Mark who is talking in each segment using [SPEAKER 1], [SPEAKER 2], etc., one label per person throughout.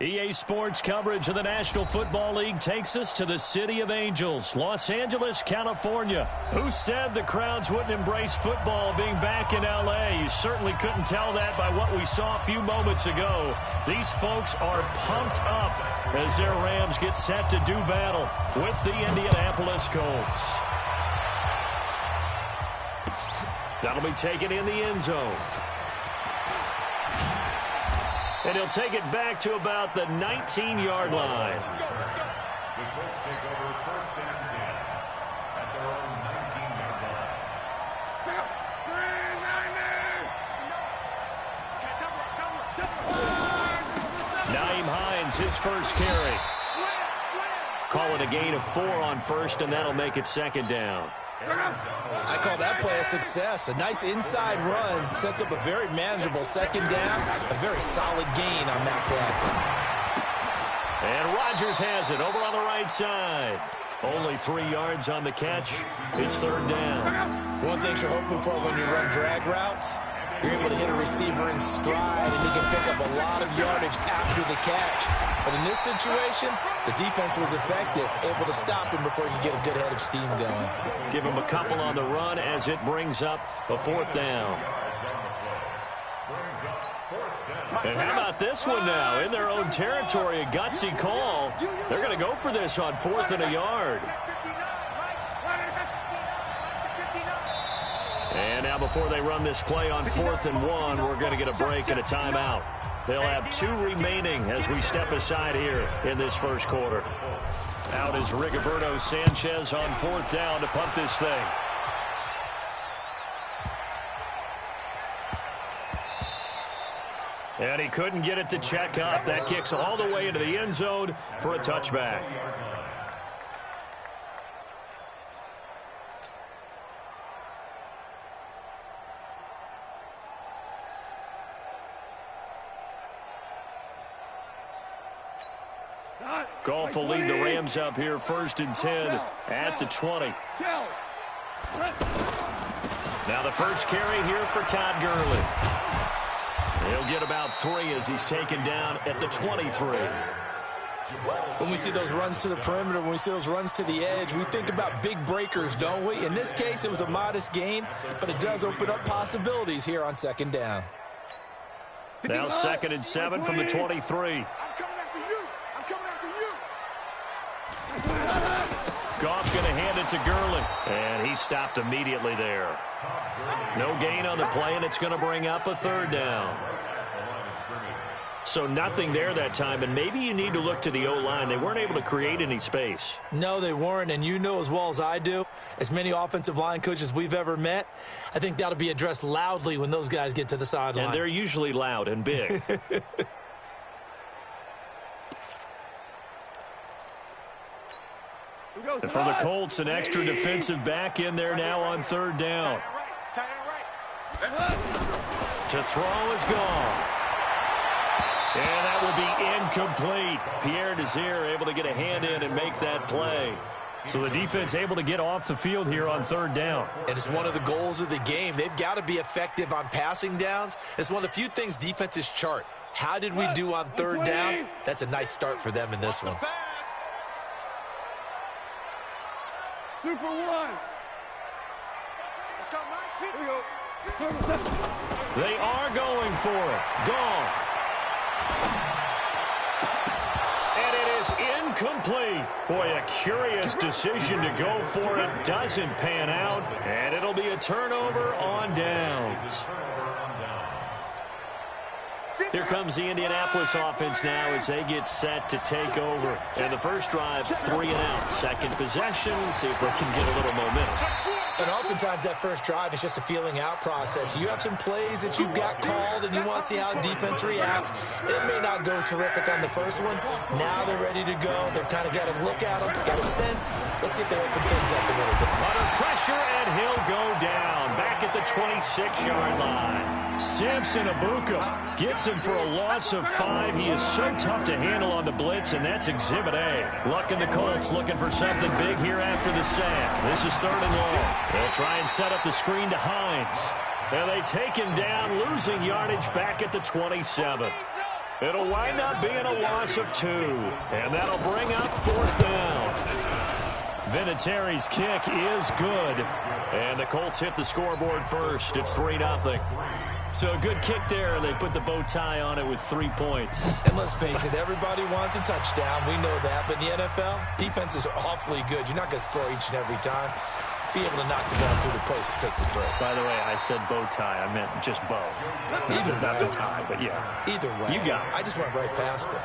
[SPEAKER 1] EA Sports coverage of the National Football League takes us to the City of Angels, Los Angeles, California. Who said the crowds wouldn't embrace football being back in L.A.? You certainly couldn't tell that by what we saw a few moments ago. These folks are pumped up as their Rams get set to do battle with the Indianapolis Colts. That'll be taken in the end zone. And he'll take it back to about the 19-yard line.
[SPEAKER 2] The Colts take over first and 10 at their own 19-yard line.
[SPEAKER 1] Naeem Hines, his first carry. Call it a gain of 4 on first, and that'll make it second down.
[SPEAKER 3] I call that play a success. A nice inside run sets up a very manageable second down. A very solid gain on that play.
[SPEAKER 1] And Rodgers has it over on the right side. Only 3 yards on the catch. It's third down.
[SPEAKER 3] One thing you're hoping for when you run drag routes, you're able to hit a receiver in stride, and he can pick up a lot of yardage after the catch. But in this situation, the defense was effective, able to stop him before he could get a good head of steam going.
[SPEAKER 1] Give him a couple on the run as it brings up a fourth down. And how about this one now? In their own territory, a gutsy call. They're going to go for this on 4th and a yard. And now before they run this play on 4th and 1, we're going to get a break and a timeout. They'll have 2 remaining as we step aside here in this first quarter. Out is Rigoberto Sanchez on 4th down to punt this thing. And he couldn't get it to check up. That kicks all the way into the end zone for a touchback. Goff will lead the Rams up here 1st and 10 at the 20. Now the first carry here for Todd Gurley. He'll get about 3 as he's taken down at the 23.
[SPEAKER 3] When we see those runs to the perimeter, when we see those runs to the edge, we think about big breakers, don't we? In this case, it was a modest gain, but it does open up possibilities here on second down.
[SPEAKER 1] Now 2nd and 7 from the 23. Goff going to hand it to Gurley. And he stopped immediately there. No gain on the play, and it's going to bring up a 3rd down. So nothing there that time, and maybe you need to look to the O-line. They weren't able to create any space.
[SPEAKER 3] No, they weren't, and you know as well as I do, as many offensive line coaches we've ever met, I think that'll be addressed loudly when those guys get to the sideline.
[SPEAKER 1] And they're usually loud and big. And for the Colts, an extra defensive back in there now on 3rd down. To throw is gone. And that will be incomplete. Pierre Desir able to get a hand in and make that play. So the defense able to get off the field here on 3rd down.
[SPEAKER 3] And it's one of the goals of the game. They've got to be effective on passing downs. It's one of the few things defenses chart. How did we do on 3rd down? That's a nice start for them in this one.
[SPEAKER 4] Super 1. Let's go, 19. Here we go.
[SPEAKER 1] They are going for it. Goff. And it is incomplete. Boy, a curious decision to go for it. Doesn't pan out. And it'll be a turnover on downs. Here comes the Indianapolis offense now as they get set to take over. And the first drive, 3 and out. Second possession. See if they can get a little momentum.
[SPEAKER 3] And oftentimes that first drive is just a feeling out process. You have some plays that you've got called and you want to see how defense reacts. It may not go terrific on the first one. Now they're ready to go. They've kind of got to look at them, got a sense. Let's see if they open things up a little bit.
[SPEAKER 1] Under pressure, and he'll go down. Back at the 26-yard line. Samson Abuka gets him for a loss of 5. He is so tough to handle on the blitz, and that's Exhibit A. Luck in the Colts looking for something big here after the sack. This is 3rd and long. They'll try and set up the screen to Hines. And they take him down, losing yardage back at the 27. It'll wind up being a loss of 2. And that'll bring up 4th down. Vinatieri's kick is good. And the Colts hit the scoreboard first. It's 3-0. So a good kick there. They put the bow tie on it with 3 points.
[SPEAKER 3] And let's face it, everybody wants a touchdown. We know that. But in the NFL, defenses are awfully good. You're not going to score each and every time. Be able to knock the ball through the post and take the throw.
[SPEAKER 1] By the way, I said bow tie. I meant just bow.
[SPEAKER 3] Either
[SPEAKER 1] not
[SPEAKER 3] way.
[SPEAKER 1] the tie, but yeah.
[SPEAKER 3] Either way.
[SPEAKER 1] You got it.
[SPEAKER 3] I just went right past it.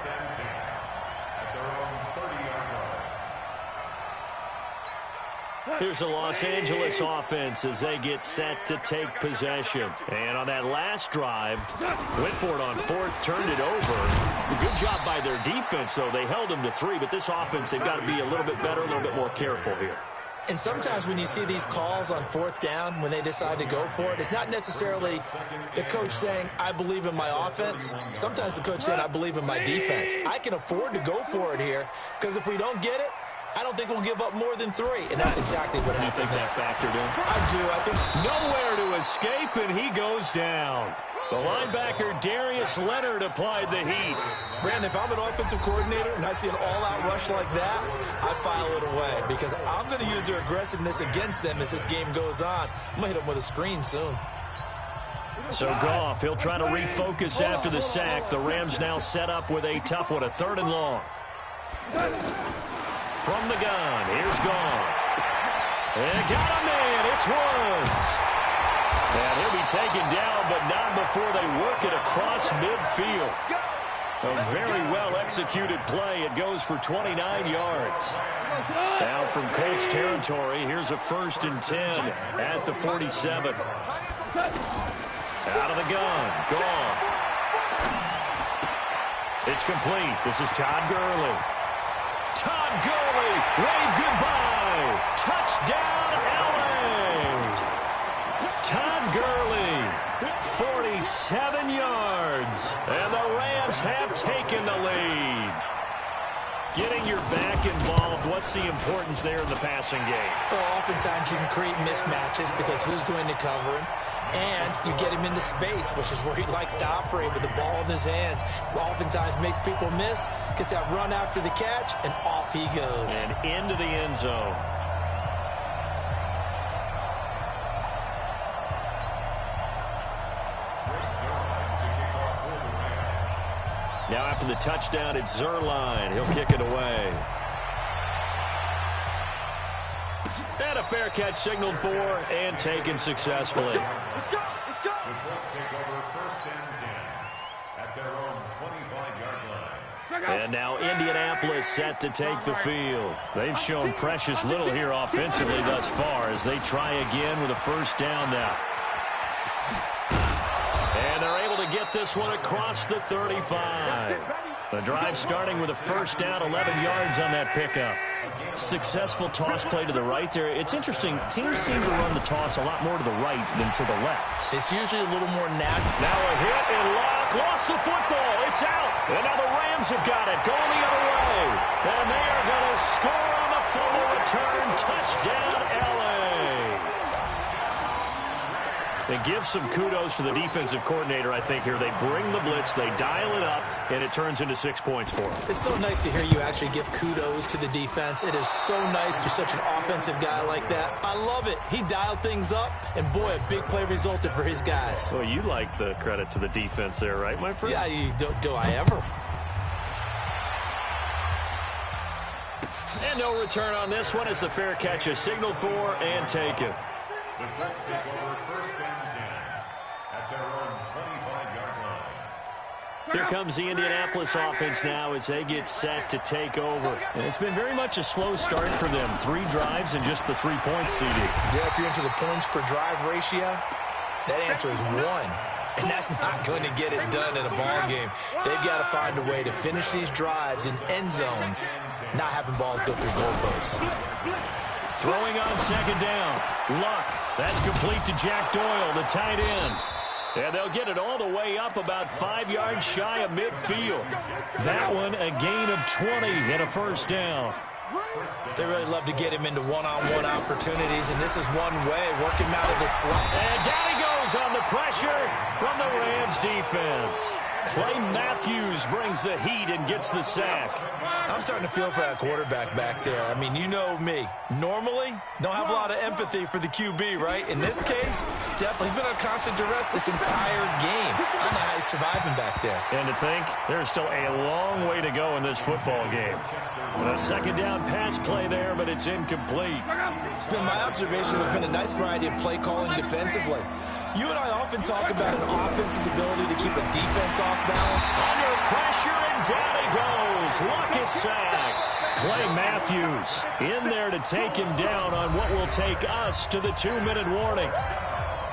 [SPEAKER 1] Here's the Los Angeles offense as they get set to take possession. And on that last drive, went for it on 4th, turned it over. Good job by their defense, though. They held them to 3, but this offense, they've got to be a little bit better, a little bit more careful here.
[SPEAKER 3] And sometimes when you see these calls on 4th down, when they decide to go for it, it's not necessarily the coach saying, I believe in my offense. Sometimes the coach saying, I believe in my defense. I can afford to go for it here because if we don't get it, I don't think we'll give up more than 3. And that's exactly what happened.
[SPEAKER 1] You think that factored in?
[SPEAKER 3] I do. I think
[SPEAKER 1] nowhere to escape, and he goes down. The linebacker, Darius Leonard, applied the heat.
[SPEAKER 3] Brandon, if I'm an offensive coordinator and I see an all-out rush like that, I file it away because I'm going to use their aggressiveness against them as this game goes on. I'm going to hit them with a screen soon.
[SPEAKER 1] So Goff, he'll try to refocus after the sack. The Rams now set up with a tough one, a 3rd and long. From the gun, here's Goff. And got him in. It's Woods. And he'll be taken down, but not before they work it across midfield. A very well-executed play. It goes for 29 yards. Now from Colts territory, here's a 1st and 10 at the 47. Out of the gun, Goff. It's complete. This is Todd Gurley. Todd Gurley, wave goodbye. Touchdown, LA. Todd Gurley, 47 yards. And the Rams have taken the lead. Getting your back involved, what's the importance there in the passing game?
[SPEAKER 3] Well, oftentimes you can create mismatches because who's going to cover him? And you get him into space, which is where he likes to operate with the ball in his hands. Oftentimes makes people miss, gets that run after the catch, and off he goes.
[SPEAKER 1] And into the end zone. Now after the touchdown, it's Zuerlein. He'll kick it away. And a fair catch signaled for and taken successfully.
[SPEAKER 2] The Colts take over 1st and 10 at their own 25-yard line.
[SPEAKER 1] And now Indianapolis set to take the field. They've shown precious little here offensively thus far as they try again with a 1st down now. And they're able to get this one across the 35. The drive starting with a 1st down, 11 yards on that pickup. Successful toss play to the right there. It's interesting. Teams seem to run the toss a lot more to the right than to the left.
[SPEAKER 3] It's usually a little more natural.
[SPEAKER 1] Now a hit and lock. Lost the football. It's out. And now the Rams have got it. Going the other way. And they are going to score on the fumble return. Touchdown, LA. And give some kudos to the defensive coordinator, I think, here. They bring the blitz, they dial it up, and it turns into 6 points for them.
[SPEAKER 3] It's so nice to hear you actually give kudos to the defense. It is so nice. You're such an offensive guy like that. I love it. He dialed things up, and boy, a big play resulted for his guys.
[SPEAKER 1] Well, you like the credit to the defense there, right, my friend?
[SPEAKER 3] Yeah, do I ever?
[SPEAKER 1] And no return on this one as the fair catch is signaled for and taken.
[SPEAKER 2] The Colts take over 1st and 10 at their own 25-yard line.
[SPEAKER 1] Here comes the Indianapolis offense now as they get set to take over. And it's been very much a slow start for them. 3 drives and just the 3 points, CD.
[SPEAKER 3] Yeah, if you're into the points per drive ratio, that answer is 1. And that's not going to get it done in a ball game. They've got to find a way to finish these drives in end zones, not having balls go through goalposts.
[SPEAKER 1] Throwing on 2nd down. Luck. That's complete to Jack Doyle, the tight end. And they'll get it all the way up about 5 yards shy of midfield. That one a gain of 20 and a 1st down.
[SPEAKER 3] They really love to get him into one-on-one opportunities, and this is one way, work him out of the slot.
[SPEAKER 1] And down he goes on the pressure from the Rams defense. Clay Matthews brings the heat and gets the sack.
[SPEAKER 3] I'm starting to feel for that quarterback back there. I mean, you know me. Normally, don't have a lot of empathy for the QB, right? In this case, definitely. He's been under constant duress this entire game. I don't know how he's surviving back there.
[SPEAKER 1] And to think, there's still a long way to go in this football game. A second down pass play there, but it's incomplete.
[SPEAKER 3] It's been my observation. There's been a nice variety of play calling defensively. You and I often talk about an offense's ability to keep a defense off balance.
[SPEAKER 1] Under pressure, and down he goes. Luck is sacked. Clay Matthews in there to take him down on what will take us to the 2-minute warning.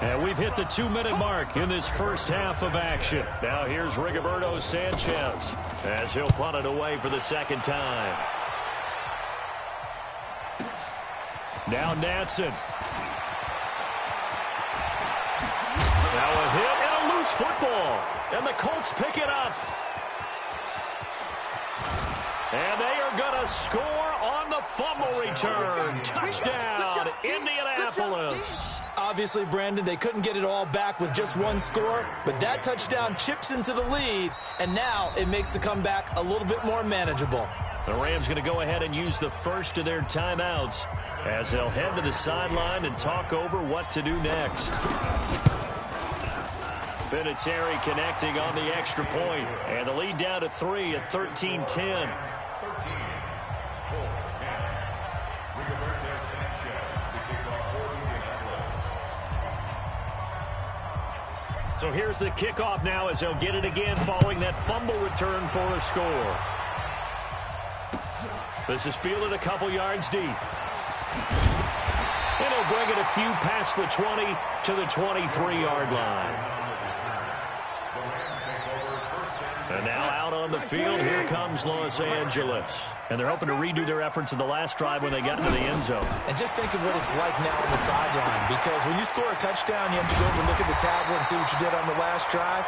[SPEAKER 1] And we've hit the 2-minute mark in this first half of action. Now here's Rigoberto Sanchez as he'll punt it away for the second time. Now Natson. Now a hit and a loose football. And the Colts pick it up. And they are going to score on the fumble return. Touchdown, Indianapolis.
[SPEAKER 3] Obviously, Brandon, they couldn't get it all back with just one score, but that touchdown chips into the lead, and now it makes the comeback a little bit more manageable.
[SPEAKER 1] The Rams going to go ahead and use the first of their timeouts as they'll head to the sideline and talk over what to do next. Vinatieri connecting on the extra point, and the lead down to 3 at 13-10. So here's the kickoff now as they'll get it again following that fumble return for a score. This is fielded a couple yards deep. And he'll bring it a few past the 20 to the 23-yard line. And now out on the field, here comes Los Angeles. And they're hoping to redo their efforts in the last drive when they got into the end zone.
[SPEAKER 3] And just think of what it's like now on the sideline, because when you score a touchdown, you have to go over and look at the tablet and see what you did on the last drive.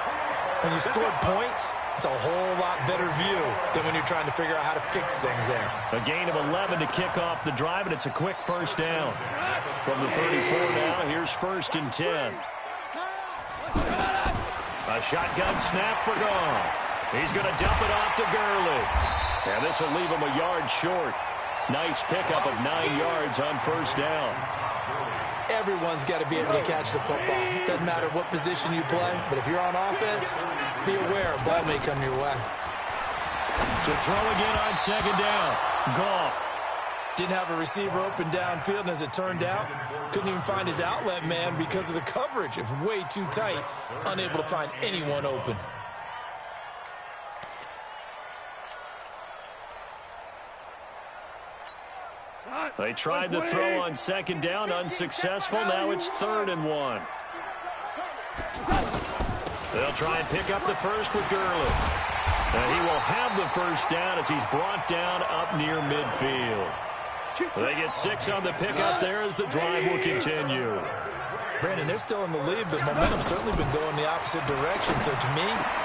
[SPEAKER 3] When you scored points, it's a whole lot better view than when you're trying to figure out how to fix things there.
[SPEAKER 1] A gain of 11 to kick off the drive, and it's a quick first down. From the 34 now, here's 1st and 10. A shotgun snap for Goff. He's going to dump it off to Gurley. And this will leave him a yard short. Nice pickup of 9 yards on first down.
[SPEAKER 3] Everyone's got to be able to catch the football. Doesn't matter what position you play, but if you're on offense, be aware a ball may come your way.
[SPEAKER 1] To throw again on second down. Goff.
[SPEAKER 3] Didn't have a receiver open downfield, and as it turned out, couldn't even find his outlet man because of the coverage. It was way too tight, unable to find anyone open.
[SPEAKER 1] They tried the throw on second down, unsuccessful. Now it's 3rd and 1. They'll try and pick up the first with Gurley. And he will have the first down as he's brought down up near midfield. They get 6 on the pickup there as the drive will continue.
[SPEAKER 3] Brandon, they're still in the lead, but momentum's certainly been going the opposite direction. So to me,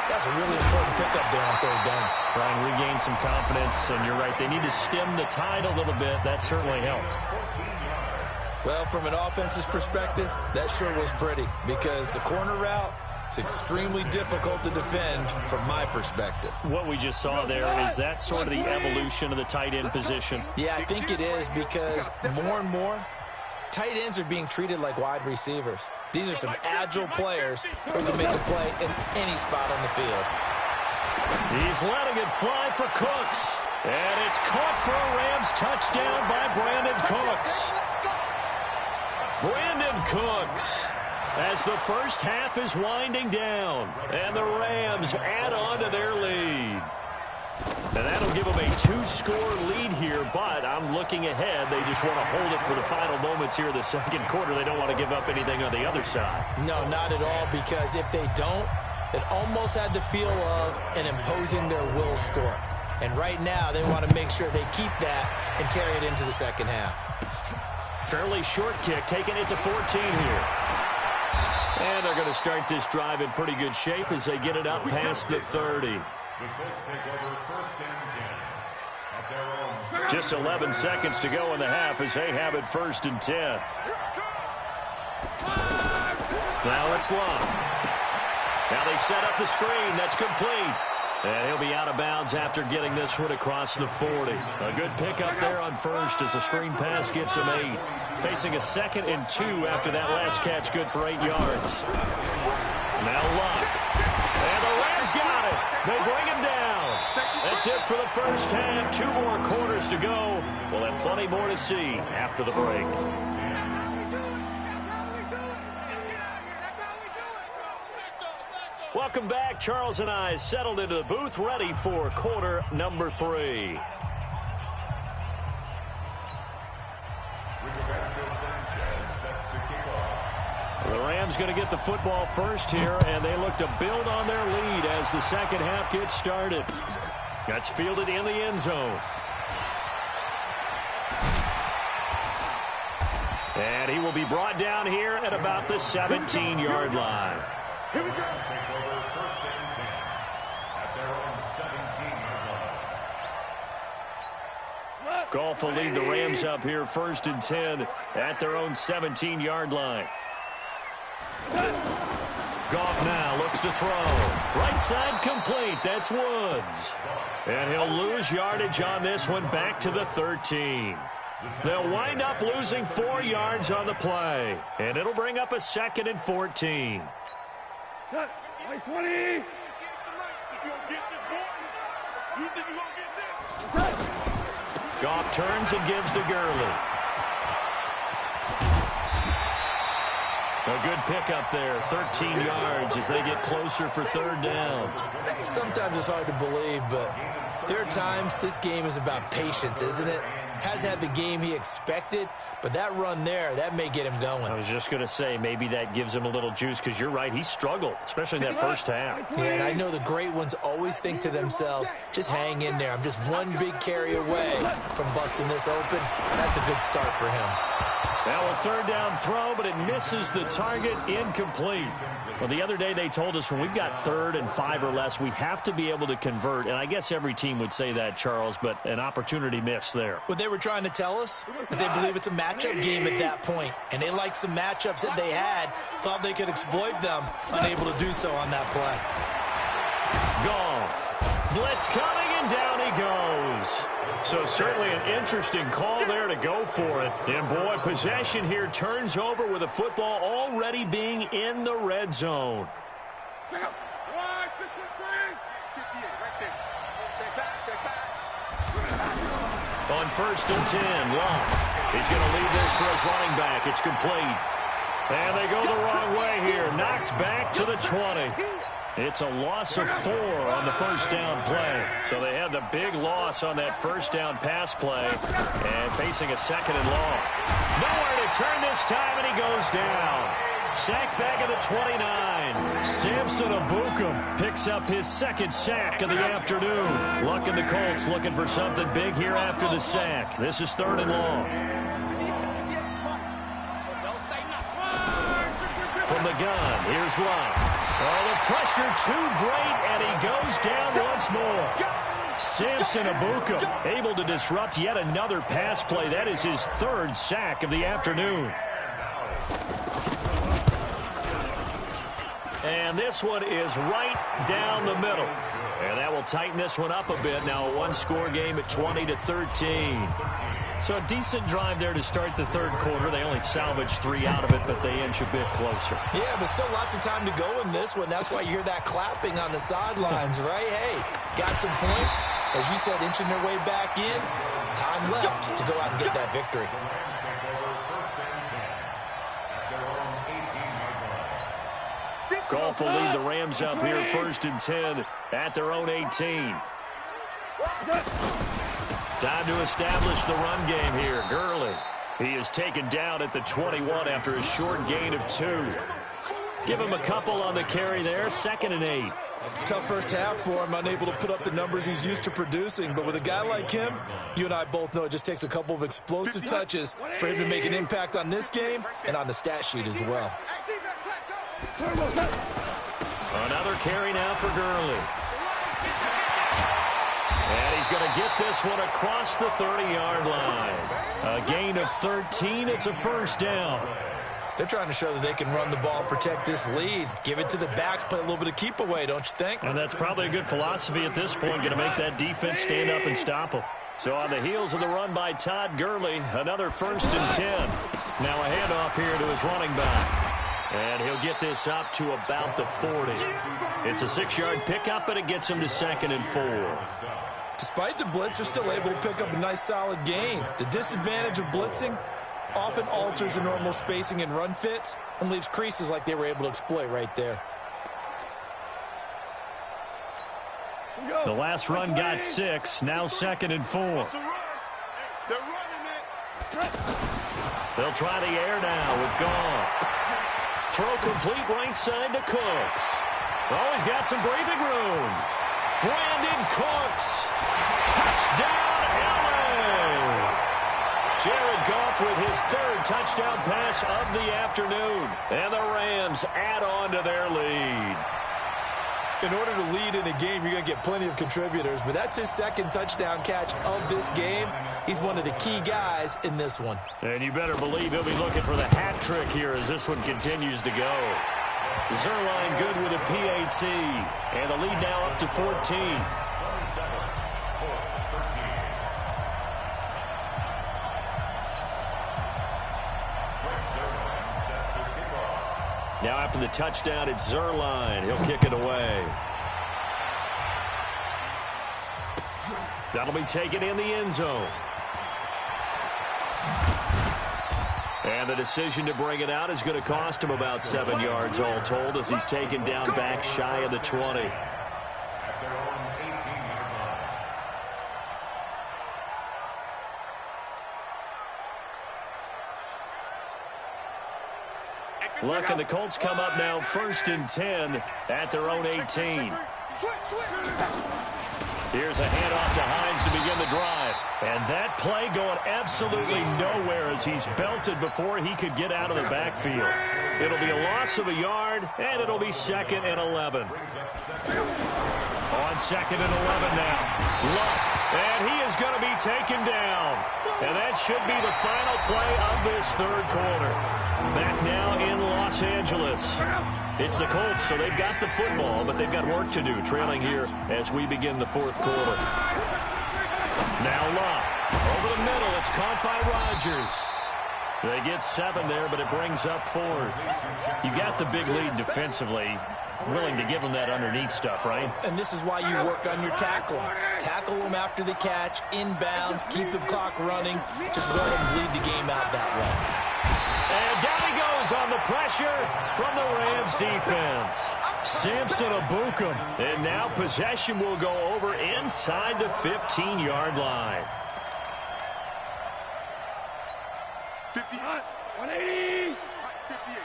[SPEAKER 3] that's a really important pickup there on 3rd down.
[SPEAKER 1] Try and regain some confidence, and you're right, they need to stem the tide a little bit. That certainly helped.
[SPEAKER 3] Well, from an offense's perspective, that sure was pretty, because the corner route, it's extremely difficult to defend from my perspective.
[SPEAKER 1] What we just saw there, is that sort of the evolution of the tight end position?
[SPEAKER 3] Yeah, I think it is, because more and more, tight ends are being treated like wide receivers. These are some agile players who can make a play in any spot on the field.
[SPEAKER 1] He's letting it fly for Cooks. And it's caught for a Rams touchdown by Brandon Cooks. Brandon Cooks, as the first half is winding down, and the Rams add on to their lead. And that'll give them a 2-score lead here, but I'm looking ahead. They just want to hold it for the final moments here in the second quarter. They don't want to give up anything on the other side.
[SPEAKER 3] No, not at all, because if they don't, it almost had the feel of an imposing their will score. And right now, they want to make sure they keep that and carry it into the second half.
[SPEAKER 1] Fairly short kick, taking it to 14 here. And they're going to start this drive in pretty good shape as they get it up past the 30.
[SPEAKER 2] The Colts take over 1st and 10 at their own.
[SPEAKER 1] Just 11 seconds to go in the half as they have it 1st and 10. Now it's Love. Now they set up the screen. That's complete. And he'll be out of bounds after getting this one across the 40. A good pickup there on first as the screen pass gets him 8. Facing a 2nd and 2 after that last catch, good for 8 yards. Now Luck. And the Rams got it. They bring him down. That's it for the first half. 2 more quarters to go. We'll have plenty more to see after the break. Welcome back. Charles and I settled into the booth, ready for quarter number 3. The Rams going to get the football first here, and they look to build on their lead as the second half gets started. That's fielded in the end zone. And he will be brought down here at about the 17-yard line.
[SPEAKER 2] Here we go. Take over first and 10 at their own 17-yard line.
[SPEAKER 1] Goff will lead the Rams up here first and 10 at their own 17-yard line. Goff now looks to throw. Right side complete. That's Woods. And he'll lose yardage on this one back to the 13. They'll wind up losing 4 yards on the play. And it'll bring up a 2nd and 14. Goff turns and gives to Gurley. A good pickup there, 13 yards as they get closer for 3rd down.
[SPEAKER 3] Sometimes it's hard to believe, but there are times this game is about patience, isn't it? Hasn't had the game he expected, but that run there, that may get him going.
[SPEAKER 1] I was just going to say, maybe that gives him a little juice, because you're right, he struggled, especially in that first half.
[SPEAKER 3] Yeah, and I know the great ones always think to themselves, just hang in there. I'm just one big carry away from busting this open. That's a good start for him.
[SPEAKER 1] Now a 3rd down throw, but it misses the target, incomplete. Well, the other day they told us when we've got 3rd and 5 or less, we have to be able to convert. And I guess every team would say that, Charles, but an opportunity missed there.
[SPEAKER 3] What they were trying to tell us is they believe it's a matchup game at that point. And they liked some matchups that they had, thought they could exploit them, unable to do so on that play.
[SPEAKER 1] Goff. Blitz coming, and down he goes. So certainly an interesting call there to go for it. And boy, possession here turns over with the football already being in the red zone. On 1st and 10, Long. He's going to lead this for his running back. It's complete. And they go the wrong way here. Knocked back to the 20. It's a loss of 4 on the first down play. So they had the big loss on that first down pass play and facing a 2nd and long. Nowhere to turn this time, and he goes down. Sacked back at the 29. Samson Abukum picks up his 2nd sack of the afternoon. Luck and the Colts looking for something big here after the sack. This is 3rd and long. From the gun, here's Luck. Oh, the pressure too great, and he goes down once more. Samson Abukum able to disrupt yet another pass play. That is his 3rd sack of the afternoon. And this one is right down the middle. And that will tighten this one up a bit. Now a 1-score game at 20-13. So a decent drive there to start the 3rd quarter. They only salvaged 3 out of it, but they inch a bit closer.
[SPEAKER 3] Yeah, but still lots of time to go in this one. That's why you hear that clapping on the sidelines, right? Hey, got some points. As you said, inching their way back in. Time left to go out and get that victory.
[SPEAKER 1] Goff will lead the Rams up here 1st and 10 at their own 18. Time to establish the run game here. Gurley. He is taken down at the 21 after a short gain of 2. Give him a couple on the carry there. 2nd and 8.
[SPEAKER 3] Tough first half for him, unable to put up the numbers he's used to producing. But with a guy like him, you and I both know it just takes a couple of explosive touches for him to make an impact on this game and on the stat sheet as well.
[SPEAKER 1] Another carry now for Gurley. And he's going to get this one across the 30-yard line. A gain of 13. It's a 1st down.
[SPEAKER 3] They're trying to show that they can run the ball, protect this lead, give it to the backs, play a little bit of keep away, don't you think?
[SPEAKER 1] And that's probably a good philosophy at this point, going to make that defense stand up and stop them. So on the heels of the run by Todd Gurley, another 1st and 10. Now a handoff here to his running back. And he'll get this up to about the 40. It's a 6-yard pickup, but it gets him to 2nd and 4.
[SPEAKER 3] Despite the blitz, they're still able to pick up a nice solid gain. The disadvantage of blitzing often alters the normal spacing and run fits and leaves creases like they were able to exploit right there.
[SPEAKER 1] The last run got 6, now 2nd and 4. They'll try the air now with Goff. Throw complete right side to Cooks. Oh, he's got some breathing room. Brandon Cooks. Touchdown, LA. Jared Goff with his 3rd touchdown pass of the afternoon. And the Rams add on to their lead.
[SPEAKER 3] In order to lead in a game, you're going to get plenty of contributors, but that's his 2nd touchdown catch of this game. He's one of the key guys in this one.
[SPEAKER 1] And you better believe he'll be looking for the hat trick here as this one continues to go. Zerline good with a PAT, and the lead now up to 14. Now after the touchdown, it's Zerline. He'll kick it away. That'll be taken in the end zone. And the decision to bring it out is going to cost him about 7 yards all told as he's taken down back shy of the 20. Look, and the Colts come up now 1st and 10 at their own 18. Here's a handoff to Hines to begin the drive. And that play going absolutely nowhere as he's belted before he could get out of the backfield. It'll be a loss of a yard, and it'll be 2nd and 11. On 2nd and 11 now. Luck, and he is going to be taken down. And that should be the final play of this 3rd quarter. Back now in Los Angeles. It's the Colts, so they've got the football, but they've got work to do, trailing here as we begin the 4th quarter. Now Luck. Over the middle, it's caught by Rodgers. They get 7 there, but it brings up 4th. You got the big lead defensively. Willing to give them that underneath stuff, right?
[SPEAKER 3] And this is why you work on your tackling. Tackle them after the catch, inbounds, keep the clock running. Just let them bleed the game out that way.
[SPEAKER 1] And down he goes on the pressure from the Rams defense. Samson Abukum. And now possession will go over inside the 15-yard line.
[SPEAKER 4] 50, 180. 58,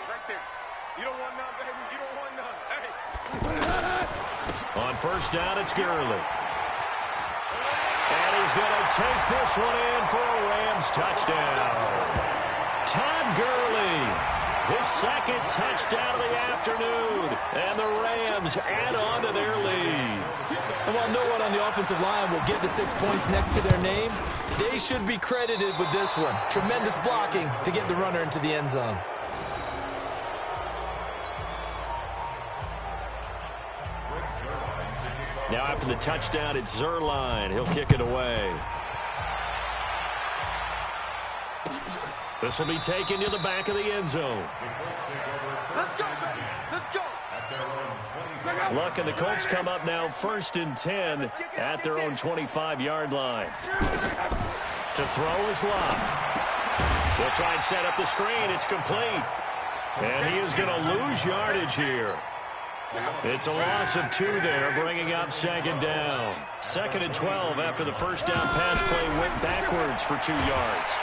[SPEAKER 4] right there. You don't want none, baby. You don't want none. Hey.
[SPEAKER 1] On 1st down, it's Gurley. And he's going to take this one in for a Rams touchdown. Todd Gurley, his 2nd touchdown of the afternoon. And the Rams add on to their lead.
[SPEAKER 3] And while no one on the offensive line will get the 6 points next to their name, they should be credited with this one. Tremendous blocking to get the runner into the end zone.
[SPEAKER 1] Now after the touchdown, it's Zerline. He'll kick it away. This will be taken to the back of the end zone.
[SPEAKER 4] Let's go, baby. Let's go.
[SPEAKER 1] Look, and the Colts come up now 1st and 10 at their own 25-yard line. To throw is Luck. They'll try and set up the screen. It's complete. And he is going to lose yardage here. It's a loss of 2 there, bringing up 2nd down. 2nd and 12 after the 1st down pass play went backwards for 2 yards.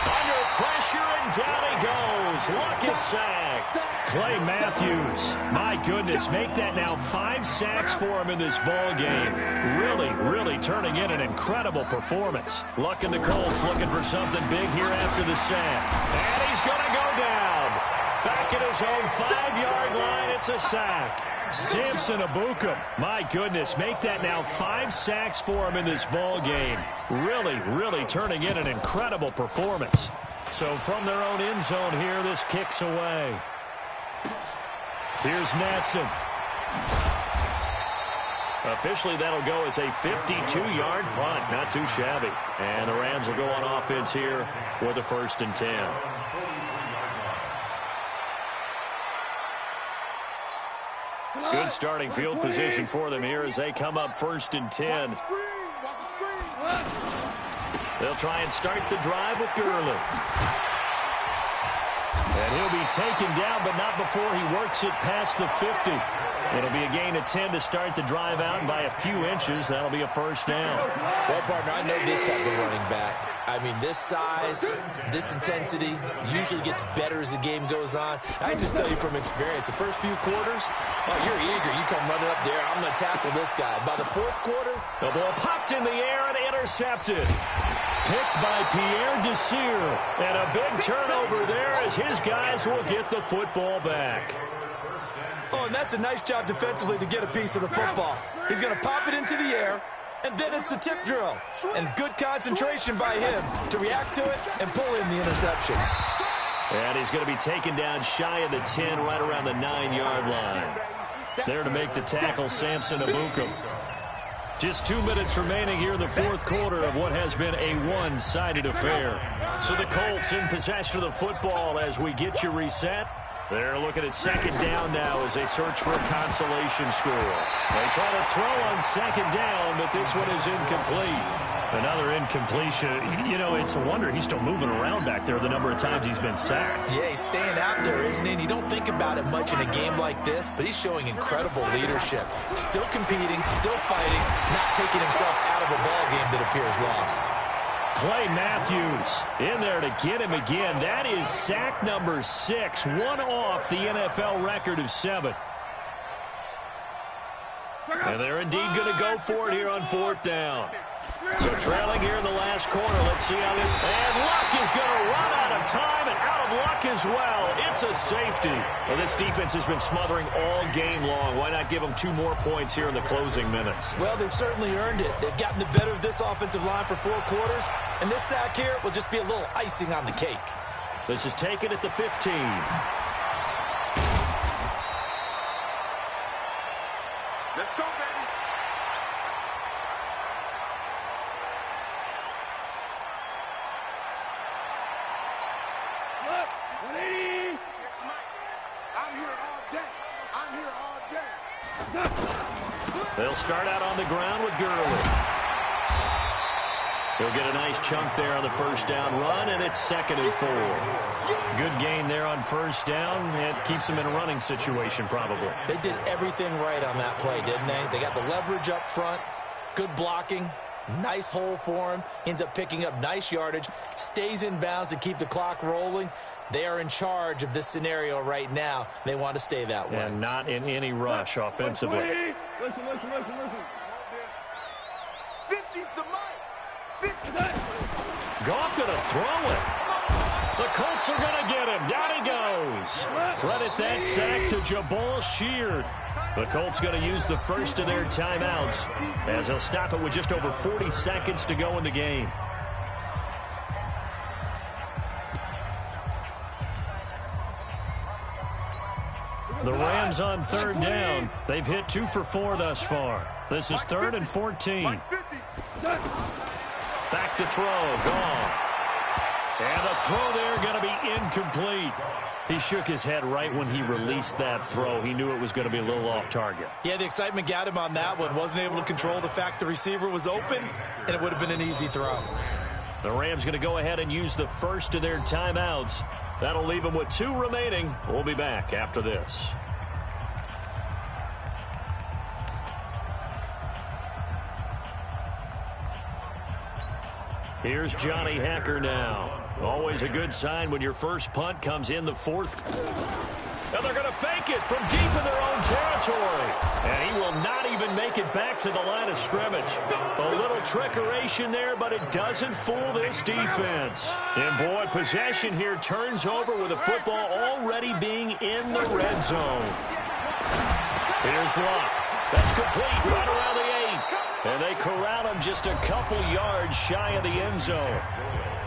[SPEAKER 1] Under pressure, and down he goes. Luck is sacked. Clay Matthews, my goodness, make that now 5 sacks for him in this ball game. Really turning in an incredible performance. Luck and the Colts looking for something big here after the sack. And he's going to go down. Back at his own 5-yard line, it's a sack. Samson Abukum, my goodness, make that now 5 sacks for him in this ball game. Really turning in an incredible performance. So from their own end zone here, this kicks away. Here's Natson. Officially, that'll go as a 52-yard punt. Not too shabby. And the Rams will go on offense here with a 1st and 10. Good starting field position for them here as they come up 1st and 10. They'll try and start the drive with Gurley. And he'll be taken down, but not before he works it past the 50. It'll be a gain of 10 to start the drive out, and by a few inches, that'll be a 1st down.
[SPEAKER 3] Well, partner, I know this type of running back. I mean, this size, this intensity usually gets better as the game goes on. I can just tell you from experience, the first few quarters, oh, you're eager. You come running up there, I'm going to tackle this guy. By the 4th quarter,
[SPEAKER 1] the ball popped in the air and intercepted. Picked by Pierre Desir. And a big turnover there as his guys will get the football back.
[SPEAKER 3] Oh, and that's a nice job defensively to get a piece of the football. He's going to pop it into the air, and then it's the tip drill. And good concentration by him to react to it and pull in the interception.
[SPEAKER 1] And he's going to be taken down shy of the 10, right around the 9-yard line. There to make the tackle, Samson Ebukam. Just 2 minutes remaining here in the 4th quarter of what has been a one-sided affair. So the Colts in possession of the football as we get you reset. They're looking at 2nd down now as they search for a consolation score. They try to throw on 2nd down, but this one is incomplete. Another incompletion. You know, it's a wonder he's still moving around back there the number of times he's been sacked.
[SPEAKER 3] Yeah, he's staying out there, isn't he? And you don't think about it much in a game like this, but he's showing incredible leadership. Still competing, still fighting, not taking himself out of a ball game that appears lost.
[SPEAKER 1] Clay Matthews in there to get him again. That is sack number 6, one off the NFL record of 7. And they're indeed going to go for it here on 4th down. So trailing here in the last quarter. Let's see how this... And Luck is going to run out of time and out of luck as well. It's a safety. Well, this defense has been smothering all game long. Why not give them 2 more points here in the closing minutes?
[SPEAKER 3] Well, they've certainly earned it. They've gotten the better of this offensive line for 4 quarters. And this sack here will just be a little icing on the cake.
[SPEAKER 1] This is taken at the 15.
[SPEAKER 4] Let's go, baby. Look, 180. I'm here all day. I'm here all day.
[SPEAKER 1] They'll start out on the ground with Gurley. He'll get a nice chunk there on the 1st down run, and it's 2nd and 4. Good gain there on 1st down. It keeps them in a running situation, probably.
[SPEAKER 3] They did everything right on that play, didn't they? They got the leverage up front, good blocking, nice hole for him. Ends up picking up nice yardage, stays in bounds to keep the clock rolling. They are in charge of this scenario right now. They want to stay that way.
[SPEAKER 1] And not in any rush offensively.
[SPEAKER 4] Listen. 50's the mic. 50.
[SPEAKER 1] Goff going to throw it. The Colts are going to get him. Down he goes. Credit that sack to Jabal Sheard. The Colts going to use the first of their timeouts as they'll stop it with just over 40 seconds to go in the game. The Rams on 3rd down. They've hit 2 for 4 thus far. This is 3rd and 14. Back to throw. Goff. And the throw there going to be incomplete. He shook his head right when he released that throw. He knew it was going to be a little off target.
[SPEAKER 3] Yeah, the excitement got him on that one. Wasn't able to control the fact the receiver was open, and it would have been an easy throw.
[SPEAKER 1] The Rams going to go ahead and use the first of their timeouts. That'll leave them with 2 remaining. We'll be back after this. Here's Johnny Hacker now. Always a good sign when your first punt comes in the 4th. And they're going to fake it from deep in their own territory. And he will not even make it back to the line of scrimmage. A little trickeration there, but it doesn't fool this defense. And boy, possession here turns over with the football already being in the red zone. Here's Luck. That's complete right around the 8. And they corral him just a couple yards shy of the end zone.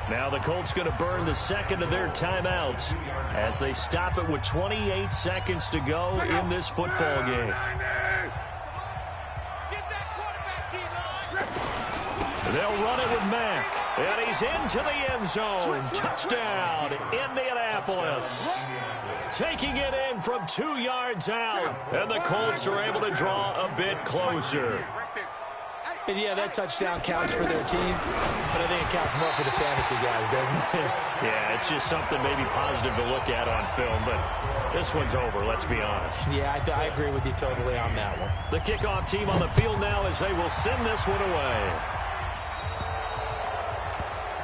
[SPEAKER 1] Now the Colts going to burn the second of their timeouts as they stop it with 28 seconds to go in this football game. They'll run it with Mack, and he's into the end zone. Touchdown, Indianapolis. Taking it in from 2 yards out, and the Colts are able to draw a bit closer.
[SPEAKER 3] And yeah, that touchdown counts for their team, but I think it counts more for the fantasy guys, doesn't it?
[SPEAKER 1] Yeah, it's just something maybe positive to look at on film, but this one's over, let's be honest.
[SPEAKER 3] Yeah, I agree with you totally on that one.
[SPEAKER 1] The kickoff team on the field now as they will send this one away.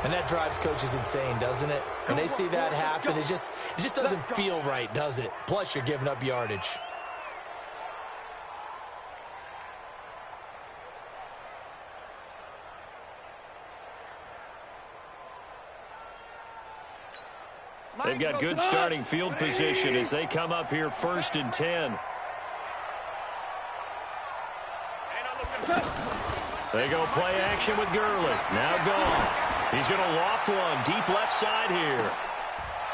[SPEAKER 3] And that drives coaches insane, doesn't it? When they see that happen, it just doesn't feel right, does it? Plus, you're giving up yardage.
[SPEAKER 1] They've got good starting field position as they come up here 1st and 10. They go play action with Gurley. Now Goff. He's going to loft one deep left side here.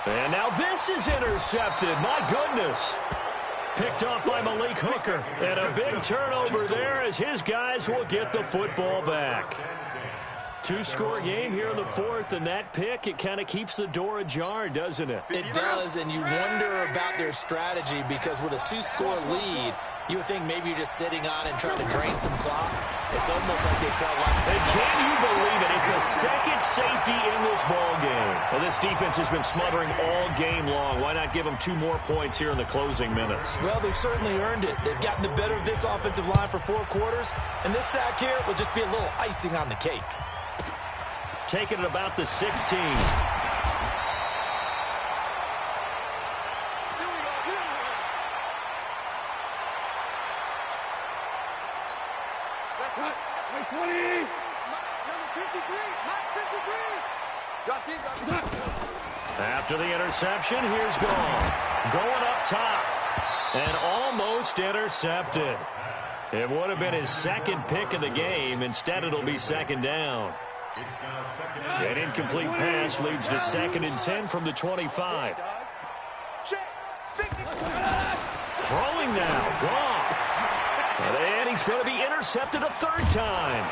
[SPEAKER 1] And now this is intercepted. My goodness. Picked off by Malik Hooker. And a big turnover there as his guys will get the football back. 2-score game here in the 4th, and that pick, it kind of keeps the door ajar, doesn't it?
[SPEAKER 3] It does, and you wonder about their strategy because with a 2-score lead, you would think maybe you're just sitting on and trying to drain some clock. It's almost like they felt like...
[SPEAKER 1] And can you believe it? It's a second safety in this ball game. Well, this defense has been smothering all game long. Why not give them 2 more points here in the closing minutes?
[SPEAKER 3] Well, they've certainly earned it. They've gotten the better of this offensive line for 4 quarters, and this sack here will just be a little icing on the cake.
[SPEAKER 1] Taking it about the 16. After the interception, here's Goff. Going up top. And almost intercepted. It would have been his second pick of the game. Instead, it'll be 2nd down. An incomplete pass leads to 2nd and 10 from the 25. Throwing now, Goff. And he's going to be intercepted a 3rd time.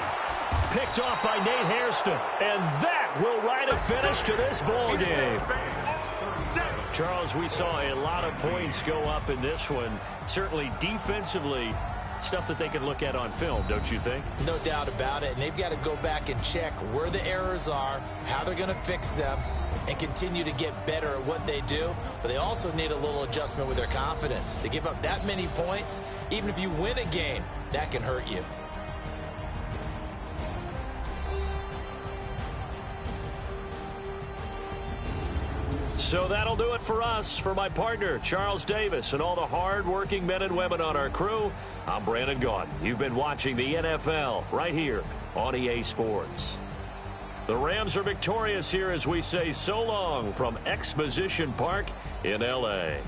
[SPEAKER 1] Picked off by Nate Hairston. And that will write a finish to this ball game. Charles, we saw a lot of points go up in this one. Certainly defensively, stuff that they can look at on film, don't you think?
[SPEAKER 3] No doubt about it. And they've got to go back and check where the errors are, how they're going to fix them, and continue to get better at what they do. But they also need a little adjustment with their confidence. To give up that many points, even if you win a game, that can hurt you.
[SPEAKER 1] So that'll do it for us. For my partner, Charles Davis, and all the hard-working men and women on our crew, I'm Brandon Gaudin. You've been watching the NFL right here on EA Sports. The Rams are victorious here as we say so long from Exposition Park in L.A.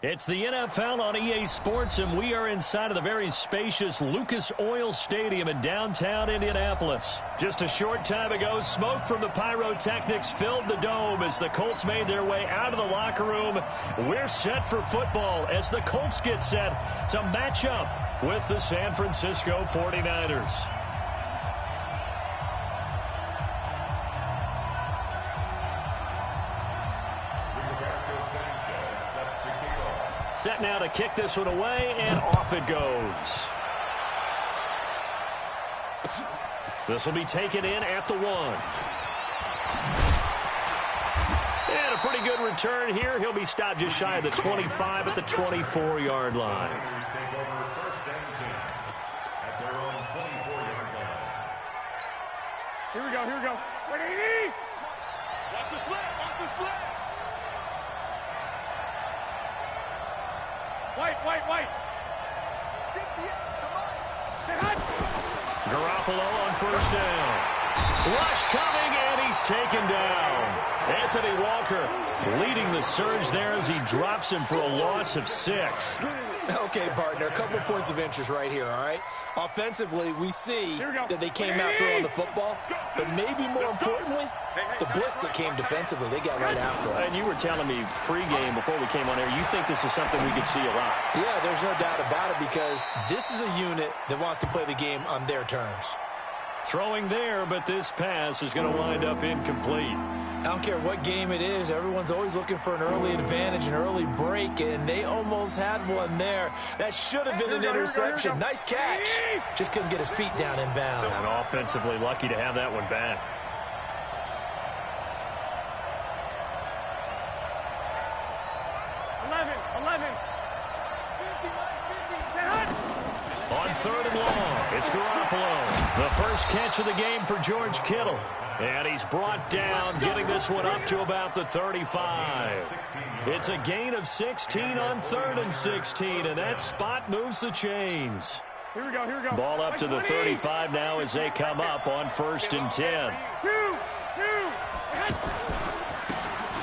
[SPEAKER 1] It's the NFL on EA Sports, and we are inside of the very spacious Lucas Oil Stadium in downtown Indianapolis. Just a short time ago, smoke from the pyrotechnics filled the dome as the Colts made their way out of the locker room. We're set for football as the Colts get set to match up with the San Francisco 49ers. Set now to kick this one away, and off it goes. This will be taken in at the 1. And a pretty good return here. He'll be stopped just shy of the 25 at the 24-yard line.
[SPEAKER 4] Here we go, here we go. 180! Watch the slip, watch the slip! White. 58, come on.
[SPEAKER 1] Garoppolo on first down. Rush coming, and he's taken down. Anthony Walker leading the surge there as he drops him for a loss of 6.
[SPEAKER 3] Okay, partner, a couple of points of interest right here, all right? Offensively, we see that they came out throwing the football, but maybe more importantly, the blitz that came defensively, they got right after it.
[SPEAKER 1] And you were telling me pregame before we came on air, you think this is something we could see a lot.
[SPEAKER 3] Yeah, there's no doubt about it because this is a unit that wants to play the game on their terms.
[SPEAKER 1] Throwing there, but this pass is going to wind up incomplete.
[SPEAKER 3] I don't care what game it is. Everyone's always looking for an early advantage, an early break, and they almost had one there. That should have been an interception. Nice catch. Just couldn't get his feet down in bounds.
[SPEAKER 1] And offensively lucky to have that one back. On 3rd and long, it's Garoppolo. The first catch of the game for George Kittle. And he's brought down, getting this one up to about the 35. It's a gain of 16 on 3rd and 16, and that spot moves the chains.
[SPEAKER 4] Here we go.
[SPEAKER 1] Ball up to the 35 now as they come up on 1st and 10.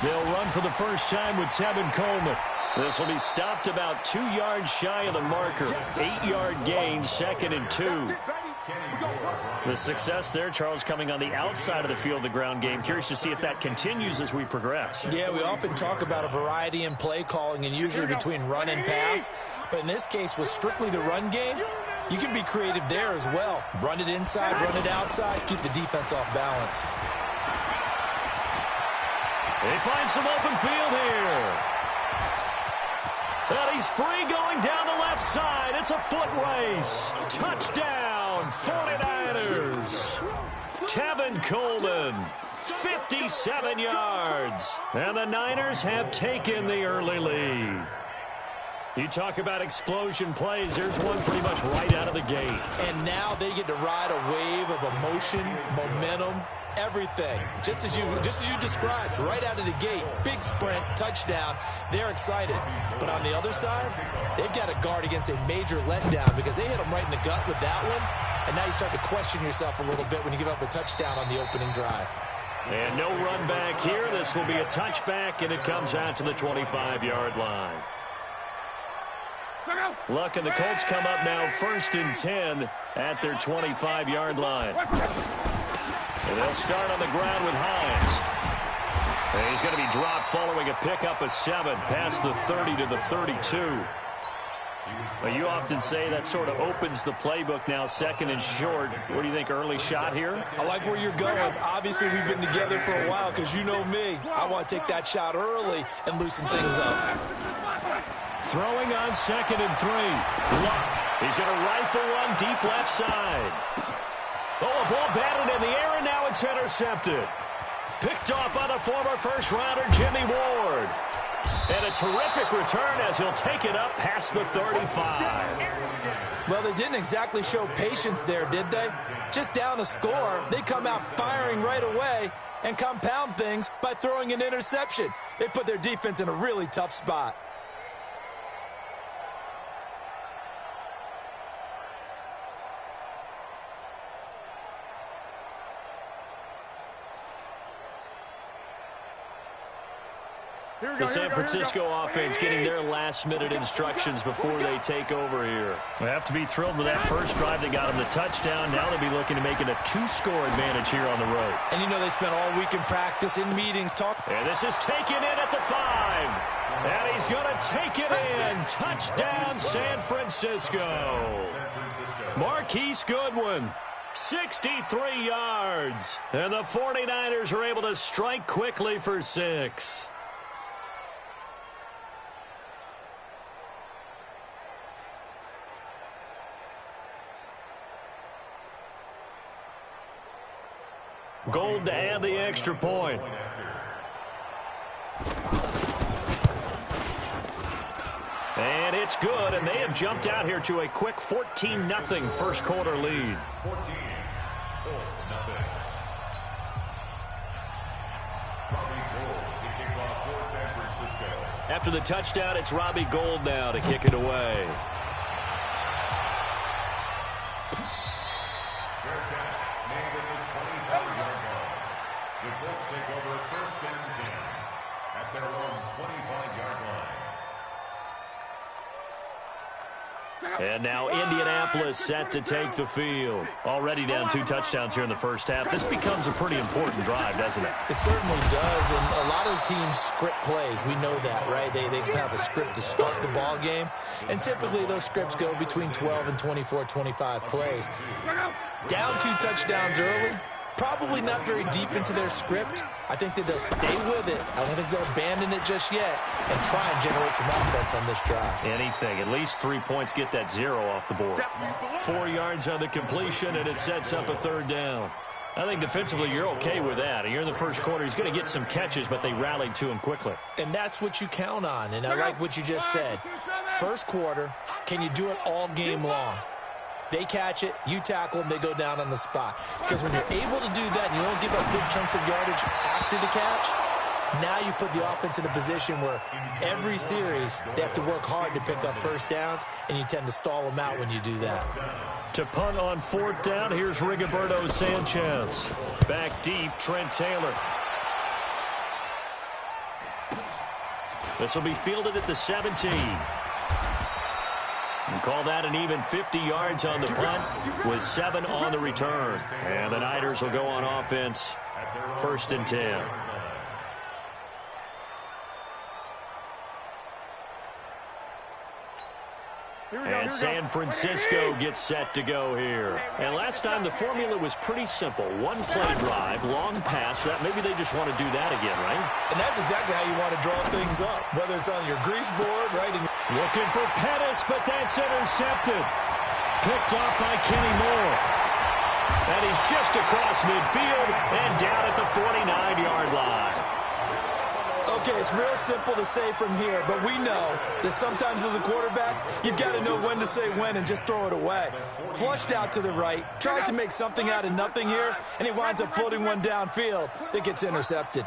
[SPEAKER 1] They'll run for the first time with Tevin Coleman. This will be stopped about 2 yards shy of the marker. 8-yard gain, 2nd and 2. The success there, Charles, coming on the outside of the field, the ground game. Curious to see if that continues as we progress.
[SPEAKER 3] Yeah, we often talk about a variety in play calling and usually between run and pass. But in this case, with strictly the run game, you can be creative there as well. Run it inside, run it outside, keep the defense off balance.
[SPEAKER 1] They find some open field here. And he's free going down the left side. It's a foot race. Touchdown, 49ers. Tevin Coleman, 57 yards. And the Niners have taken the early lead. You talk about explosion plays. There's one pretty much right out of the gate.
[SPEAKER 3] And now they get to ride a wave of emotion, momentum, everything. Just as you described, right out of the gate. Big sprint, touchdown. They're excited. But on the other side, they've got to guard against a major letdown because they hit them right in the gut with that one. And now you start to question yourself a little bit when you give up a touchdown on the opening drive.
[SPEAKER 1] And no run back here. This will be a touchback, and it comes out to the 25-yard line. Luck and the Colts come up now 1st and 10 at their 25-yard line. And they'll start on the ground with Hines. And he's going to be dropped following a pickup of 7 past the 30 to the 32. Well, you often say that sort of opens the playbook now, 2nd and short. What do you think, early shot here?
[SPEAKER 3] I like where you're going. Obviously, we've been together for a while because you know me. I want to take that shot early and loosen things up.
[SPEAKER 1] Throwing on 2nd and 3. Luck. He's going to rifle one deep left side. Oh, a ball batted in the air, and now it's intercepted. Picked off by the former first-rounder Jimmy Ward. And a terrific return as he'll take it up past the 35.
[SPEAKER 3] Well, they didn't exactly show patience there, did they? Just down a score, they come out firing right away and compound things by throwing an interception. They put their defense in a really tough spot.
[SPEAKER 1] The San Francisco offense getting their last-minute instructions before they take over here. They have to be thrilled with that first drive. They got them the touchdown. Now they'll be looking to make it a 2-score advantage here on the road.
[SPEAKER 3] And you know they spent all week in practice, in meetings,
[SPEAKER 1] And this is taken in at the 5. And he's going to take it in. Touchdown, San Francisco. Marquise Goodwin, 63 yards. And the 49ers are able to strike quickly for 6. Gold to add the extra point. And it's good, and they have jumped out here to a quick 14-0 first quarter lead.
[SPEAKER 2] 14, Colts, nothing. Robbie Gould to kick off for San Francisco.
[SPEAKER 1] After the touchdown, it's Robbie Gould now to kick it away.
[SPEAKER 2] Fair catch, made at the 25-yard line. The Colts take over first and 10 at their own 25-yard line.
[SPEAKER 1] And now Indianapolis set to take the field. Already down 2 touchdowns here in the first half. This becomes a pretty important drive, doesn't it?
[SPEAKER 3] It certainly does, and a lot of the teams script plays. We know that, right? They have a script to start the ball game, and typically those scripts go between 12 and 24, 25 plays. Down 2 touchdowns early, probably not very deep into their script. I think that they'll stay with it. I don't think they'll abandon it just yet and try and generate some offense on this drive.
[SPEAKER 1] Anything. At least 3 points, get that 0 off the board. 4 yards on the completion, and it sets up a 3rd down. I think defensively you're okay with that. Here in the first quarter, he's going to get some catches, but they rallied to him quickly.
[SPEAKER 3] And that's what you count on, and I like what you just said. First quarter, can you do it all game long? They catch it, you tackle them, they go down on the spot. Because when you're able to do that and you don't give up big chunks of yardage after the catch, now you put the offense in a position where every series they have to work hard to pick up first downs, and you tend to stall them out when you do that.
[SPEAKER 1] To punt on 4th down, here's Rigoberto Sanchez. Back deep, Trent Taylor. This will be fielded at the 17. And call that an even 50 yards on the punt with 7 on the return. And the Niners will go on offense, 1st and 10. And San Francisco gets set to go here. And last time the formula was pretty simple. 1-play drive, long pass. That maybe they just want to do that again, right?
[SPEAKER 3] And that's exactly how you want to draw things up, whether it's on your grease board, right?
[SPEAKER 1] Looking for Pettis, but that's intercepted. Picked off by Kenny Moore. And he's just across midfield and down at the 49-yard line.
[SPEAKER 3] Okay, it's real simple to say from here, but we know that sometimes as a quarterback, you've got to know when to say when and just throw it away. Flushed out to the right, tries to make something out of nothing here, and he winds up floating one downfield that gets intercepted.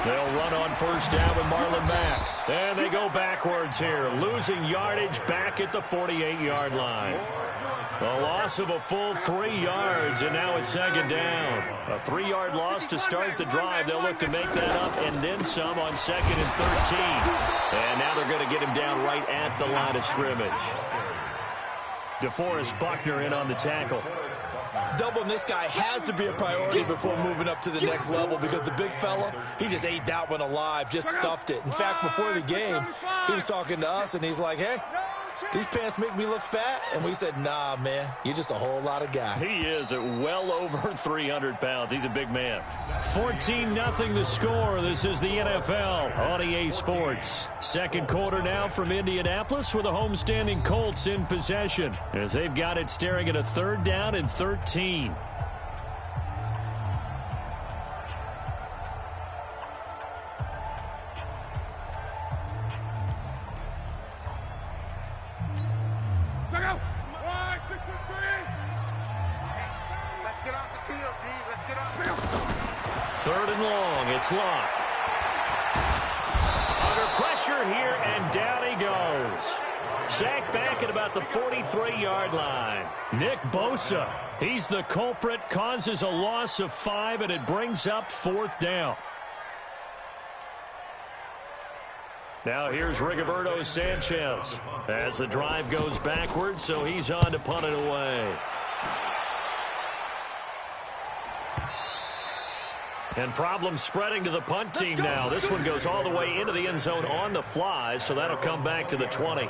[SPEAKER 1] They'll run on 1st down with Marlon Mack. And they go backwards here, losing yardage back at the 48-yard line. A loss of a full 3 yards, and now it's 2nd down. A 3-yard loss to start the drive. They'll look to make that up and then some on 2nd and 13. And now they're going to get him down right at the line of scrimmage. DeForest Buckner in on the tackle.
[SPEAKER 3] Doubling this guy has to be a priority before moving up to the next level, because the big fella, he just ate that one alive, just stuffed it. In fact, before the game, he was talking to us, and he's like, hey, these pants make me look fat. And we said, nah, man, you're just a whole lot of guy.
[SPEAKER 1] He is at well over 300 pounds. He's a big man. 14-0 the score. This is the NFL on EA Sports. 2nd quarter now from Indianapolis with the homestanding Colts in possession, as they've got it staring at a 3rd down and 13. It's Locke. Under pressure here, and down he goes. Sacked back at about the 43-yard line. Nick Bosa, he's the culprit, causes a loss of 5, and it brings up 4th down. Now here's Rigoberto Sanchez as the drive goes backwards, so he's on to punt it away. And problems spreading to the punt team now. This one goes all the way into the end zone on the fly, so that'll come back to the 20.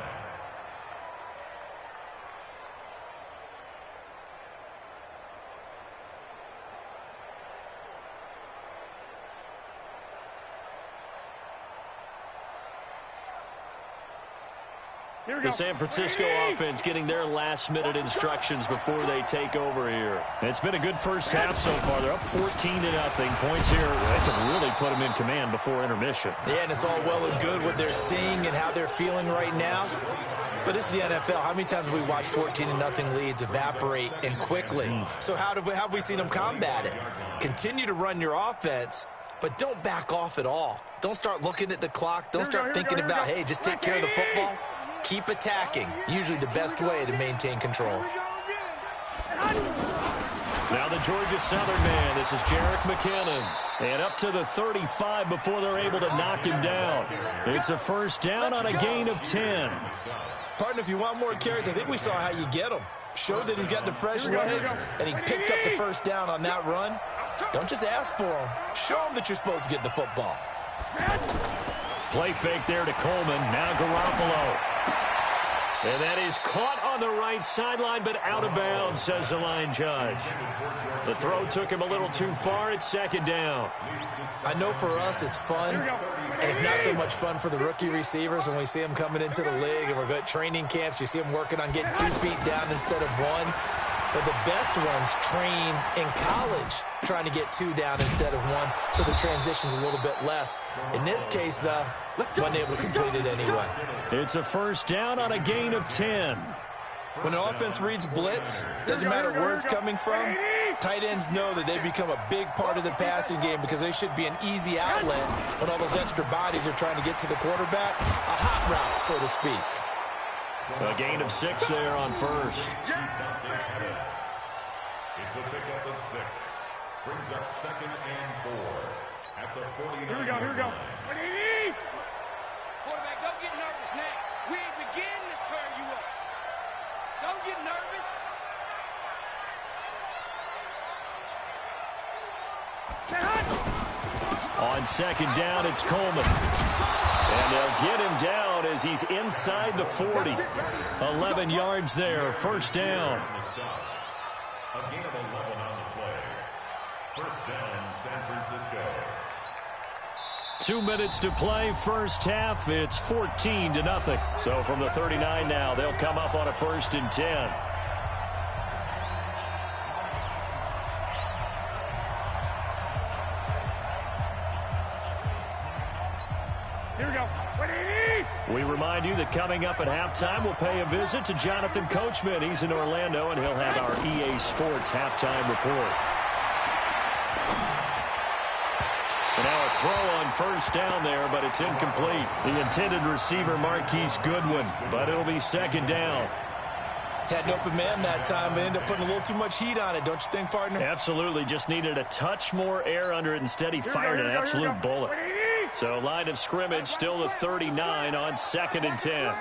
[SPEAKER 1] The San Francisco offense getting their last-minute instructions before they take over here. It's been a good first half so far. They're up 14-0. Points here, they can really put them in command before intermission.
[SPEAKER 3] Yeah, and it's all well and good what they're seeing and how they're feeling right now. But this is the NFL. How many times have we watched 14-0 leads evaporate and quickly? So how have we seen them combat it? Continue to run your offense, but don't back off at all. Don't start looking at the clock. Don't start thinking about, hey, just take care of the football. Keep attacking. Usually the best way to maintain control.
[SPEAKER 1] Now the Georgia Southern man. This is Jerick McKinnon. And up to the 35 before they're able to knock him down. It's a first down on a gain of 10.
[SPEAKER 3] Partner, if you want more carries, I think we saw how you get them. Showed that he's got the fresh legs, and he picked up the first down on that run. Don't just ask for him. Show him that you're supposed to get the football.
[SPEAKER 1] Play fake there to Coleman. Now Garoppolo. And that is caught on the right sideline, but out of bounds, says the line judge. The throw took him a little too far. It's second down.
[SPEAKER 3] I know for us it's fun, and it's not so much fun for the rookie receivers when we see them coming into the league and we're good at training camps. You see them working on getting 2 feet down instead of 1. But the best ones train in college trying to get 2 down instead of 1, so the transition's a little bit less. In this case, though, wasn't able to complete it anyway.
[SPEAKER 1] It's a first down on a gain of 10.
[SPEAKER 3] When an offense reads blitz, doesn't matter where it's coming from, tight ends know that they become a big part of the passing game because they should be an easy outlet when all those extra bodies are trying to get to the quarterback. A hot route, so to speak.
[SPEAKER 1] A gain of 6 there on first.
[SPEAKER 2] It's a pickup of 6. Brings up 2nd and 4 at the 49.
[SPEAKER 4] Here we go.
[SPEAKER 5] Quarterback, don't get nervous now. We ain't beginning to turn you up. Don't get nervous.
[SPEAKER 1] On second down, it's Coleman. And they'll get him down as he's inside the 40. 11 yards there, first down.
[SPEAKER 2] A gain of 11 on the play. First down, San Francisco.
[SPEAKER 1] 2 minutes to play, first half. It's 14-0. So from the 39 now, they'll come up on a 1st and 10.
[SPEAKER 4] Here we go. 180.
[SPEAKER 1] We remind you that coming up at halftime, we'll pay a visit to Jonathan Coachman. He's in Orlando, and he'll have our EA Sports halftime report. And now a throw on first down there, but it's incomplete. The intended receiver, Marquise Goodwin, but it'll be second down.
[SPEAKER 3] Had an open man that time, but ended up putting a little too much heat on it, don't you think, partner?
[SPEAKER 1] Absolutely. Just needed a touch more air under it. Instead, he fired an absolute bullet. So line of scrimmage, still the 39 on 2nd and 10.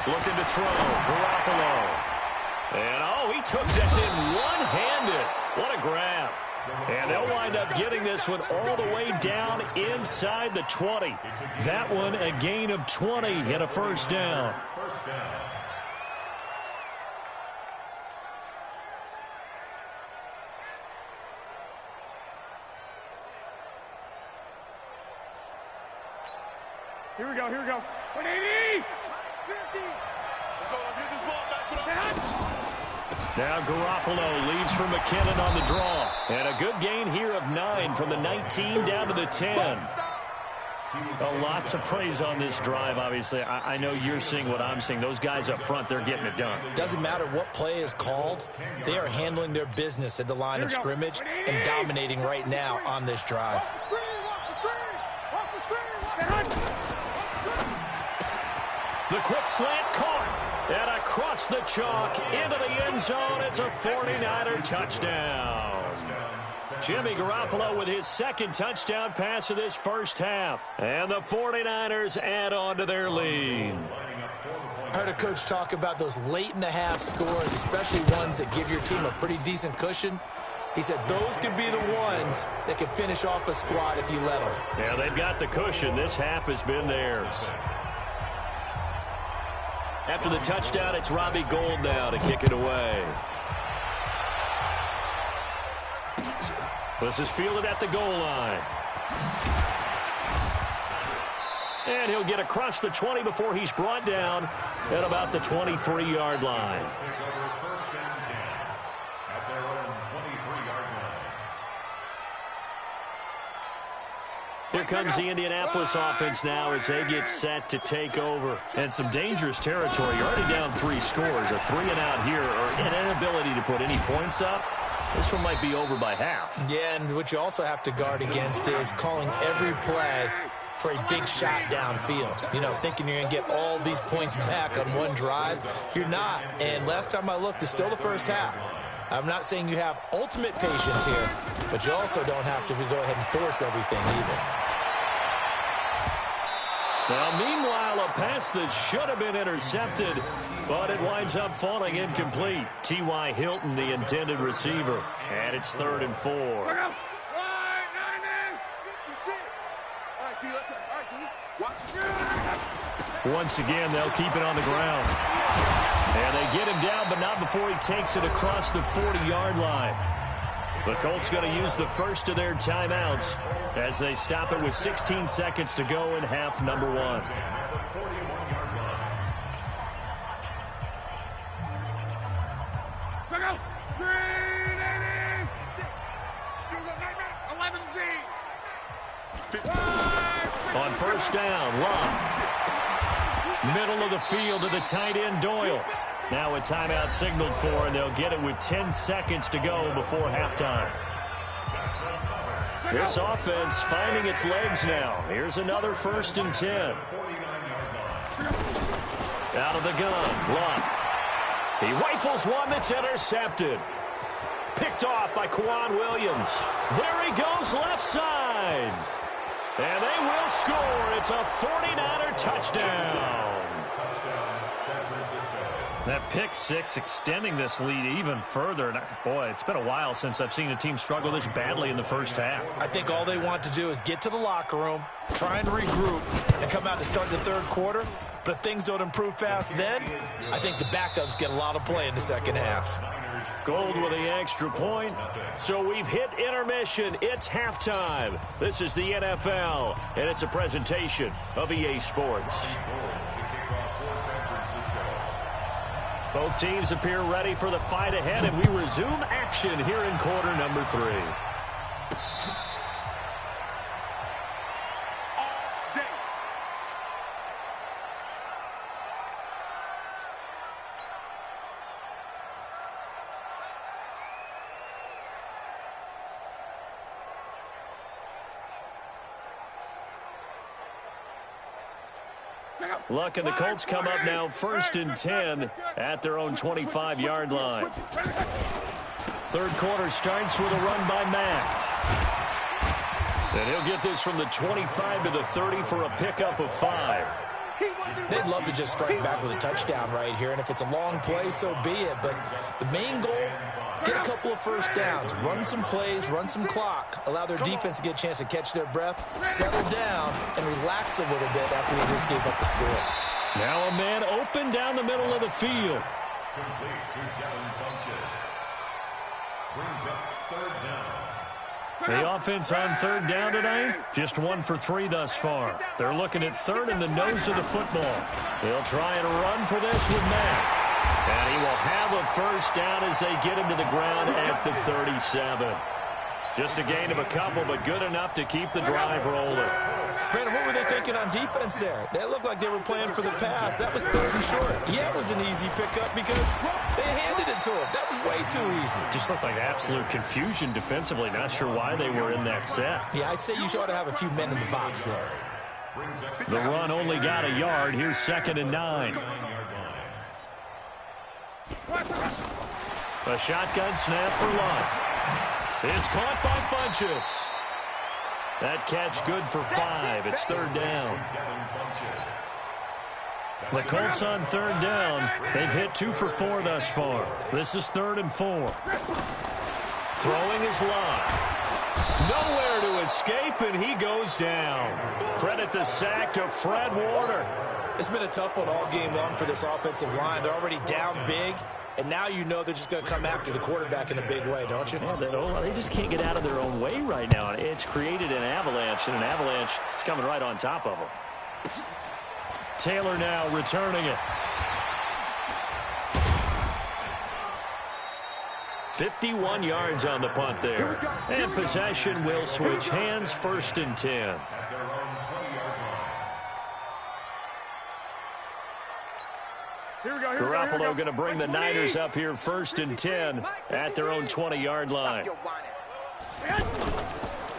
[SPEAKER 1] Looking to throw, Garoppolo. And, he took that in one-handed. What a grab. And they'll wind up getting this one all the way down inside the 20. That one a gain of 20 and a first down.
[SPEAKER 2] First down.
[SPEAKER 4] Here we go. 180. 50. Let's get this ball back.
[SPEAKER 1] Now Garoppolo leads for McKinnon on the draw. And a good gain here of 9 from the 19 down to the 10. A lot to praise on this drive, obviously. I know you're seeing what I'm seeing. Those guys up front, they're getting it done.
[SPEAKER 3] Doesn't matter what play is called. They are handling their business at the line of scrimmage and dominating right now on this drive.
[SPEAKER 1] The quick slant caught. And across the chalk into the end zone. It's a 49er touchdown. Jimmy Garoppolo with his second touchdown pass of this first half. And the 49ers add on to their lead.
[SPEAKER 3] I heard a coach talk about those late-in-the-half scores, especially ones that give your team a pretty decent cushion. He said those could be the ones that can finish off a squad if you let them.
[SPEAKER 1] Yeah, they've got the cushion. This half has been theirs. After the touchdown, it's Robbie Gould now to kick it away. This is fielded at the goal line. And he'll get across the 20 before he's brought down at about the 23-yard line. Here comes the Indianapolis offense now as they get set to take over. And some dangerous territory. You're already down 3 scores. A 3-and-out here or an inability to put any points up. This one might be over by half. Yeah, and what you also have to guard against is calling every play for a big shot downfield. You know, thinking you're going to get all these points back on one drive. You're not. And last time I looked, it's still the first half. I'm not saying you have ultimate patience here, but you also don't have to go ahead and force everything either. Now, meanwhile, a pass that should have been intercepted, but it winds up falling incomplete. T.Y. Hilton, the intended receiver, and it's 3rd and 4. Once again, they'll keep it on the ground. And they get him down, but not before he takes it across the 40-yard line. The Colts going to use the first of their timeouts as they stop it with 16 seconds to go in half number 1. On first down, Love. Middle of the field to the tight end, Doyle. Now a timeout signaled for, and they'll get it with 10 seconds to go before halftime. This offense finding its legs now. Here's another 1st and 10. Out of the gun, Love. He rifles one that's intercepted. Picked off by Kwan Williams. There he goes left side. And they will score. It's a 49er touchdown. That pick 6 extending this lead even further. And boy, it's been a while since I've seen a team struggle this badly in the first half. I think all they want to do is get to the locker room, try and regroup, and come out to start the 3rd quarter. But if things don't improve fast then, I think the backups get a lot of play in the second half. Gould with the extra point. So we've hit intermission. It's halftime. This is the NFL, and it's a presentation of EA Sports. Both teams appear ready for the fight ahead, and we resume action here in quarter number 3. Luck and the Colts come up now 1st and 10 at their own 25-yard line. 3rd quarter starts with a run by Mack. And he'll get this from the 25 to the 30 for a pickup of 5. They'd love to just strike back with a touchdown right here, and if it's a long play, so be it. But the main goal, get a couple of first downs, run some plays, run some clock, allow their defense to get a chance to catch their breath, settle down, and relax a little bit after they just gave up the score. Now a man open down the middle of the field.
[SPEAKER 2] Complete to Devin Funches. Brings up 3rd down.
[SPEAKER 1] The offense on 3rd down tonight, just 1 for 3 thus far. They're looking at 3rd in the nose of the football. They'll try and run for this with Mack. And he will have a first down as they get him to the ground at the 37. Just a gain of a couple, but good enough to keep the drive rolling.
[SPEAKER 3] Brandon, what were they thinking on defense there? They looked like they were playing for the pass. That was 3rd and short. Yeah, it was an easy pickup because they handed it to him. That was way too easy.
[SPEAKER 1] Just looked like absolute confusion defensively. Not sure why they were in that set.
[SPEAKER 3] Yeah, I'd say you ought to have a few men in the box there.
[SPEAKER 1] The run only got a yard. Here's 2nd and 9. A shotgun snap for Love. It's caught by Funchess. That catch good for 5. It's third down. The Colts on third down. They've hit 2 for 4 thus far. This is 3rd and 4. Throwing his line. Nowhere to escape, and he goes down. Credit the sack to Fred Warner.
[SPEAKER 3] It's been a tough one all game long for this offensive line. They're already down big, and now you know they're just going to come after the quarterback in a big way, don't you?
[SPEAKER 1] Yeah, they just can't get out of their own way right now. It's created an avalanche, and an avalanche is coming right on top of them. Taylor now returning it. 51 yards on the punt there. And possession will switch hands, 1st and 10. Garoppolo going to bring the Niners up here 1st and 10 at their own 20-yard line.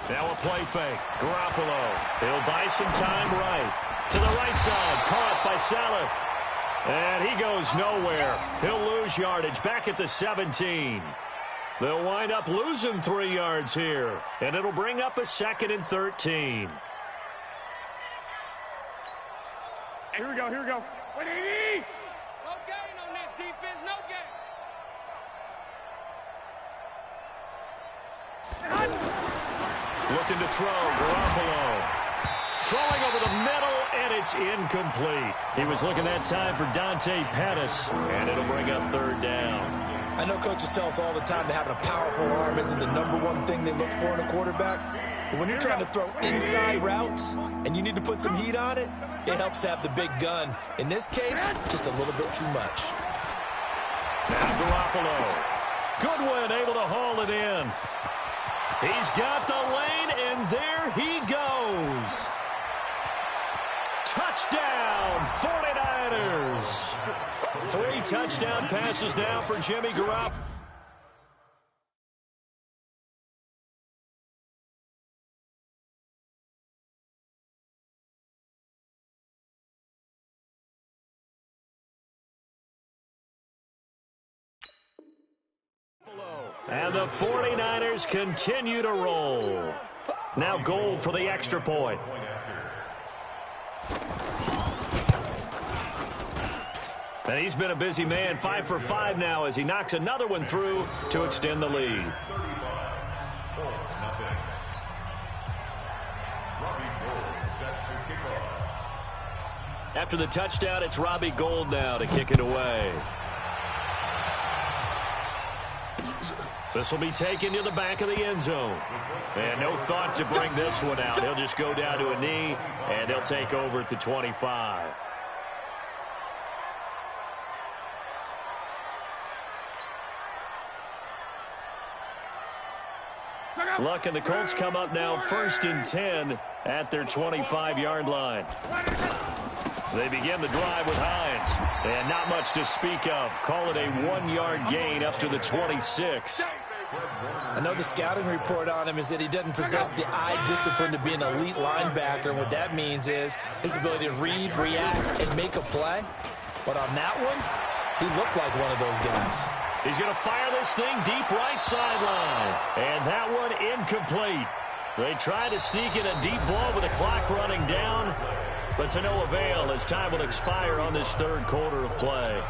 [SPEAKER 1] Now a play fake. Garoppolo. He'll buy some time right. To the right side. Caught by Salah. And he goes nowhere. He'll lose yardage back at the 17. They'll wind up losing 3 yards here. And it'll bring up a 2nd and 13.
[SPEAKER 4] Here we go. 180.
[SPEAKER 5] No gain on this defense, no gain.
[SPEAKER 1] Looking to throw, Garoppolo. Throwing over the middle, and it's incomplete. He was looking that time for Dante Pettis, and it'll bring up 3rd down.
[SPEAKER 3] I know coaches tell us all the time that having a powerful arm isn't the #1 thing they look for in a quarterback. But when you're trying to throw inside routes and you need to put some heat on it, it helps to have the big gun. In this case, just a little bit too much.
[SPEAKER 1] Now Garoppolo. Goodwin able to haul it in. He's got the lane, and there he goes. Touchdown, 49ers. 3 touchdown passes now for Jimmy Garoppolo. And the 49ers continue to roll. Now Gold for the extra point. And he's been a busy man, 5 for 5 now as he knocks another one through to extend the lead. After the touchdown, it's Robbie Gould now to kick it away. This will be taken to the back of the end zone. And no thought to bring this one out. He'll just go down to a knee, and they'll take over at the 25. Luck and the Colts come up now 1st and 10 at their 25-yard line. They begin the drive with Hines. And not much to speak of. Call it a 1-yard gain up to the 26.
[SPEAKER 3] I know the scouting report on him is that he doesn't possess the eye discipline to be an elite linebacker. And what that means is his ability to read, react, and make a play. But on that one, he looked like one of those guys.
[SPEAKER 1] He's going to fire this thing deep right sideline. And that one incomplete. They try to sneak in a deep ball with the clock running down, but to no avail as time will expire on this 3rd quarter of play.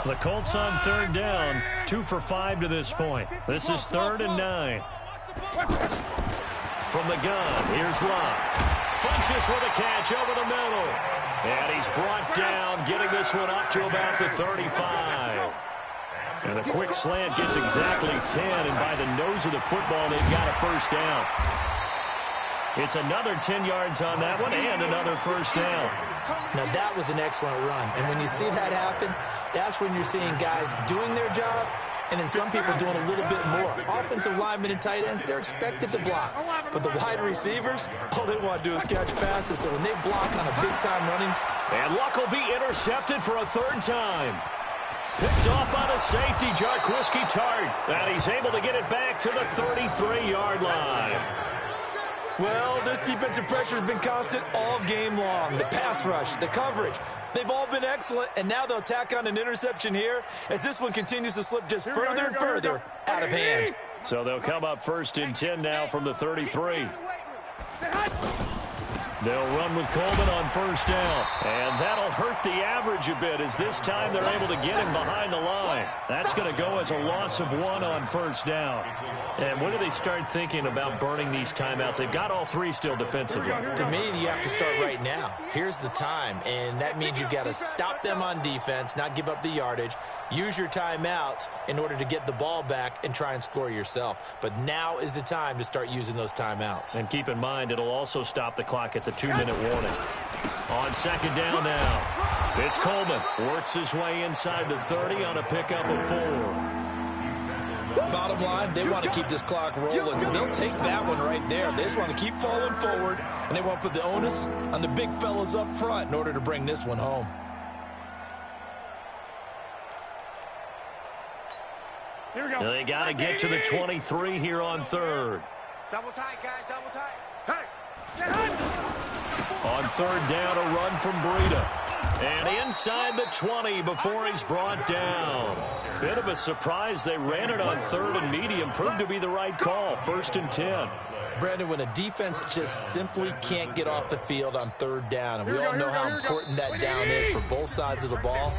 [SPEAKER 1] The Colts on 3rd down, 2 for 5 to this point. This is 3rd and 9. From the gun, here's Locke. Funchess with a catch over the middle. And he's brought down, getting this one up to about the 35. And a quick slant gets exactly 10, and by the nose of the football, they've got a 1st down. It's another 10 yards on that one, and another 1st down.
[SPEAKER 3] Now, that was an excellent run. And when you see that happen, that's when you're seeing guys doing their job, and then some people doing a little bit more. Offensive linemen and tight ends, they're expected to block. But the wide receivers, all they want to do is catch passes. So when they block on a big-time running.
[SPEAKER 1] And Luck will be intercepted for a 3rd time. Picked off by the safety, Jarquiski Tart. And he's able to get it back to the 33-yard line.
[SPEAKER 3] Well, this defensive pressure has been constant all game long. The pass rush, the coverage, they've all been excellent, and now they'll tack on an interception here as this one continues to slip just further and further out of hand.
[SPEAKER 1] So they'll come up 1st and 10 now from the 33. They'll run with Coleman on 1st down. And that'll hurt the average a bit as this time they're able to get him behind the line. That's going to go as a loss of 1 on 1st down. And when do they start thinking about burning these timeouts? They've got all 3 still defensively.
[SPEAKER 3] To me, you have to start right now. Here's the time, and that means you've got to stop them on defense, not give up the yardage, use your timeouts in order to get the ball back and try and score yourself. But now is the time to start using those timeouts.
[SPEAKER 1] And keep in mind, it'll also stop the clock at the 2-minute warning. On 2nd down now, it's Coleman. Works his way inside the 30 on a pickup of 4.
[SPEAKER 3] Bottom line, they want to keep this clock rolling, so they'll take that one right there. They just want to keep falling forward, and they want to put the onus on the big fellas up front in order to bring this one home.
[SPEAKER 1] Here we go. They got to get to the 23 here on 3rd.
[SPEAKER 5] Double tight, guys, double tight. Hey!
[SPEAKER 1] On 3rd down, a run from Breida. And inside the 20 before he's brought down. Bit of a surprise. They ran it on 3rd and medium. Proved to be the right call. 1st and 10.
[SPEAKER 3] Brandon, when a defense just simply can't get off the field on 3rd down, and we all know how important that down is for both sides of the ball,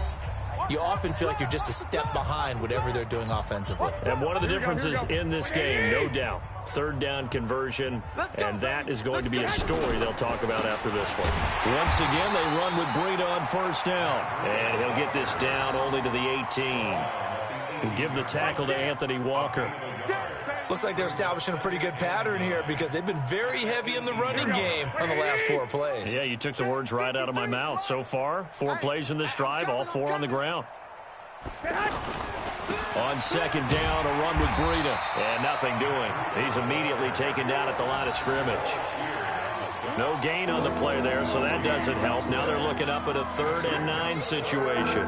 [SPEAKER 3] you often feel like you're just a step behind whatever they're doing offensively.
[SPEAKER 1] And one of the differences in this game, no doubt, 3rd down conversion, and that is going to be a story they'll talk about after this one. Once again, they run with Breida on 1st down, and he'll get this down only to the 18. He'll give the tackle to Anthony Walker.
[SPEAKER 3] Looks like they're establishing a pretty good pattern here because they've been very heavy in the running game on the last 4 plays.
[SPEAKER 1] Yeah, you took the words right out of my mouth. So far, 4 plays in this drive, all 4 on the ground. On 2nd down, a run with Breida, and nothing doing. He's immediately taken down at the line of scrimmage. No gain on the play there, so that doesn't help. Now they're looking up at a 3rd and 9 situation.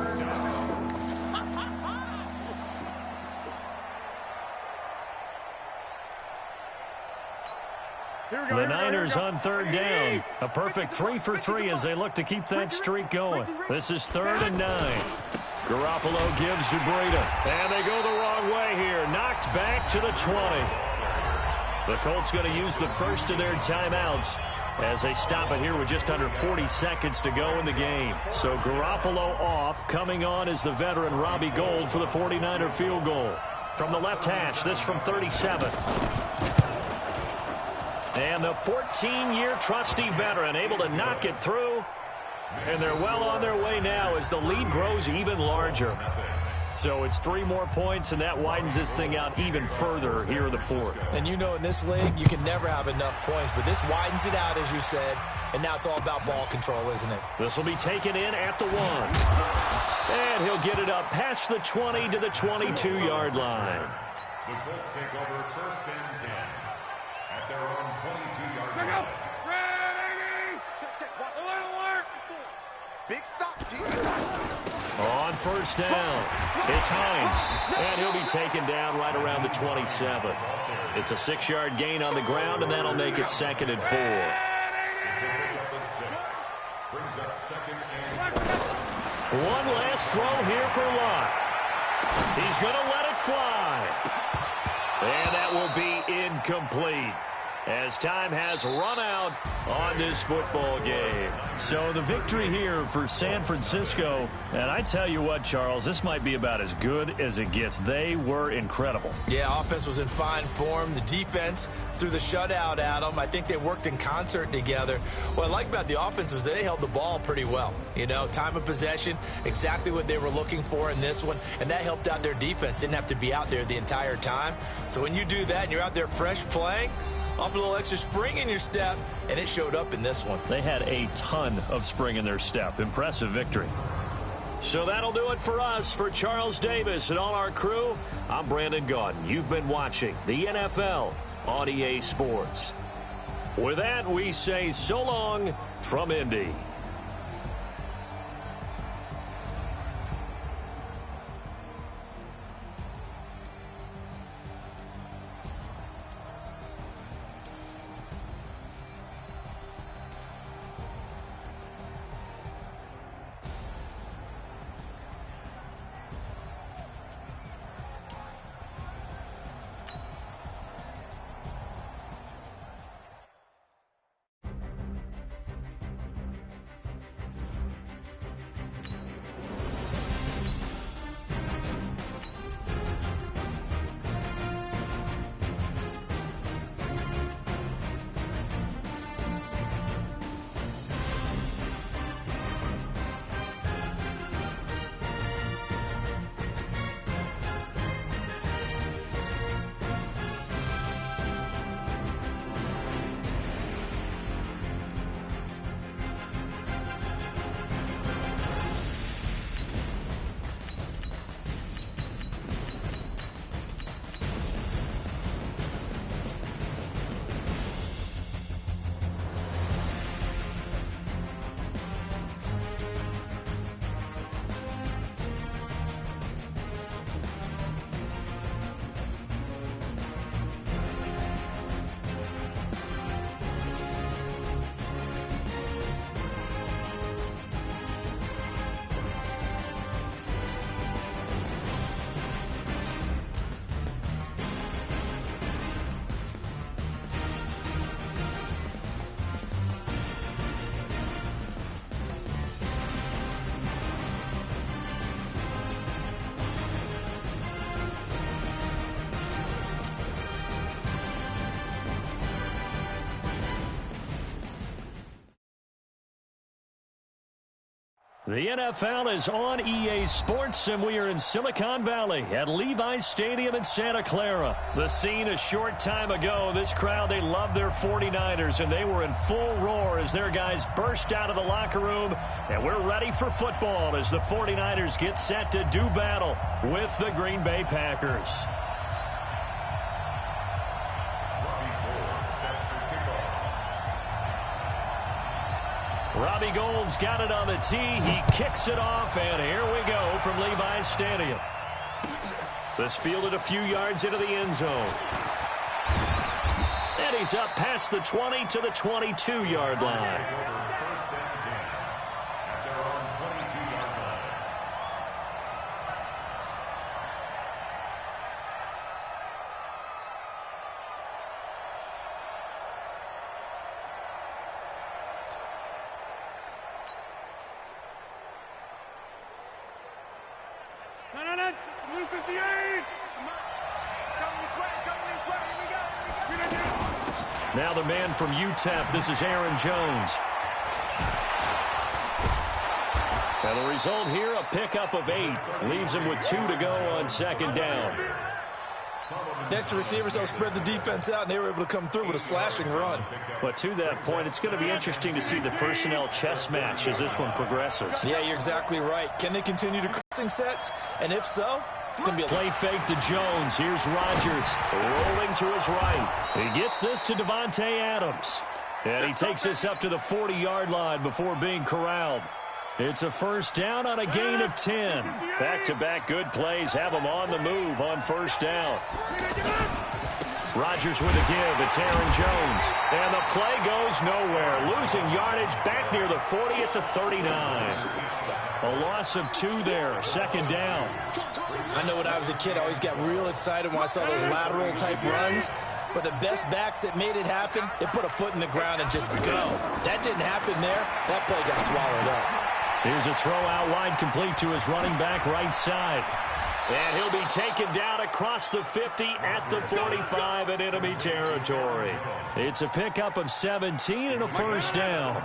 [SPEAKER 1] The Niners on 3rd down. A perfect 3 for 3 as they look to keep that streak going. This is 3rd and 9. Garoppolo gives to Breida. And they go the wrong way here. Knocked back to the 20. The Colts going to use the first of their timeouts as they stop it here with just under 40 seconds to go in the game. So Garoppolo off. Coming on is the veteran Robbie Gould for the 49er field goal. From the left hash, this from 37. And the 14-year trusty veteran able to knock it through. And they're well on their way now as the lead grows even larger. So it's 3 more points, and that widens this thing out even further here in the 4th.
[SPEAKER 3] And you know in this league, you can never have enough points, but this widens it out, as you said, and now it's all about ball control, isn't it?
[SPEAKER 1] This will be taken in at the 1. And he'll get it up past the 20 to the 22-yard line.
[SPEAKER 2] The Colts take over 1st and 10 at their own 22-yard line.
[SPEAKER 5] Big stop,
[SPEAKER 1] On 1st down, it's Hines, and he'll be taken down right around the 27. It's a 6-yard gain on the ground, and that'll make it 2nd and 4.
[SPEAKER 2] It's a pickup of 6. Brings up 2nd and 4.
[SPEAKER 1] One last throw here for Lott. He's going to let it fly. And that will be incomplete, as time has run out on this football game. So the victory here for San Francisco. And I tell you what, Charles, this might be about as good as it gets. They were incredible.
[SPEAKER 3] Yeah, offense was in fine form. The defense threw the shutout at them. I think they worked in concert together. What I like about the offense was they held the ball pretty well. You know, time of possession, exactly what they were looking for in this one. And that helped out their defense. Didn't have to be out there the entire time. So when you do that and you're out there fresh playing, off a little extra spring in your step, and it showed up in this one.
[SPEAKER 1] They had a ton of spring in their step. Impressive victory. So that'll do it for us. For Charles Davis and all our crew, I'm Brandon Gaudin. You've been watching the NFL on EA Sports. With that, we say so long from Indy. The NFL is on EA Sports, and we are in Silicon Valley at Levi's Stadium in Santa Clara. The scene a short time ago. This crowd, they love their 49ers, and they were in full roar as their guys burst out of the locker room. And we're ready for football as the 49ers get set to do battle with the Green Bay Packers. Robbie Gould's got it on the tee. He kicks it off, and here we go from Levi's Stadium. This fielded a few yards into the end zone. And he's up past the 20 to the 22-yard line. Now the man from UTEP, this is Aaron Jones. And the result here, a pickup of 8. Leaves him with 2 to go on second down.
[SPEAKER 3] Next, the receivers help spread the defense out, and they were able to come through with a slashing run.
[SPEAKER 1] But to that point, it's going to be interesting to see the personnel chess match as this one progresses.
[SPEAKER 3] Yeah, you're exactly right. Can they continue to crossing sets? And if so, it's going to be a
[SPEAKER 1] play fake to Jones. Here's Rodgers rolling to his right. He gets this to Devontae Adams. And he takes this up to the 40-yard line before being corralled. It's a first down on a gain of 10. Back-to-back good plays have him on the move on first down. Rodgers with a give. It's Aaron Jones. And the play goes nowhere. Losing yardage back near the 40 at the 39. A loss of 2 there. Second down.
[SPEAKER 3] I know when I was a kid, I always got real excited when I saw those lateral-type runs. But the best backs that made it happen, they put a foot in the ground and just go. That didn't happen there. That play got swallowed up.
[SPEAKER 1] Here's a throw out wide, complete to his running back right side. And he'll be taken down across the 50 at the 45 in enemy territory. It's a pickup of 17 and a first down.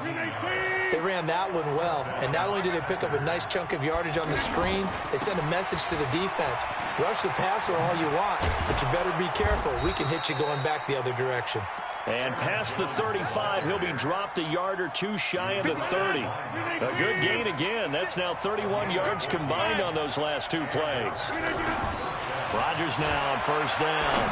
[SPEAKER 3] They ran that one well, and not only did they pick up a nice chunk of yardage on the screen, they sent a message to the defense. Rush the passer all you want, but you better be careful. We can hit you going back the other direction.
[SPEAKER 1] And past the 35, he'll be dropped a yard or 2 shy of the 30. A good gain again. That's now 31 yards combined on those last 2 plays. Rodgers now on first down.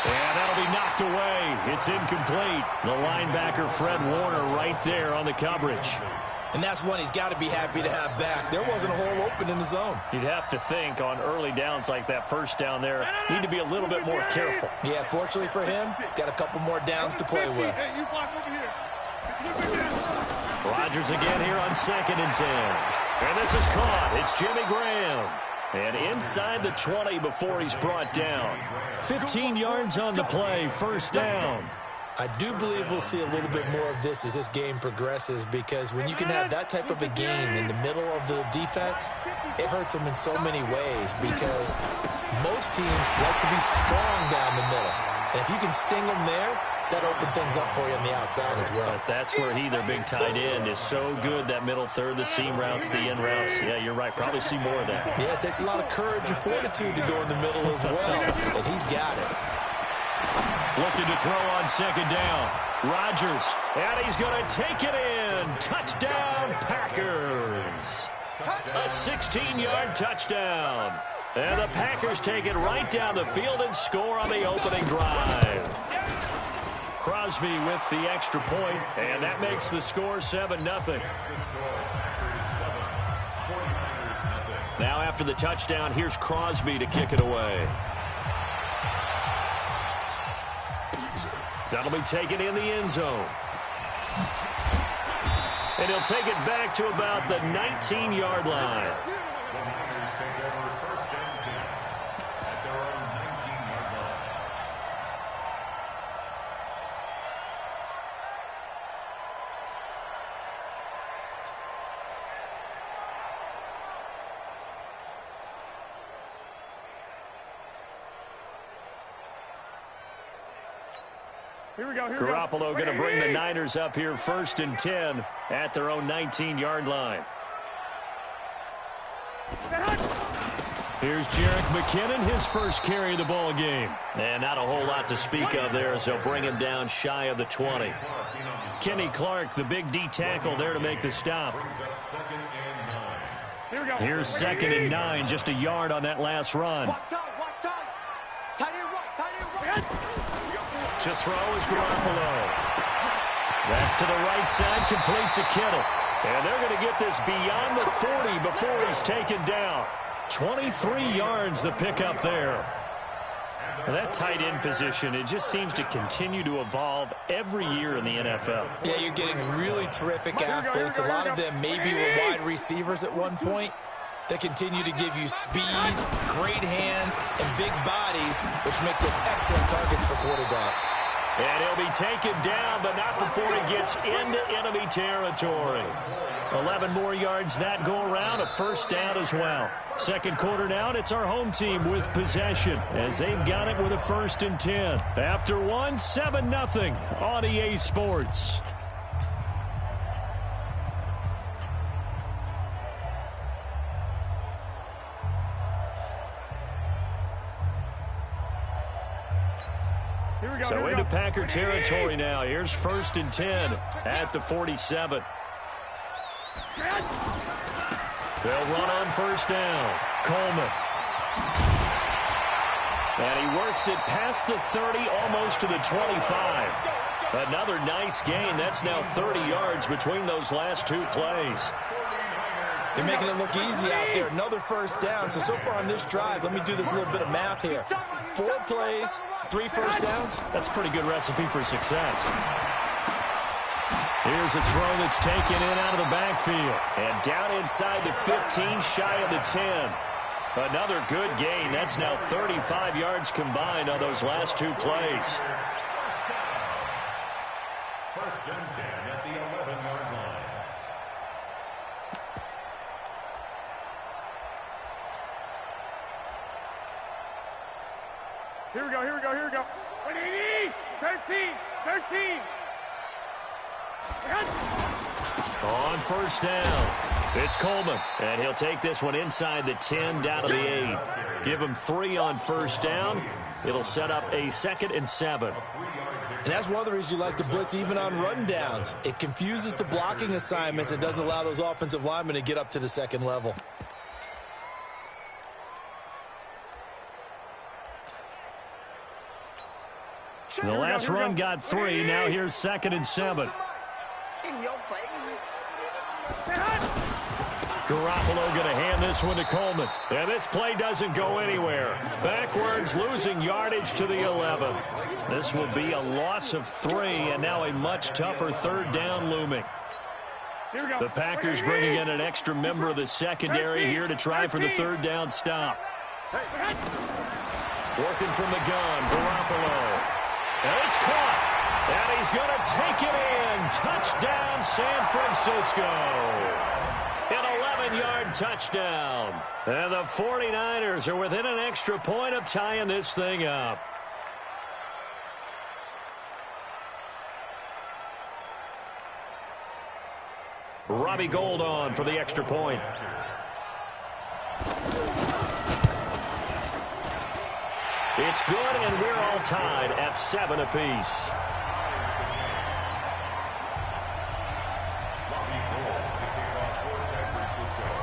[SPEAKER 1] And that'll be knocked away. It's incomplete. The linebacker, Fred Warner, right there on the coverage.
[SPEAKER 3] And that's one he's got to be happy to have back. There wasn't a hole open in the zone.
[SPEAKER 1] You'd have to think on early downs like that first down there, need to be a little bit more careful.
[SPEAKER 3] Yeah, fortunately for him, got a couple more downs to play with.
[SPEAKER 1] Rodgers again here on 2nd and 10. And this is caught. It's Jimmy Graham. And inside the 20 before he's brought down. 15 yards on the play, first down.
[SPEAKER 3] I do believe we'll see a little bit more of this as this game progresses, because when you can have that type of a game in the middle of the defense, it hurts them in so many ways, because most teams like to be strong down the middle. And if you can sting them there, that opens things up for you on the outside as well.
[SPEAKER 1] But that's where their big tight end, is so good, that middle third, the seam routes, the in routes. Yeah, you're right. Probably see more of that.
[SPEAKER 3] Yeah, it takes a lot of courage and fortitude to go in the middle as well, and he's got it.
[SPEAKER 1] Looking to throw on second down. Rodgers, and he's going to take it in. Touchdown, Packers. A 16-yard touchdown. And the Packers take it right down the field and score on the opening drive. Crosby with the extra point, and that makes the score 7-0. Now after the touchdown, here's Crosby to kick it away. That'll be taken in the end zone. And he'll take it back to about the 19-yard line.
[SPEAKER 2] The Niners take over first and 10 at their own 19-yard line.
[SPEAKER 1] Garoppolo going to bring the Niners up here 1st and 10 at their own 19-yard line. Here's Jerick McKinnon, his first carry of the ball game. And not a whole lot to speak of there as they'll bring him down shy of the 20. Kenny Clark, the big D tackle there to make the stop. Here's 2nd and 9, just a yard on that last run. To throw is Garoppolo. That's to the right side, complete to Kittle. And they're going to get this beyond the 40 before he's taken down. 23 yards the pickup there. Well, that tight end position, it just seems to continue to evolve every year in the NFL.
[SPEAKER 3] Yeah, you're getting really terrific athletes. A lot of them maybe were wide receivers at one point. They continue to give you speed, great hands, and big bodies, which make them excellent targets for quarterbacks.
[SPEAKER 1] And he'll be taken down, but not before he gets into enemy territory. 11 more yards that go around, a first down as well. Second quarter now, and it's our home team with possession as they've got it with a 1st and 10. After one, 7-0 on EA Sports. So into Packer territory now. Here's 1st and 10 at the 47. They'll run on 1st down. Coleman. And he works it past the 30, almost to the 25. Another nice gain. That's now 30 yards between those last two plays.
[SPEAKER 3] They're making it look easy out there. Another 1st down. So far on this drive, let me do this little bit of math here. 4 plays, 3 1st downs.
[SPEAKER 1] That's a pretty good recipe for success. Here's a throw that's taken in out of the backfield. And down inside the 15, shy of the 10. Another good gain. That's now 35 yards combined on those last two plays.
[SPEAKER 2] 1st and 10 at the 11-yard line.
[SPEAKER 5] Here we go. 13.
[SPEAKER 1] On 1st down, it's Coleman. And he'll take this one inside the 10, down to the 8. Give him 3 on 1st down. It'll set up a 2nd and 7.
[SPEAKER 3] And that's one of the reasons you like to blitz even on rundowns. It confuses the blocking assignments and doesn't allow those offensive linemen to get up to the 2nd level.
[SPEAKER 1] The last run got 3. Now here's 2nd and 7.
[SPEAKER 6] In your face.
[SPEAKER 1] Garoppolo going to hand this one to Coleman. And this play doesn't go anywhere. Backwards, losing yardage to the 11. This will be a loss of 3, and now a much tougher 3rd down looming. The Packers bringing in an extra member of the secondary here to try for the 3rd down stop. Working from the gun, Garoppolo. And it's caught. And he's going to take it in. Touchdown, San Francisco. An 11-yard touchdown. And the 49ers are within an extra point of tying this thing up. Robbie Gould on for the extra point. It's good, and we're all tied at 7 apiece.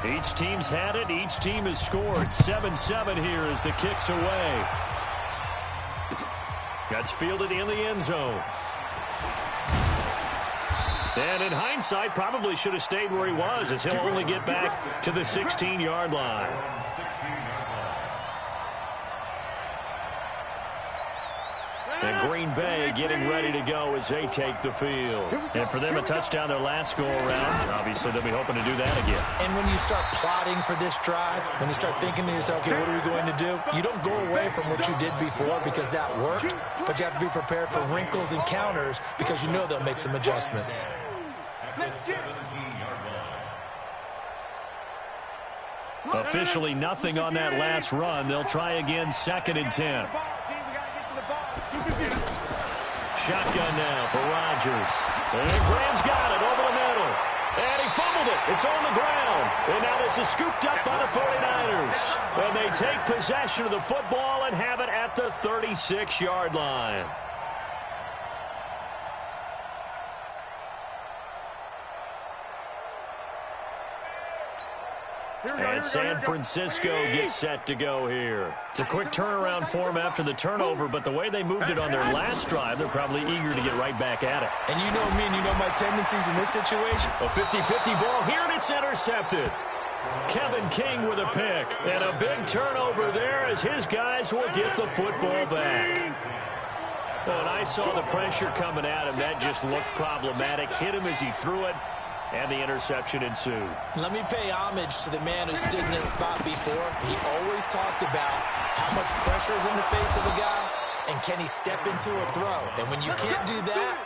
[SPEAKER 1] Each team's had it. Each team has scored. 7-7 here as the kick's away. That's fielded in the end zone. And in hindsight, probably should have stayed where he was, as he'll only get back to the 16-yard line. And Green Bay getting ready to go as they take the field. And for them, a touchdown their last go-around. Obviously, they'll be hoping to do that again.
[SPEAKER 3] And when you start plotting for this drive, when you start thinking to yourself, okay, what are we going to do? You don't go away from what you did before because that worked, but you have to be prepared for wrinkles and counters because you know they'll make some adjustments.
[SPEAKER 1] Officially nothing on that last run. They'll try again, 2nd and 10. shotgun now for Rodgers. And Graham's got it over the middle. And he fumbled it. It's on the ground. And now this is scooped up by the 49ers. And they take possession of the football and have it at the 36-yard line. And San Francisco gets set to go here. It's a quick turnaround for them after the turnover, but the way they moved it on their last drive, they're probably eager to get right back at it.
[SPEAKER 3] And you know me, and you know my tendencies in this situation.
[SPEAKER 1] A 50-50 ball here, and it's intercepted. Kevin King with a pick, and a big turnover there as his guys will get the football back. Well, and I saw the pressure coming at him. That just looked problematic. Hit him as he threw it. And the interception ensued.
[SPEAKER 3] Let me pay homage to the man who stood in this spot before. He always talked about how much pressure is in the face of a guy, and can he step into a throw. And when you can't do that,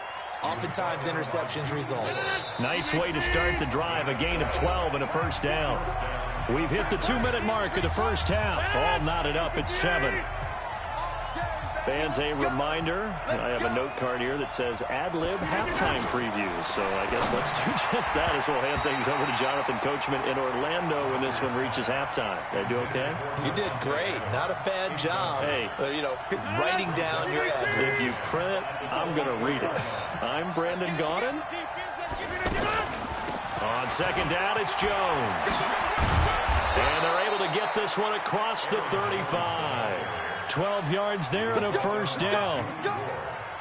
[SPEAKER 3] oftentimes interceptions result.
[SPEAKER 1] Nice way to start the drive. A gain of 12 and a first down. We've hit the 2-minute mark of the first half. All knotted up at 7. Fans, a reminder, I have a note card here that says ad-lib halftime previews. So I guess let's do just that as we'll hand things over to Jonathan Coachman in Orlando when this one reaches halftime. Did I do okay?
[SPEAKER 3] You did great. Not a bad job.
[SPEAKER 1] Hey.
[SPEAKER 3] Writing down your ad-libs.
[SPEAKER 1] If you print it, I'm going to read it. I'm Brandon Gaudin. On second down, it's Jones. And they're able to get this one across the 35. 12 yards there and a first down.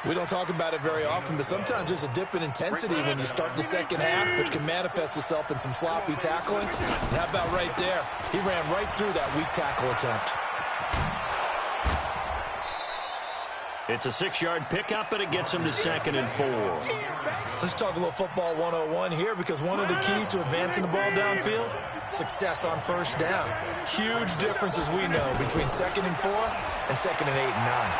[SPEAKER 3] We don't talk about it very often, but sometimes there's a dip in intensity when you start the second half, which can manifest itself in some sloppy tackling. And how about right there? He ran right through that weak tackle attempt.
[SPEAKER 1] It's a 6-yard pickup, and it gets him to 2nd and 4.
[SPEAKER 3] Let's talk a little football 101 here, because one of the keys to advancing the ball downfield, success on first down. Huge difference, as we know, between 2nd and 4 and 2nd and 8 and 9.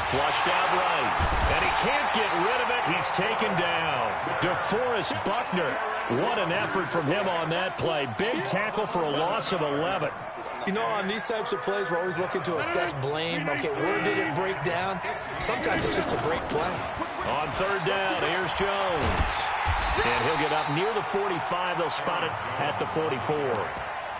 [SPEAKER 1] Flushed out right, and he can't get rid of it. He's taken down. DeForest Buckner. What an effort from him on that play. Big tackle for a loss of 11.
[SPEAKER 3] You know, on these types of plays, we're always looking to assess blame. Okay, where did it break down? Sometimes it's just a great play.
[SPEAKER 1] On third down, here's Jones. And he'll get up near the 45. They'll spot it at the 44.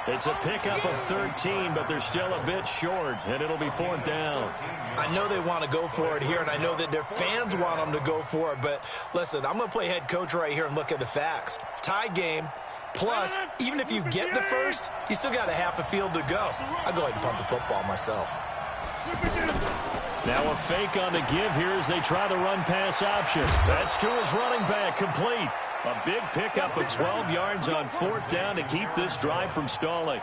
[SPEAKER 1] It's a pickup of 13, but they're still a bit short, and it'll be 4th down.
[SPEAKER 3] I know they want to go for it here, and I know that their fans want them to go for it, but listen, I'm going to play head coach right here and look at the facts. Tie game. Plus, even if you get the first, you still got a half a field to go. I'll go ahead and punt the football myself.
[SPEAKER 1] Now a fake on the give here as they try the run-pass option. That's to his running back, complete. A big pickup of 12 yards on 4th down to keep this drive from stalling.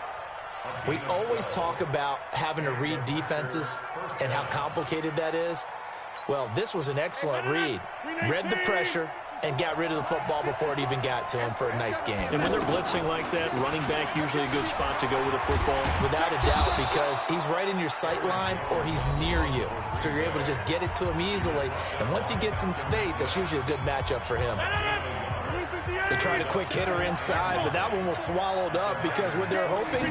[SPEAKER 3] We always talk about having to read defenses and how complicated that is. Well, this was an excellent read. Read the pressure and got rid of the football before it even got to him for a nice game.
[SPEAKER 1] And when they're blitzing like that, running back usually a good spot to go with a football?
[SPEAKER 3] Without a doubt, because he's right in your sight line or he's near you. So you're able to just get it to him easily. And once he gets in space, that's usually a good matchup for him. They tried a quick hitter inside, but that one was swallowed up because what they're hoping,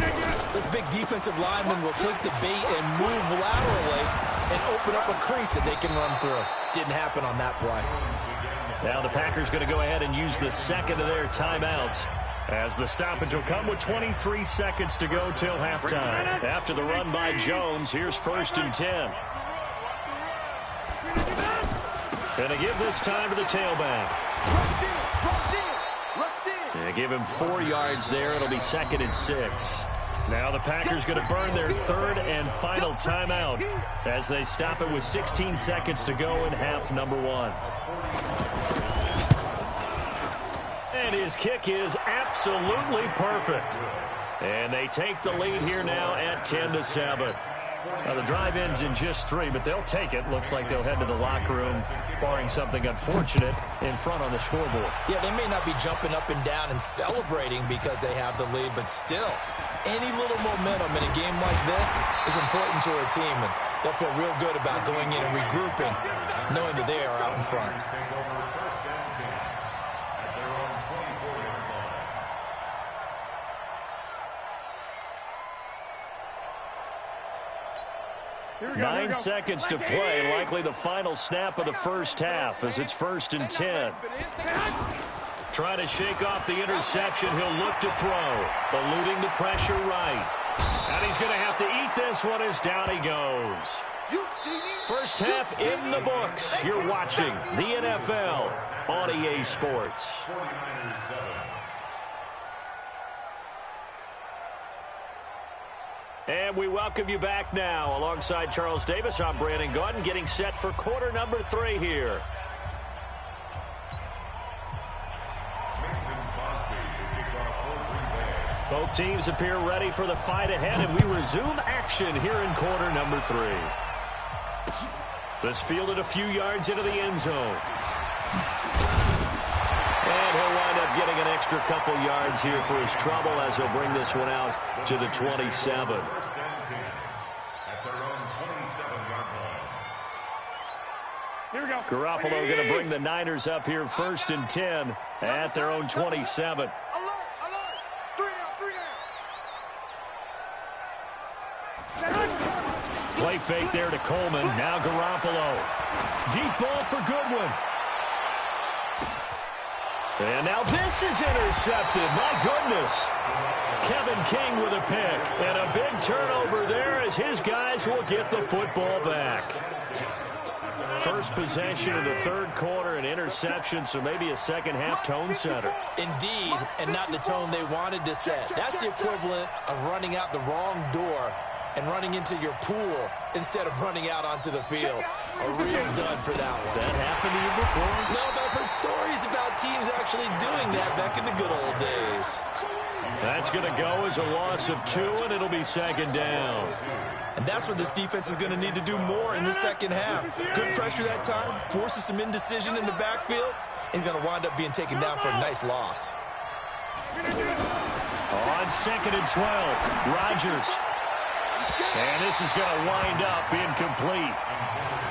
[SPEAKER 3] this big defensive lineman will take the bait and move laterally and open up a crease that they can run through. Didn't happen on that play.
[SPEAKER 1] Now the Packers going to go ahead and use the second of their timeouts as the stoppage will come with 23 seconds to go till halftime. After the run by Jones, here's 1st and 10. Going to give this time to the tailback. They give him 4 yards there. It'll be 2nd and 6. Now the Packers going to burn their 3rd and final timeout as they stop it with 16 seconds to go in half number 1. And his kick is absolutely perfect. And they take the lead here now at 10-7. Now, the drive ends in just 3, but they'll take it. Looks like they'll head to the locker room, barring something unfortunate, in front on the scoreboard.
[SPEAKER 3] Yeah, they may not be jumping up and down and celebrating because they have the lead, but still, any little momentum in a game like this is important to a team, and they'll feel real good about going in and regrouping, knowing that they are out in front.
[SPEAKER 1] 9 seconds to play, likely the final snap of the first half as it's 1st and 10. Trying to shake off the interception. He'll look to throw. Eluding the pressure right. And he's going to have to eat this one as down he goes. First half in the books. You're watching the NFL on EA Sports.
[SPEAKER 2] 49ers 7.
[SPEAKER 1] And we welcome you back now. Alongside Charles Davis, I'm Brandon Gaudin, getting set for quarter number 3 here. Both teams appear ready for the fight ahead, and we resume action here in quarter number 3. This fielded a few yards into the end zone. And he'll wind up getting an extra couple yards here for his trouble as he'll bring this one out to the 27. Garoppolo going to bring the Niners up here 1st and 10 at their own 27. Play fake there to Coleman. Now Garoppolo. Deep ball for Goodwin. And now this is intercepted. My goodness. Kevin King with a pick. And a big turnover there as his guys will get the football back. First possession of the third quarter, an interception, so maybe a second half tone setter.
[SPEAKER 3] Indeed, and not the tone they wanted to set. That's the equivalent of running out the wrong door and running into your pool instead of running out onto the field. A real dud for that one.
[SPEAKER 1] Has that happened to you before?
[SPEAKER 3] No, but I've heard stories about teams actually doing that back in the good old days.
[SPEAKER 1] That's going to go as a loss of 2, and it'll be 2nd down.
[SPEAKER 3] And that's what this defense is going to need to do more in the second half. Good pressure that time, forces some indecision in the backfield. He's going to wind up being taken down for a nice loss.
[SPEAKER 1] On 2nd and 12, Rodgers. And this is going to wind up incomplete.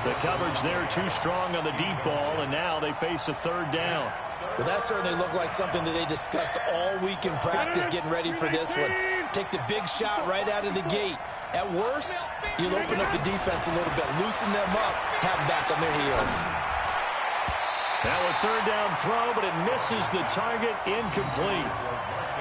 [SPEAKER 1] The coverage there too strong on the deep ball, and now they face a 3rd down.
[SPEAKER 3] Well, that certainly looked like something that they discussed all week in practice getting ready for this one. Take the big shot right out of the gate. At worst, you'll open up the defense a little bit, loosen them up, have them back on their heels.
[SPEAKER 1] Now a 3rd down throw, but it misses the target, incomplete.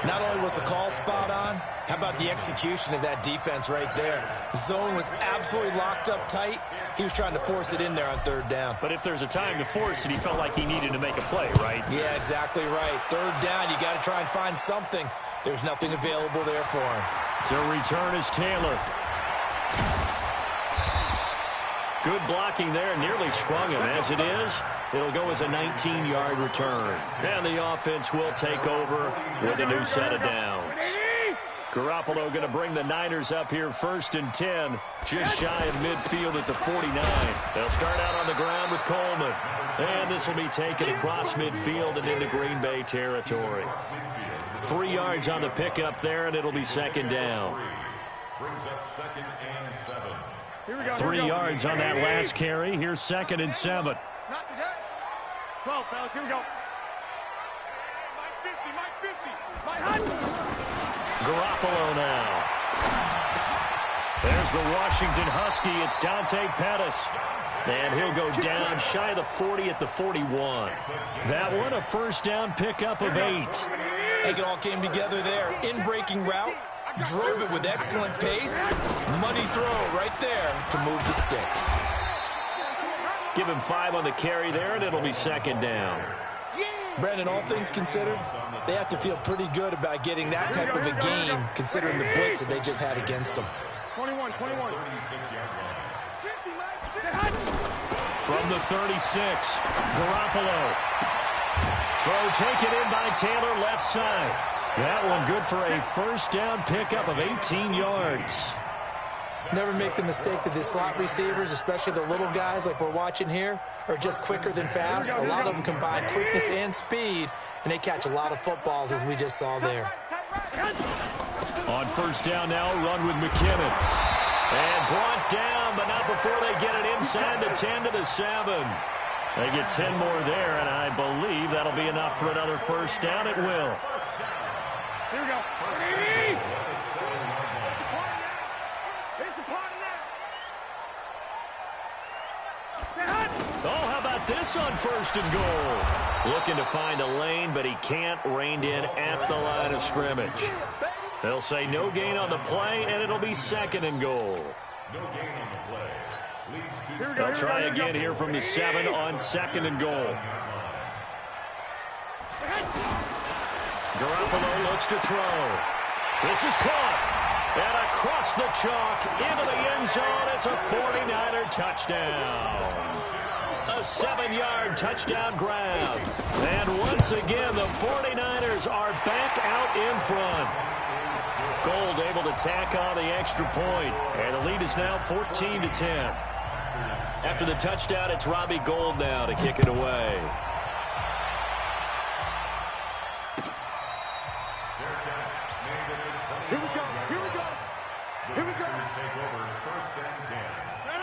[SPEAKER 3] Not only was the call spot on, how about the execution of that defense right there? Zone was absolutely locked up tight. He was trying to force it in there on 3rd down.
[SPEAKER 1] But if there's a time to force it, he felt like he needed to make a play, right?
[SPEAKER 3] Yeah, exactly right. 3rd down, you got to try and find something. There's nothing available there for him.
[SPEAKER 1] To return is Taylor. Good blocking there, nearly sprung him. As it is, it'll go as a 19-yard return. And the offense will take over with a new set of downs. Garoppolo going to bring the Niners up here 1st and 10, just shy of midfield at the 49. They'll start out on the ground with Coleman. And this will be taken across midfield and into Green Bay territory. 3 yards on the pickup there, and it'll be 2nd down.
[SPEAKER 2] Brings up 2nd and 7.
[SPEAKER 1] 3 yards on that last carry. Here's 2nd and 7.
[SPEAKER 5] Not today. 12, fellas. Here we go. Mike 50.
[SPEAKER 1] Garoppolo now. There's the Washington Husky. It's Dante Pettis. And he'll go down shy of the 40 at the 41. That one, a 1st down pickup of 8.
[SPEAKER 3] I think it all came together there. In-breaking route. Drove it with excellent pace. Money throw right there to move the sticks.
[SPEAKER 1] Give him 5 on the carry there, and it'll be 2nd down.
[SPEAKER 3] Brandon, all things considered, they have to feel pretty good about getting that type of a gain, considering the blitz that they just had against them.
[SPEAKER 5] 21.
[SPEAKER 1] From the 36, Garoppolo. Throw taken in by Taylor, left side. That one good for a 1st down pickup of 18 yards.
[SPEAKER 3] Never make the mistake that the slot receivers, especially the little guys like we're watching here, are just quicker than fast. A lot of them combine quickness and speed, and they catch a lot of footballs, as we just saw there.
[SPEAKER 1] On 1st down now, run with McKinnon. And brought down, but not before they get it inside the 10 to the 7. They get 10 more there, and I believe that'll be enough for another 1st down. It will.
[SPEAKER 5] Here we go.
[SPEAKER 1] pass on 1st and goal. Looking to find a lane, but he can't. Reined in at the line of scrimmage. They'll say no gain on the play, and it'll be 2nd and goal.
[SPEAKER 2] No gain on the play. Leads to
[SPEAKER 1] They'll try again here from the 7 on 2nd and goal. Garoppolo looks to throw. This is caught. And across the chalk into the end zone. It's a 49er touchdown. A 7-yard touchdown grab. And once again, the 49ers are back out in front. Gold able to tack on the extra point. And the lead is now 14-10. After the touchdown, it's Robbie Gould now to kick it away.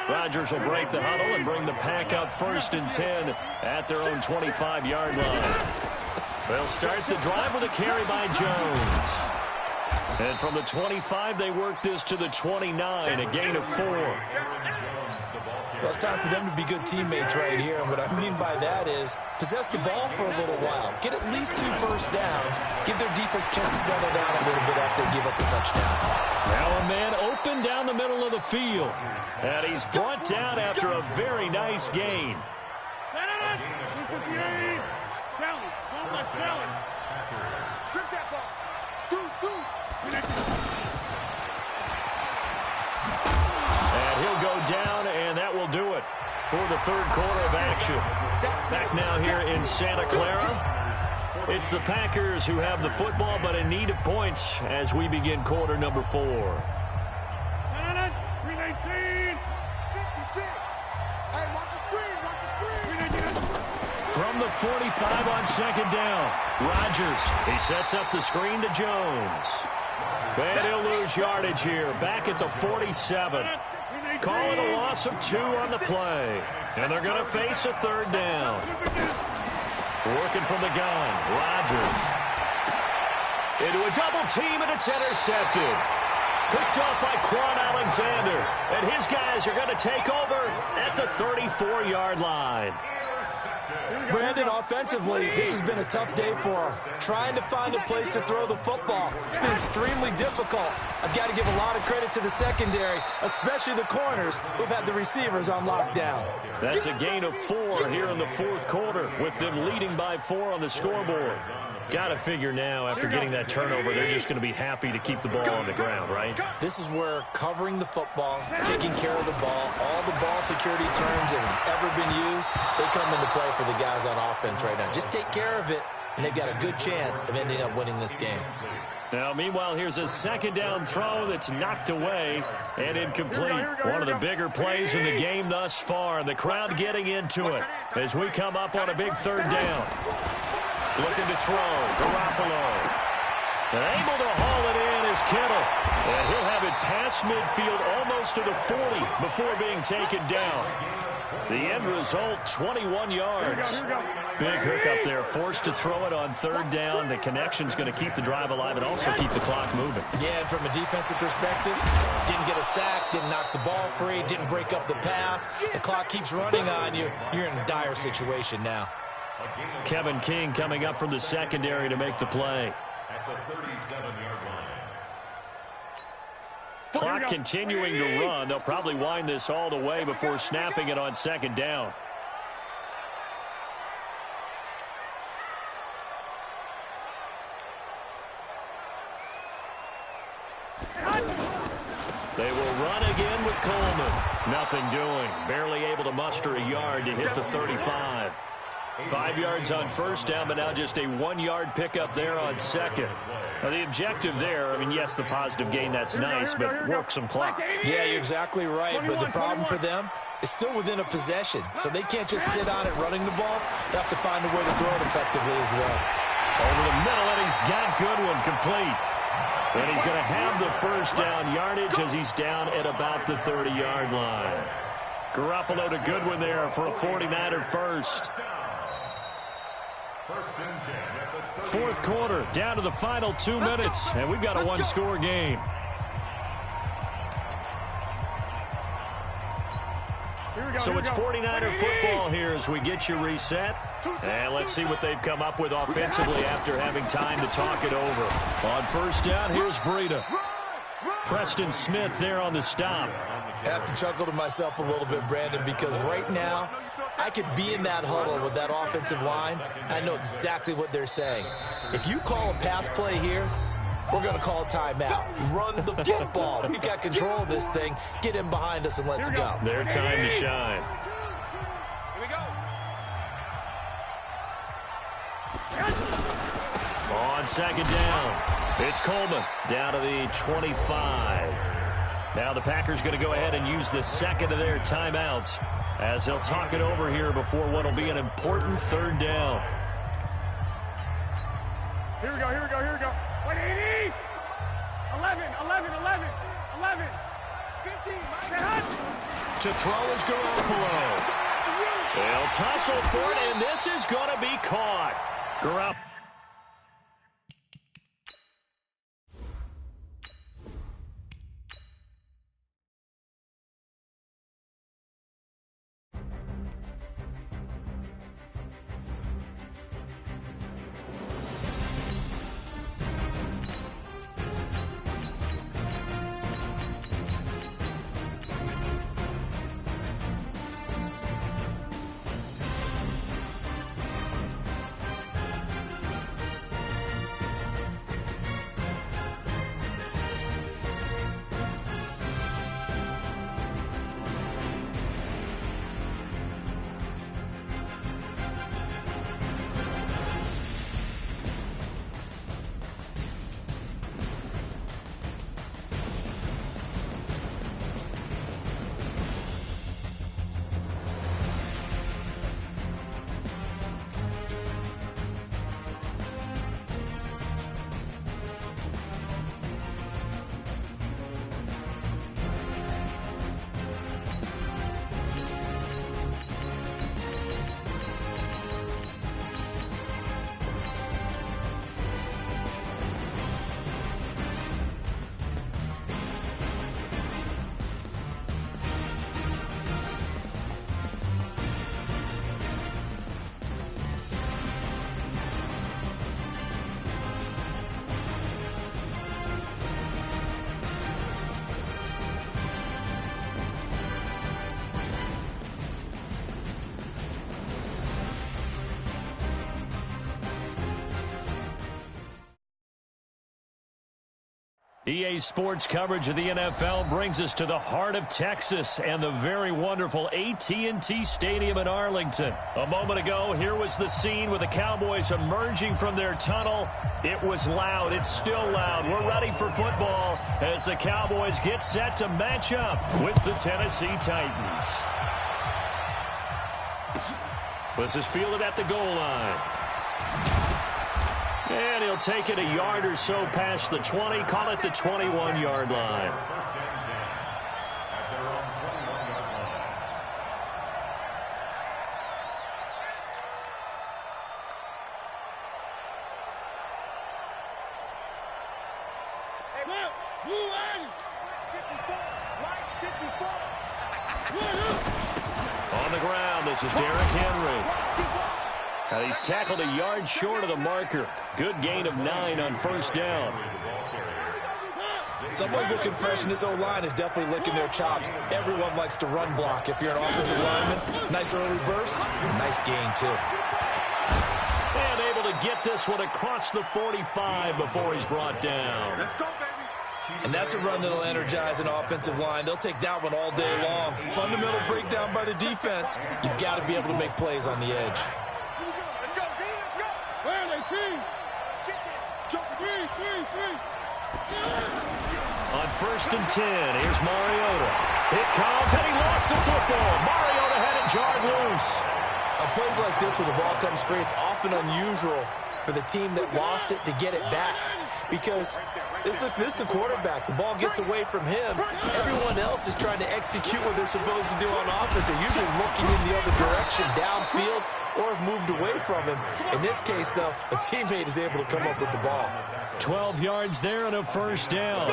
[SPEAKER 1] Rodgers will break the huddle and bring the pack up 1st and 10 at their own 25-yard line. They'll start the drive with a carry by Jones. And from the 25, they work this to the 29, a gain of 4.
[SPEAKER 3] Well, it's time for them to be good teammates right here. And what I mean by that is possess the ball for a little while. Get at least 2 first downs. Give their defense a chance to settle down a little bit after they give up the touchdown.
[SPEAKER 1] Now a man open down the middle of the field. And he's brought down after a very nice gain.
[SPEAKER 4] Strip that ball.
[SPEAKER 1] And he'll go down, and that will do it for the 3rd quarter of action. Back now here in Santa Clara. It's the Packers who have the football, but in need of points as we begin quarter number 4.
[SPEAKER 4] 319. 56. Hey, watch the screen. Watch the screen.
[SPEAKER 1] From the 45 on 2nd down, Rodgers, he sets up the screen to Jones. And he'll lose yardage here, back at the 47. Call it a loss of 2 on the play. And they're going to face a 3rd down. Working from the gun, Rodgers. Into a double team, and it's intercepted. Picked off by Quan Alexander. And his guys are going to take over at the 34-yard line.
[SPEAKER 3] Brandon, offensively, this has been a tough day for him. Trying to find a place to throw the football. It's been extremely difficult. I've got to give a lot of credit to the secondary, especially the corners who've had the receivers on lockdown.
[SPEAKER 1] That's a gain of 4 here in the 4th quarter, with them leading by 4 on the scoreboard. Got to figure now, after getting that turnover, they're just going to be happy to keep the ball on the ground, right?
[SPEAKER 3] This is where covering the football, taking care of the ball, all the ball security terms that have ever been used, they come into play for the guys on offense right now. Just take care of it, and they've got a good chance of ending up winning this game.
[SPEAKER 1] Now, meanwhile, here's a 2nd down throw that's knocked away and incomplete. One of the bigger plays in the game thus far, and the crowd getting into it as we come up on a big 3rd down. Looking to throw, Garoppolo. And able to haul it in is Kittle. And he'll have it past midfield almost to the 40 before being taken down. The end result, 21 yards. Big hook up there, forced to throw it on 3rd down. The connection's going to keep the drive alive and also keep the clock moving.
[SPEAKER 3] Yeah, and from a defensive perspective, didn't get a sack, didn't knock the ball free, didn't break up the pass. The clock keeps running on you. You're in a dire situation now.
[SPEAKER 1] Kevin King coming up from the secondary to make the play.
[SPEAKER 2] at the 37-yard line.
[SPEAKER 1] Clock continuing to run. They'll probably wind this all the way before snapping it on 2nd down. They will run again with Coleman. Nothing doing. Barely able to muster a yard to hit the 35. 5 yards on 1st down, but now just a 1-yard pickup there on 2nd. Now the objective there, I mean, yes, the positive gain, that's nice, but work some clock.
[SPEAKER 3] Yeah, you're exactly right, but the problem for them is still within a possession, so they can't just sit on it running the ball. They have to find a way to throw it effectively as well.
[SPEAKER 1] Over the middle, and he's got Goodwin complete. And he's going to have the 1st down yardage as he's down at about the 30-yard line. Garoppolo to Goodwin there for a 49er first. 4th quarter, down to the final 2 minutes, and we've got a 1-score game. So it's 49er football here as we get you reset. And let's see what they've come up with offensively after having time to talk it over. On first down, here's Breida. Preston Smith there on the stop.
[SPEAKER 3] I have to chuckle to myself a little bit, Brandon, because right now I could be in that huddle with that offensive line. I know exactly what they're saying. If you call a pass play here, we're going to call a timeout. Run the football. We've got control of this thing. Get him behind us and let's go.
[SPEAKER 1] Their time to shine.
[SPEAKER 5] Here we go.
[SPEAKER 1] On second down, it's Coleman down to the 25. Now the Packers going to go ahead and use the second of their timeouts as they'll talk it over here before what will be an important third down.
[SPEAKER 4] Here we go, here we go, here we go. 180! 11, 11, 11, 11. 15,
[SPEAKER 1] To throw is Garoppolo. They'll tussle for it, and this is going to be caught. Garoppolo. EA Sports coverage of the NFL brings us to the heart of Texas and the very wonderful AT&T Stadium in Arlington. A moment ago, here was the scene with the Cowboys emerging from their tunnel. It was loud. It's still loud. We're ready for football as the Cowboys get set to match up with the Tennessee Titans. This is fielded at the goal line. And he'll take it a yard or so past the 20, call it the 21-yard line.
[SPEAKER 2] First and 10 at their own 21-yard line.
[SPEAKER 4] Hey, Will, blue line. 54.
[SPEAKER 1] On the ground, this is Derrick Henry. And he's tackled a yard short of the marker. Good gain of 9 on first down.
[SPEAKER 3] Someone's looking fresh, and his O-line is definitely licking their chops. Everyone likes to run block. If you're an offensive lineman, nice early burst, nice gain, too.
[SPEAKER 1] And able to get this one across the 45 before he's brought down.
[SPEAKER 4] Let's go, baby.
[SPEAKER 3] And that's a run that'll energize an offensive line. They'll take that one all day long. Fundamental breakdown by the defense. You've got to be able to make plays on the edge.
[SPEAKER 4] Let's go, D, let's go. Where are they, team? Jump, three.
[SPEAKER 1] On first and 10, here's Mariota. It comes, and he lost the football. Mariota had it jarred loose.
[SPEAKER 3] On plays like this, when the ball comes free, it's often unusual for the team that lost it to get it back. Because this is the quarterback. The ball gets away from him. Everyone else is trying to execute what they're supposed to do on offense. They're usually looking in the other direction, downfield, or have moved away from him. In this case, though, a teammate is able to come up with the ball.
[SPEAKER 1] 12 yards there and a first down.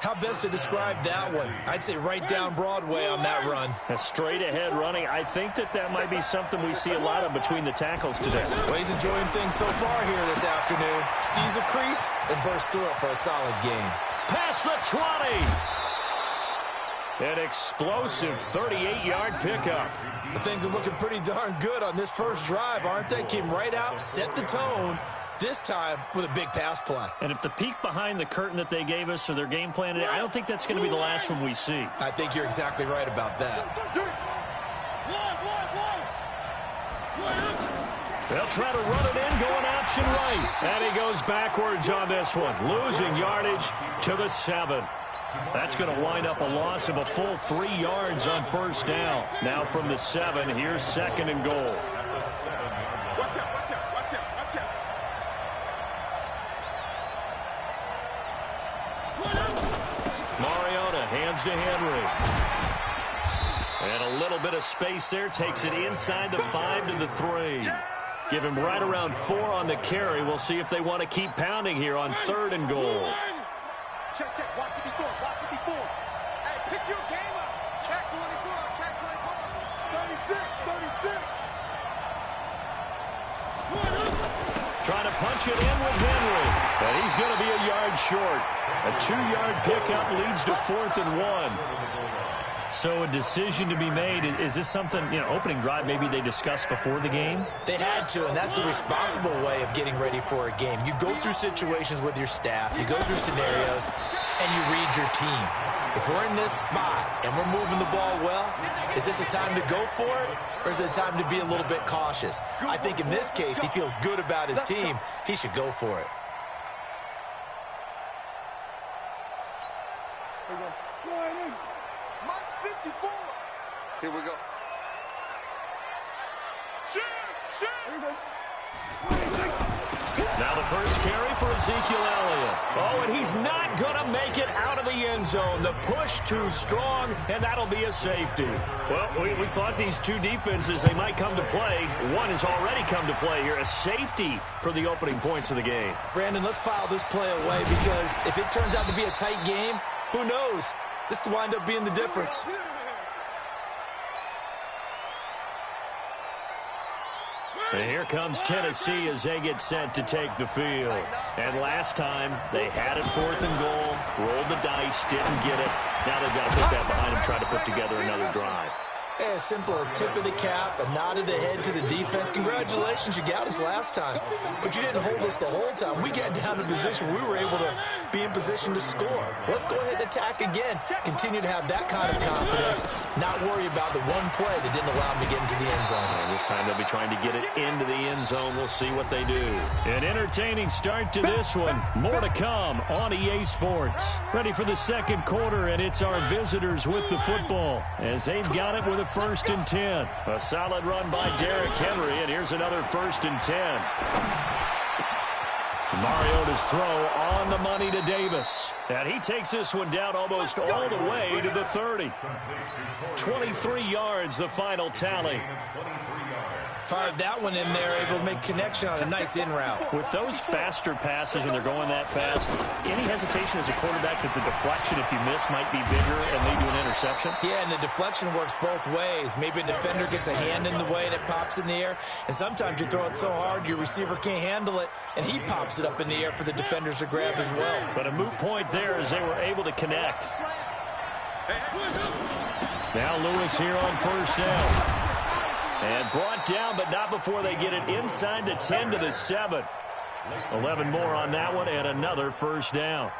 [SPEAKER 3] How best to describe that one? I'd say right down Broadway on that run.
[SPEAKER 1] A straight-ahead running. I think that might be something we see a lot of between the tackles today.
[SPEAKER 3] Well, he's enjoying things so far here this afternoon. Sees a crease and bursts through it for a solid gain.
[SPEAKER 1] Past the 20. An explosive 38-yard pickup.
[SPEAKER 3] Well, things are looking pretty darn good on this first drive, aren't they? Came right out, set the tone, this time with a big pass play.
[SPEAKER 1] And if the peek behind the curtain that they gave us or their game plan today, I don't think that's going to be the last one we see.
[SPEAKER 3] I think you're exactly right about that.
[SPEAKER 1] They'll try to run it in, going option right. And he goes backwards on this one, losing yardage to the 7. That's going to wind up a loss of a full 3 yards on first down. Now from the 7, here's 2nd and goal.
[SPEAKER 4] Watch out, watch out, watch out, watch out.
[SPEAKER 1] Mariota hands to Henry. And a little bit of space there, takes it inside the 5 to the 3. Give him right around 4 on the carry. We'll see if they want to keep pounding here on 3rd and goal.
[SPEAKER 4] Check, check, watch 54, watch 54. Hey, pick your game up. Check 24, check 24. 36, 36.
[SPEAKER 1] Trying to punch it in with Henry. And he's going to be a yard short. A 2-yard pickup leads to 4th and 1. So a decision to be made. Is this something, opening drive maybe they discussed before the game?
[SPEAKER 3] They had to, and that's the responsible way of getting ready for a game. You go through situations with your staff, you go through scenarios, and you read your team. If we're in this spot and we're moving the ball well, is this a time to go for it, or is it a time to be a little bit cautious? I think in this case, he feels good about his team. He should go for it.
[SPEAKER 4] Here we go.
[SPEAKER 1] Now the first carry for Ezekiel Elliott. Oh, and he's not going to make it out of the end zone. The push too strong, and that'll be a safety. Well, we thought these two defenses, they might come to play. One has already come to play here. A safety for the opening points of the game.
[SPEAKER 3] Brandon, let's file this play away because if it turns out to be a tight game, who knows? This could wind up being the difference.
[SPEAKER 1] And here comes Tennessee as they get set to take the field. And last time, they had it 4th and goal, rolled the dice, didn't get it. Now they've got to put that behind them, try to put together another drive.
[SPEAKER 3] A simple tip of the cap, a nod of the head to the defense. Congratulations, you got us last time. But you didn't hold us the whole time. We got down to position. We were able to be in position to score. Let's go ahead and attack again. Continue to have that kind of confidence. Not worry about the one play that didn't allow them to get into the end zone.
[SPEAKER 1] And this time they'll be trying to get it into the end zone. We'll see what they do. An entertaining start to this one. More to come on EA Sports. Ready for the second quarter, and it's our visitors with the football as they've got it with a 1st and 10. A solid run by Derrick Henry, and here's another 1st and 10. Mariota's throw on the money to Davis. And he takes this one down almost all the way to the 30. 23 yards, the final tally.
[SPEAKER 3] Fired that one in there, able to make connection on a nice in route.
[SPEAKER 1] With those faster passes and they're going that fast, any hesitation as a quarterback that the deflection, if you miss, might be bigger and lead to an interception?
[SPEAKER 3] Yeah, and the deflection works both ways. Maybe a defender gets a hand in the way and it pops in the air, and sometimes you throw it so hard your receiver can't handle it, and he pops it up in the air for the defenders to grab as well. But
[SPEAKER 1] a moot point there as they were able to connect. Now Lewis here on 1st down. And brought down, but not before they get it inside the 10 to the 7. 11 more on that one, and another 1st down.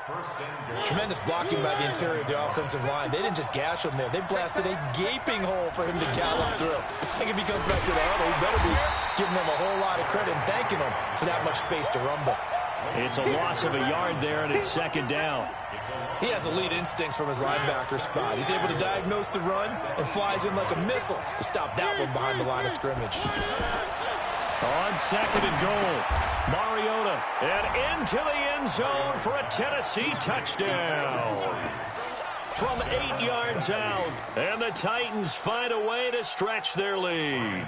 [SPEAKER 3] Tremendous blocking by the interior of the offensive line. They didn't just gash him there. They blasted a gaping hole for him to gallop through. I think if he comes back to the huddle, he better be giving him a whole lot of credit and thanking him for that much space to rumble.
[SPEAKER 1] It's a loss of a yard there, and it's 2nd down.
[SPEAKER 3] He has elite instincts from his linebacker spot. He's able to diagnose the run and flies in like a missile to stop that one behind the line of scrimmage.
[SPEAKER 1] On 2nd and goal, Mariota, and into the end zone for a Tennessee touchdown. From 8 yards out, and the Titans find a way to stretch their lead.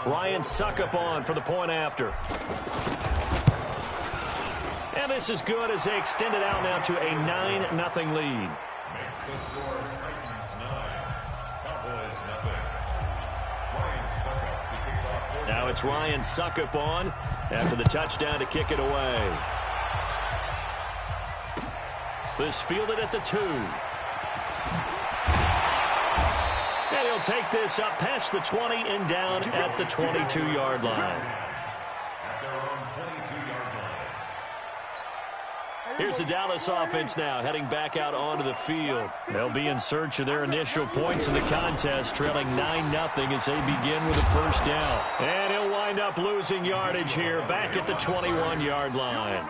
[SPEAKER 1] Ryan Suckup on for the point after. And this is good as they extend it out now to a 9-0 lead.
[SPEAKER 2] Makes the score Titans 9, Cowboys nothing. Ryan Suckup to kick off.
[SPEAKER 1] Now it's Ryan Suckup on after the touchdown to kick it away. This fielded at the 2. And he'll take this up past the 20 and down at the 22-yard line.
[SPEAKER 2] At their own 22-yard line.
[SPEAKER 1] Here's the Dallas offense now heading back out onto the field. They'll be in search of their initial points in the contest, trailing 9-0 as they begin with a first down. And he'll wind up losing yardage here back at the 21-yard line.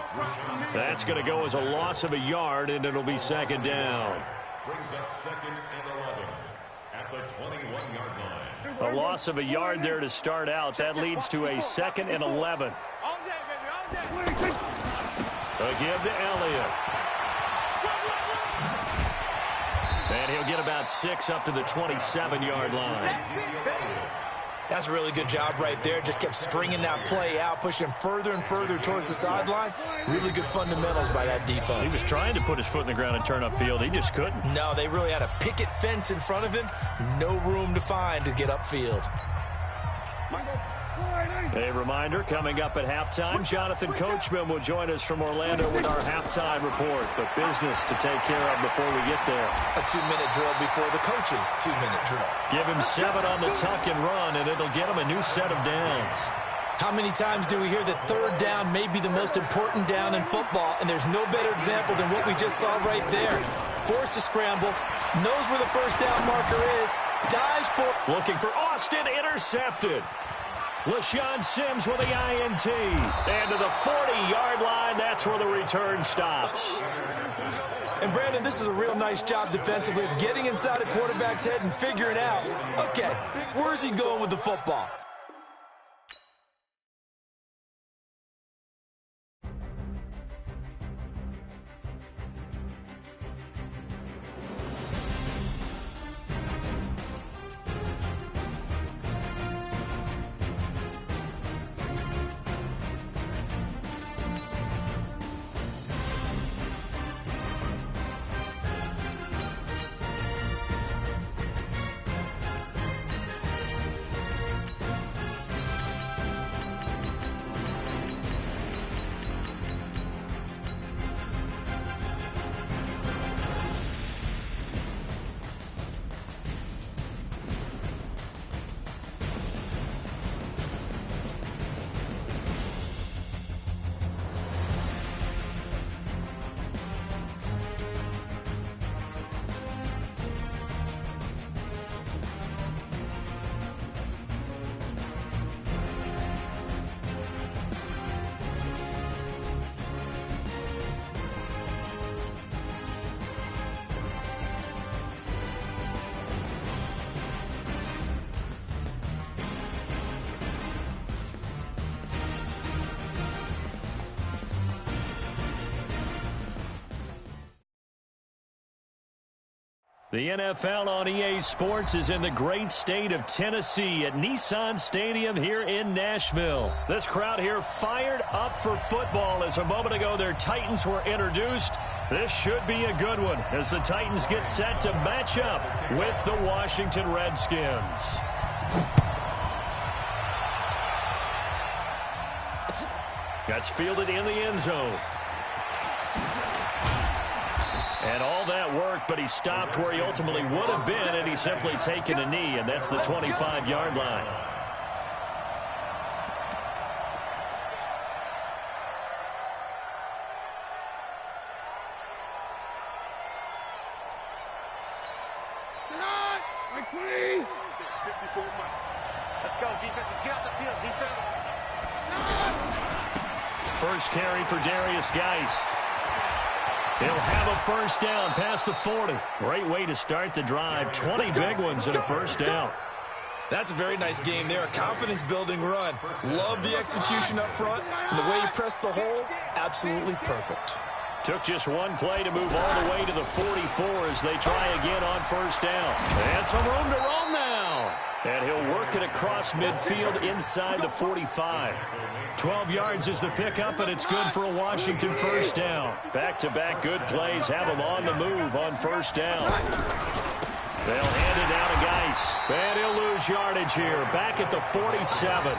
[SPEAKER 1] That's going to go as a loss of a yard, and it'll be second down.
[SPEAKER 2] Brings up 2nd and 11 at the 21-yard line.
[SPEAKER 1] A loss of a yard there to start out. That leads to a 2nd and 11.
[SPEAKER 5] All day, baby, all day.
[SPEAKER 1] A give to Elliott. And he'll get about 6 up to the 27-yard line.
[SPEAKER 3] That's a really good job right there. Just kept stringing that play out, pushing further and further towards the sideline. Really good fundamentals by that defense.
[SPEAKER 1] He was trying to put his foot in the ground and turn upfield. He just couldn't.
[SPEAKER 3] No, they really had a picket fence in front of him. No room to find to get upfield.
[SPEAKER 1] A reminder, coming up at halftime, Jonathan Coachman will join us from Orlando with our halftime report. But business to take care of before we get there.
[SPEAKER 3] A 2-minute drill before the coach's 2-minute drill.
[SPEAKER 1] Give him 7 on the tuck and run, and it'll get him a new set of downs.
[SPEAKER 3] How many times do we hear that third down may be the most important down in football, and there's no better example than what we just saw right there. Forced to scramble, knows where the first down marker is, dives for...
[SPEAKER 1] Looking for Austin, intercepted. LaShawn Sims with the INT. And to the 40-yard line, that's where the return stops.
[SPEAKER 3] And, Brandon, this is a real nice job defensively of getting inside a quarterback's head and figuring out, okay, where's he going with the football?
[SPEAKER 1] The NFL on EA Sports is in the great state of Tennessee at Nissan Stadium here in Nashville. This crowd here fired up for football as a moment ago their Titans were introduced. This should be a good one as the Titans get set to match up with the Washington Redskins. That's fielded in the end zone. And all that worked, but he stopped where he ultimately would have been, and he's simply taken a knee, and that's the 25-yard line.
[SPEAKER 4] Let's go, defense. Let's get out the field, defense.
[SPEAKER 1] First carry for Darius Geis. He'll have a first down past the 40. Great way to start the drive. 20 big ones and a first down.
[SPEAKER 3] That's a very nice game there. A confidence-building run. Love the execution up front. And the way he pressed the hole, absolutely perfect.
[SPEAKER 1] Took just one play to move all the way to the 44 as they try again on first down. And some room to roam now. And he'll work it across midfield inside the 45. 12 yards is the pickup, and it's good for a Washington first down. Back-to-back good plays have them on the move on first down. They'll hand it down to Geis. And he'll lose yardage here. Back at the 47.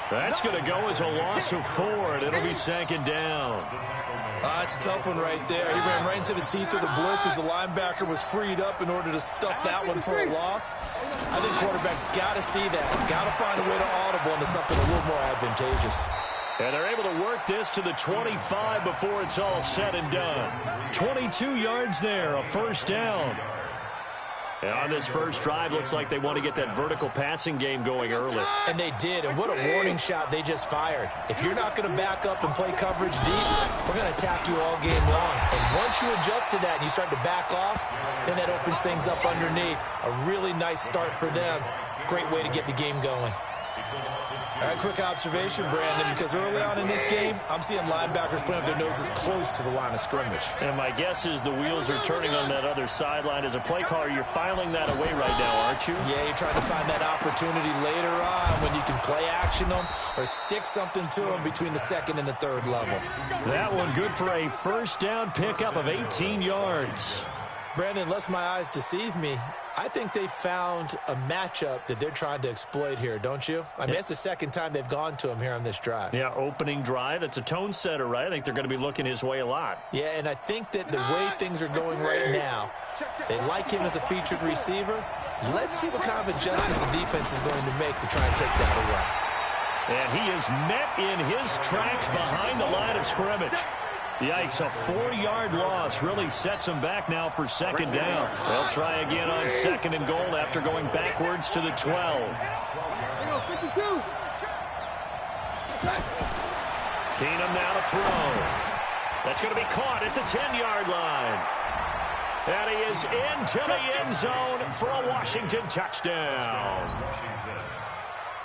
[SPEAKER 1] That's going to go as a loss of 4, and it'll be second down.
[SPEAKER 3] It's a tough one right there. He ran right into the teeth of the blitz as the linebacker was freed up in order to stuff that one for a loss. I think quarterbacks got to see that. Got to find a way to audible into something a little more advantageous.
[SPEAKER 1] And they're able to work this to the 25 before it's all said and done. 22 yards there, a first down. And on this first drive, looks like they want to get that vertical passing game going early.
[SPEAKER 3] And they did, and what a warning shot they just fired. If you're not going to back up and play coverage deep, we're going to attack you all game long. And once you adjust to that and you start to back off, then that opens things up underneath. A really nice start for them. Great way to get the game going. All right, quick observation, Brandon, because early on in this game, I'm seeing linebackers playing with their noses close to the line of scrimmage.
[SPEAKER 1] And my guess is the wheels are turning on that other sideline. As a play caller, you're filing that away right now, aren't you?
[SPEAKER 3] Yeah, you're trying to find that opportunity later on when you can play action them or stick something to them between the second and the third level.
[SPEAKER 1] That one good for a first down pickup of 18 yards.
[SPEAKER 3] Brandon, unless my eyes deceive me, I think they found a matchup that they're trying to exploit here, don't you? I mean, it's the second time they've gone to him here on this drive.
[SPEAKER 1] Yeah, opening drive. It's a tone setter, right? I think they're going to be looking his way a lot.
[SPEAKER 3] Yeah, and I think that the way things are going right now, they like him as a featured receiver. Let's see what kind of adjustments the defense is going to make to try and take that away.
[SPEAKER 1] And he is met in his tracks behind the line of scrimmage. Yikes, a 4-yard loss really sets them back now for second down. They'll try again on second and goal after going backwards to the 12. Keenum now to throw. That's going to be caught at the 10-yard line. And he is into the end zone for a Washington touchdown.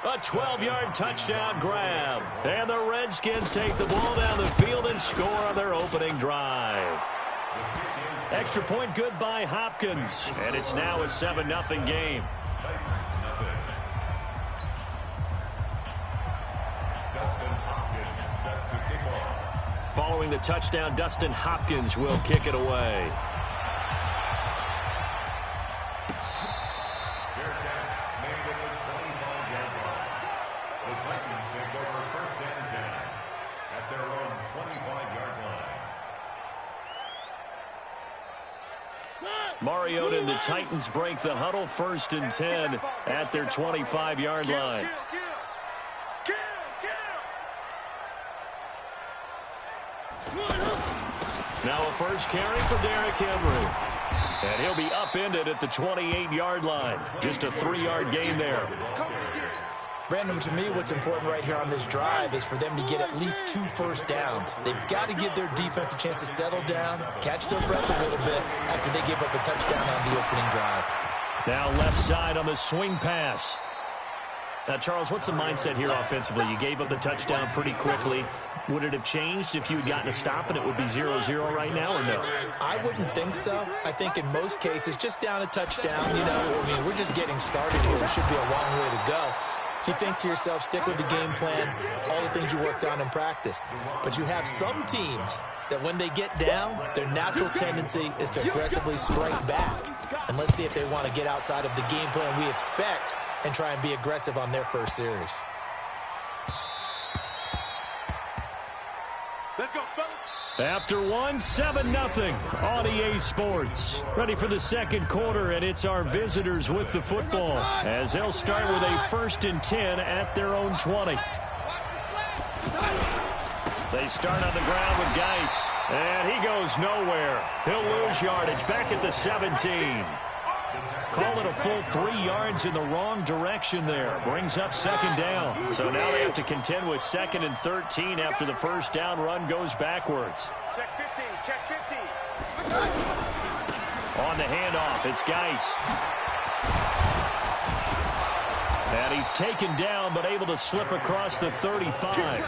[SPEAKER 1] A 12-yard touchdown grab. And the Redskins take the ball down the field and score on their opening drive. Extra point good by Hopkins. And it's now a 7-0 game. Following the touchdown, Dustin Hopkins will kick it away. Mariota and the Titans break the huddle, 1st and 10 at their 25-yard line. Now a first carry for Derrick Henry. And he'll be upended at the 28-yard line. Just a 3-yard gain there.
[SPEAKER 3] Brandon, to me, what's important right here on this drive is for them to get at least 2 first downs. They've got to give their defense a chance to settle down, catch their breath a little bit after they give up a touchdown on the opening drive.
[SPEAKER 1] Now left side on the swing pass. Now, Charles, what's the mindset here offensively? You gave up the touchdown pretty quickly. Would it have changed if you had gotten a stop and it would be 0-0 right now or no?
[SPEAKER 3] I wouldn't think so. I think in most cases, just down a touchdown, I mean, we're just getting started here. It should be a long way to go. You think to yourself, stick with the game plan, all the things you worked on in practice. But you have some teams that when they get down, their natural tendency is to aggressively strike back. And let's see if they want to get outside of the game plan we expect and try and be aggressive on their first series.
[SPEAKER 4] Let's go, fellas.
[SPEAKER 1] After 7-0 on EA Sports. Ready for the second quarter, and it's our visitors with the football as they'll start with a 1st and 10 at their own 20. They start on the ground with Geis, and he goes nowhere. He'll lose yardage back at the 17. Call it a full 3 yards in the wrong direction there. Brings up second down. So now they have to contend with 2nd and 13 after the first down run goes backwards.
[SPEAKER 4] Check 15, check 15.
[SPEAKER 1] On the handoff, it's Geis. And he's taken down but able to slip across the 35.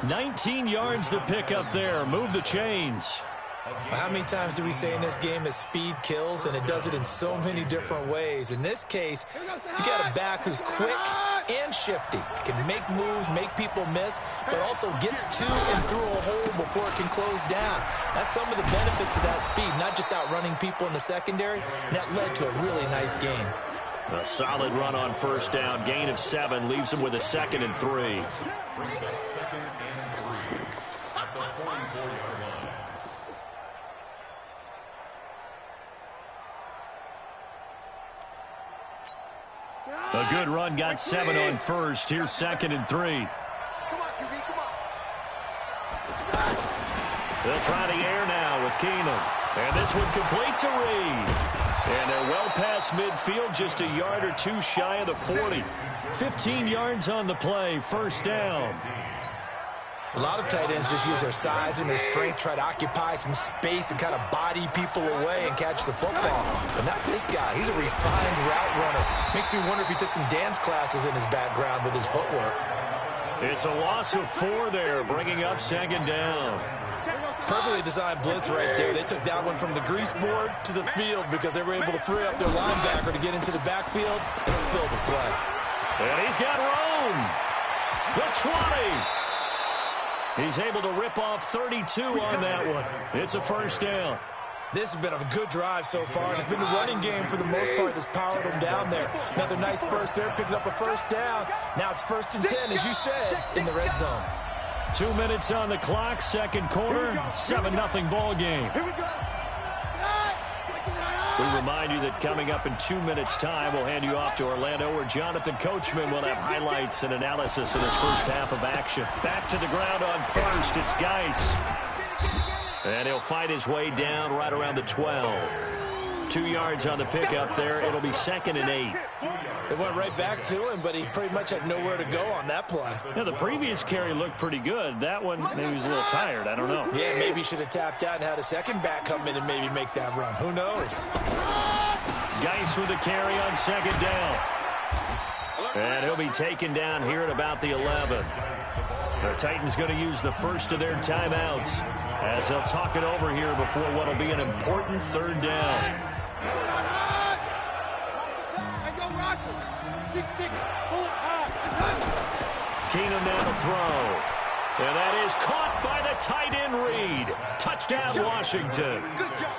[SPEAKER 1] 19 yards to pick up there. Move the chains.
[SPEAKER 3] How many times do we say in this game that speed kills, and it does it in so many different ways? In this case, you got a back who's quick and shifty, can make moves, make people miss, but also gets to and through a hole before it can close down. That's some of the benefits of that speed, not just outrunning people in the secondary, and that led to a really nice gain.
[SPEAKER 1] A solid run on first down. Gain of 7 leaves him with a 2nd and 3.
[SPEAKER 2] Brings up 2nd and 3 at the 44-yard line.
[SPEAKER 1] A good run, got 7 on first. Here's 2nd and 3.
[SPEAKER 4] Come on, QB, come on.
[SPEAKER 1] They'll try the air now with Keenum. And this one complete to Reed. And they're well past midfield, just a yard or 2 shy of the 40. 15 yards on the play, first down.
[SPEAKER 3] A lot of tight ends just use their size and their strength, try to occupy some space and kind of body people away and catch the football. But not this guy. He's a refined route runner. Makes me wonder if he took some dance classes in his background with his footwork.
[SPEAKER 1] It's a loss of 4 there, bringing up 2nd down.
[SPEAKER 3] Perfectly designed blitz right there. They took that one from the grease board to the field because they were able to free up their linebacker to get into the backfield and spill the play.
[SPEAKER 1] And he's got room. The 20. He's able to rip off 32 on that one. It's a first down.
[SPEAKER 3] This has been a good drive so far, and it's been the running game for the most part that's powered them down there. Another nice burst there, picking up a first down. Now it's 1st and 10, as you said, in the red zone.
[SPEAKER 1] 2 minutes on the clock, second quarter, 7-0 ball game. We remind you that coming up in 2 minutes' time, we'll hand you off to Orlando, where Jonathan Coachman will have highlights and analysis in this first half of action. Back to the ground on first, it's Geis. And he'll fight his way down right around the 12. 2 yards on the pickup there. It'll be 2nd and 8.
[SPEAKER 3] They went right back to him, but he pretty much had nowhere to go on that play.
[SPEAKER 1] Yeah, the previous carry looked pretty good. That one, maybe he was a little tired. I don't know.
[SPEAKER 3] Yeah, maybe he should have tapped out and had a second back come in and maybe make that run. Who knows?
[SPEAKER 1] Geis with a carry on 2nd down. And he'll be taken down here at about the 11. The Titans going to use the first of their timeouts as they'll talk it over here before what will be an important 3rd down. Keenum now to throw. And that is caught by the tight end Reed. Touchdown, Washington.
[SPEAKER 4] Good job.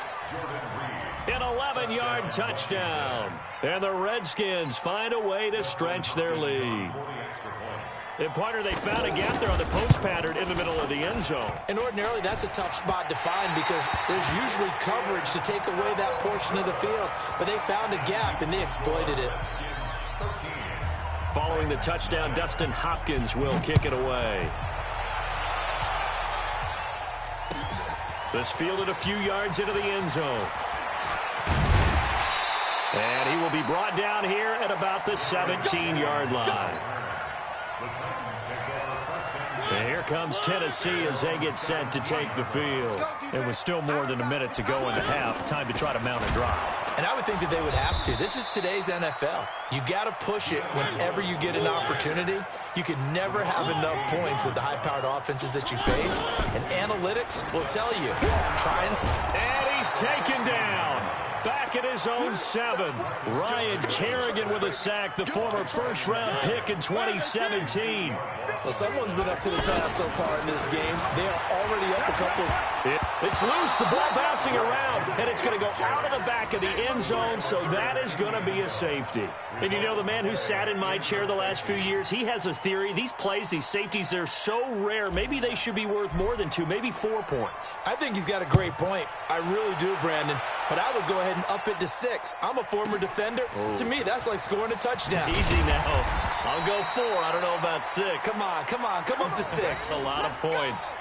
[SPEAKER 1] An 11-yard touchdown. And the Redskins find a way to stretch their lead. And, partner, they found a gap there on the post pattern in the middle of the end zone.
[SPEAKER 3] And ordinarily, that's a tough spot to find because there's usually coverage to take away that portion of the field. But they found a gap, and they exploited it.
[SPEAKER 1] Following the touchdown, Dustin Hopkins will kick it away. This fielded a few yards into the end zone. And he will be brought down here at about the 17-yard line. And here comes Tennessee as they get set to take the field. It was still more than a minute to go in the half. Time to try to mount a drive.
[SPEAKER 3] And I would think that they would have to. This is today's NFL. You got to push it whenever you get an opportunity. You can never have enough points with the high-powered offenses that you face. And analytics will tell you. Try and
[SPEAKER 1] he's taken down. Back at his own 7. Ryan Kerrigan with a sack, the former first-round pick in 2017.
[SPEAKER 3] Well, someone's been up to the task so far in this game. They are already up a couple.
[SPEAKER 1] It's loose, the ball bouncing around, and it's going to go out of the back of the end zone, so that is going to be a safety. And you know, the man who sat in my chair the last few years, he has a theory. These plays, these safeties, they're so rare. Maybe they should be worth more than 2, maybe 4 points.
[SPEAKER 3] I think he's got a great point. I really do, Brandon. But I would go ahead and up it to 6. I'm a former defender. Oh. To me, that's like scoring a touchdown.
[SPEAKER 1] Easy now. I'll go 4. I don't know about 6.
[SPEAKER 3] Come on. Come up to 6.
[SPEAKER 1] That's a lot of points.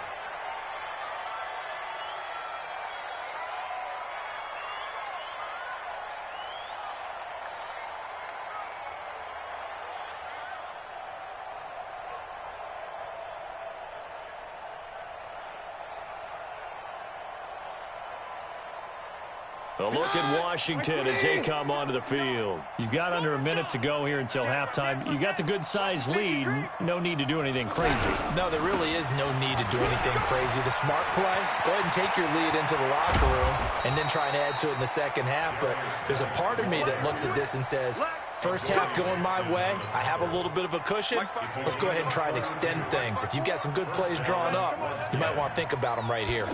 [SPEAKER 1] A look at Washington as they come onto the field. You've got under a minute to go here until halftime. You got the good-sized lead. No need to do anything crazy.
[SPEAKER 3] No, there really is no need to do anything crazy. The smart play, go ahead and take your lead into the locker room and then try and add to it in the second half. But there's a part of me that looks at this and says, first half going my way, I have a little bit of a cushion. Let's go ahead and try and extend things. If you've got some good plays drawn up, you might want to think about them right here.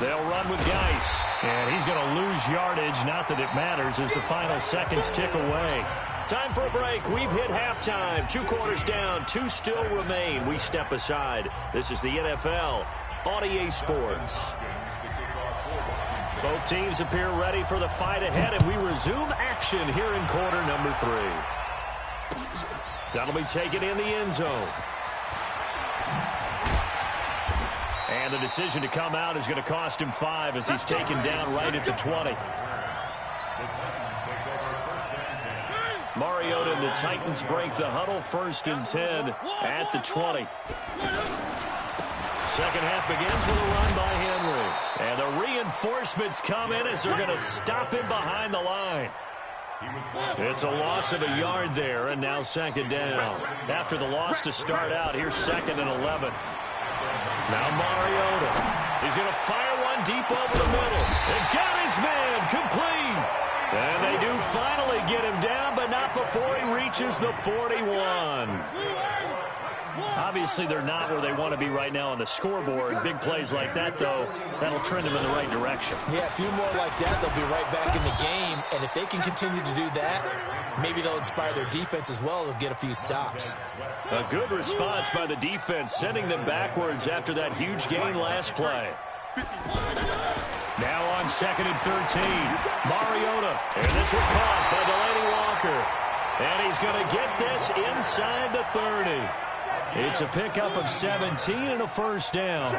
[SPEAKER 1] They'll run with Geis, and he's going to lose yardage. Not that it matters as the final seconds tick away. Time for a break. We've hit halftime. 2 quarters down, 2 still remain. We step aside. This is the NFL on EA Sports. Both teams appear ready for the fight ahead, and we resume action here in quarter number 3. That'll be taken in the end zone. And the decision to come out is going to cost him 5 as he's taken down right at the 20. Mariota and the Titans break the huddle, 1st and 10 at the 20. Second half begins with a run by Henry. And the reinforcements come in as they're going to stop him behind the line. It's a loss of a yard there, and now 2nd down. After the loss to start out, here's 2nd and 11. Now Mariota. He's going to fire one deep over the middle. And got his man complete. And they do finally get him down, but not before he reaches the 41. Obviously, they're not where they want to be right now on the scoreboard. Big plays like that, though, that'll trend them in the right direction.
[SPEAKER 3] Yeah, a few more like that, they'll be right back in the game. And if they can continue to do that, maybe they'll inspire their defense as well. They'll get a few stops.
[SPEAKER 1] A good response by the defense, sending them backwards after that huge gain last play. Now on 2nd and 13, Mariota. And this one caught by Delaney Walker. And he's going to get this inside the 30. It's a pickup of 17 and a 1st down.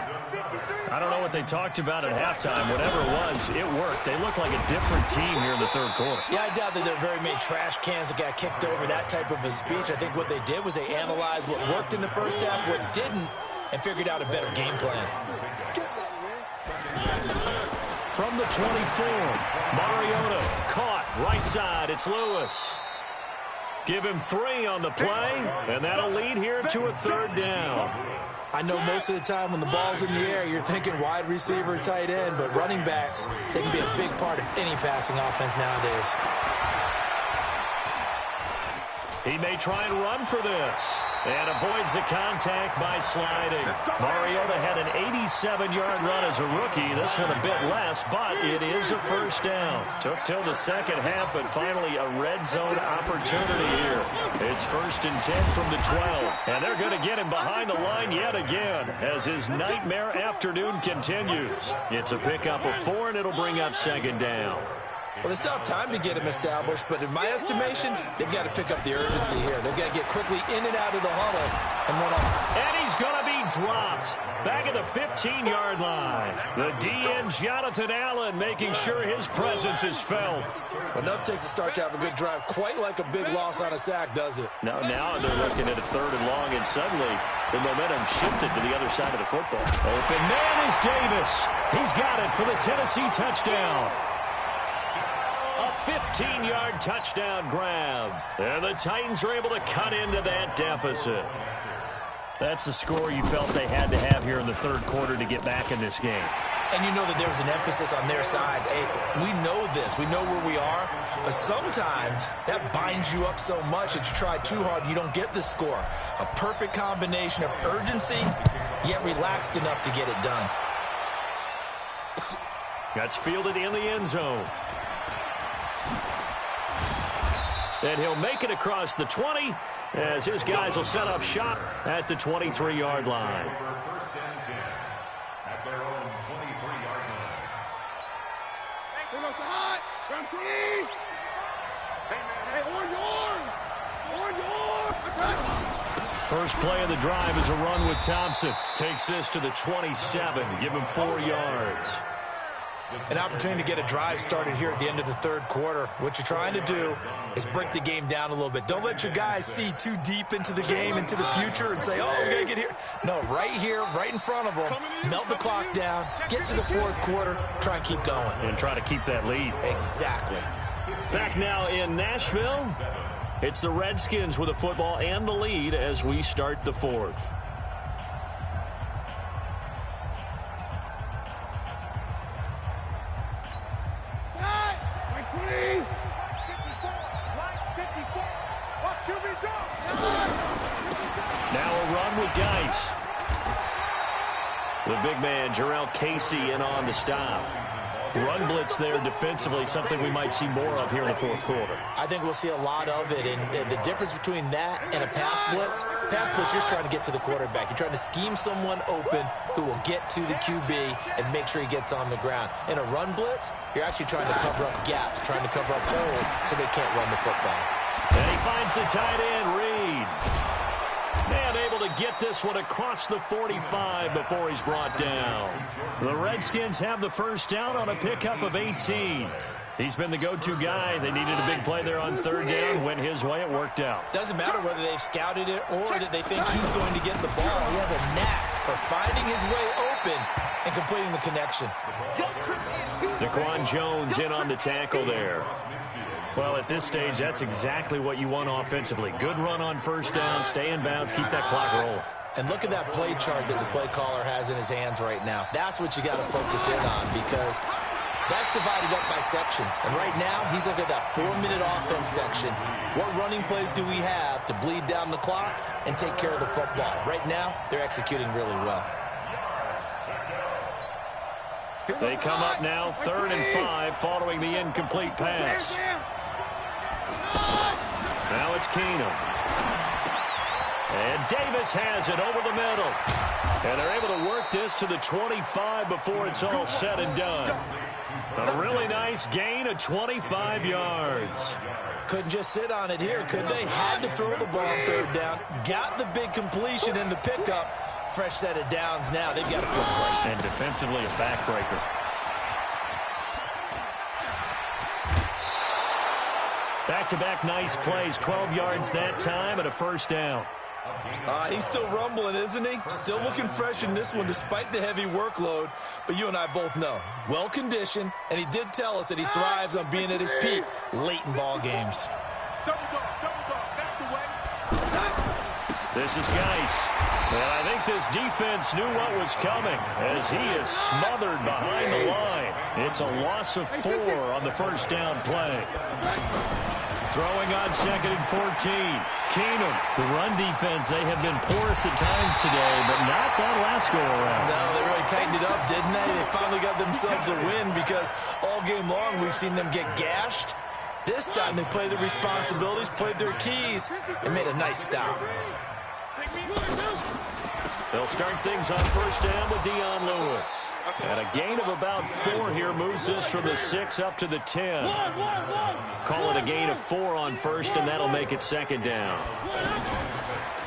[SPEAKER 1] I don't know what they talked about at halftime. Whatever it was, it worked. They look like a different team here in the 3rd quarter.
[SPEAKER 3] Yeah, I doubt that there are very many trash cans that got kicked over, that type of a speech. I think what they did was they analyzed what worked in the first half, what didn't, and figured out a better game plan.
[SPEAKER 1] From the 24, Mariota caught right side. It's Lewis. Give him 3 on the play, and that'll lead here to a 3rd down.
[SPEAKER 3] I know most of the time when the ball's in the air, you're thinking wide receiver, tight end, but running backs, they can be a big part of any passing offense nowadays.
[SPEAKER 1] He may try and run for this. And avoids the contact by sliding. Mariota had an 87-yard run as a rookie. This one a bit less, but it is a 1st down. Took till the second half, but finally a red zone opportunity here. It's 1st and 10 from the 12. And they're going to get him behind the line yet again as his nightmare afternoon continues. It's a pickup of 4, and it'll bring up 2nd down.
[SPEAKER 3] Well, they still have time to get him established, but in my estimation, they've got to pick up the urgency here. They've got to get quickly in and out of the huddle and run up.
[SPEAKER 1] And he's going to be dropped back at the 15-yard line. The DN, Jonathan Allen, making sure his presence is felt.
[SPEAKER 3] Enough takes a start to have a good drive. Quite like a big loss on a sack, does it?
[SPEAKER 1] Now they're looking at a 3rd and long, and suddenly the momentum shifted to the other side of the football. Open man is Davis. He's got it for the Tennessee touchdown. 15-yard touchdown grab. And the Titans are able to cut into that deficit. That's the score you felt they had to have here in the 3rd quarter to get back in this game.
[SPEAKER 3] And you know that there was an emphasis on their side. Hey, we know this. We know where we are. But sometimes that binds you up so much that you try too hard and you don't get the score. A perfect combination of urgency, yet relaxed enough to get it done.
[SPEAKER 1] That's fielded in the end zone. And he'll make it across the 20 as his guys will set up shop at the 23-yard line.
[SPEAKER 2] At their own 23-yard
[SPEAKER 4] Hey,
[SPEAKER 1] First play of the drive is a run with Thompson. Takes this to the 27. Give him 4 yards.
[SPEAKER 3] An opportunity to get a drive started here at the end of the third quarter. What you're trying to do is break the game down a little bit. Don't let your guys see too deep into the game, into the future, and say, oh, we got to get here. No, right here, right in front of them, melt the clock down, get to the fourth quarter, try and keep going.
[SPEAKER 1] And try to keep that lead.
[SPEAKER 3] Exactly.
[SPEAKER 1] Back now in Nashville, it's the Redskins with the football and the lead as we start the fourth. Now a run with Geis. The big man, Jarrell Casey, in on the stop. Run blitz there defensively, something we might see more of here in the fourth quarter.
[SPEAKER 3] I think we'll see a lot of it, and the difference between that and a pass blitz, you're just trying to get to the quarterback. You're trying to scheme someone open who will get to the QB and make sure he gets on the ground. In a run blitz, you're actually trying to cover up gaps, trying to cover up holes so they can't run the football.
[SPEAKER 1] And he finds the tight end, Reed. And able to get this one across the 45 before he's brought down. The Redskins have the first down on a pickup of 18. He's been the go-to guy. They needed a big play there on third down. Went his way. It worked out.
[SPEAKER 3] Doesn't matter whether they've scouted it or that they think he's going to get the ball. He has a knack for finding his way open and completing the connection.
[SPEAKER 1] Daquan Jones in on the tackle there. Well, at this stage, that's exactly what you want offensively. Good run on first down, stay in bounds, keep that clock rolling.
[SPEAKER 3] And look at that play chart that the play caller has in his hands right now. That's what you got to focus in on because that's divided up by sections. And right now, he's looking at that 4-minute offense section. What running plays do we have to bleed down the clock and take care of the football? Right now, they're executing really well.
[SPEAKER 1] They come up now, 3rd and 5, following the incomplete pass. Now it's Keenum. And Davis has it over the middle. And they're able to work this to the 25 before it's all said and done. A really nice gain of 25 yards.
[SPEAKER 3] Couldn't just sit on it here, could they? Had to throw the ball on third down. Got the big completion in the pickup. Fresh set of downs now. They've got to feel great.
[SPEAKER 1] And defensively, a backbreaker. Back-to-back nice plays. 12 yards that time and a first down.
[SPEAKER 3] He's still rumbling, isn't he? Still looking fresh in this one despite the heavy workload. But you and I both know, well-conditioned, and he did tell us that he thrives on being at his peak late in ball games.
[SPEAKER 4] Double dog, that's the way.
[SPEAKER 1] This is Geis. And I think this defense knew what was coming as he is smothered behind the line. It's a loss of 4 on the first down play. Throwing on 2nd and 14. Keenum, the run defense, they have been porous at times today, but not that last go-around.
[SPEAKER 3] No, they really tightened it up, didn't they? They finally got themselves a win because all game long we've seen them get gashed. This time they played their responsibilities, played their keys, and made a nice stop.
[SPEAKER 1] They'll start things on first down with Dion Lewis. And a gain of about 4 here moves this from the 6 up to the 10. Call it a gain of 4 on first, and that'll make it 2nd down.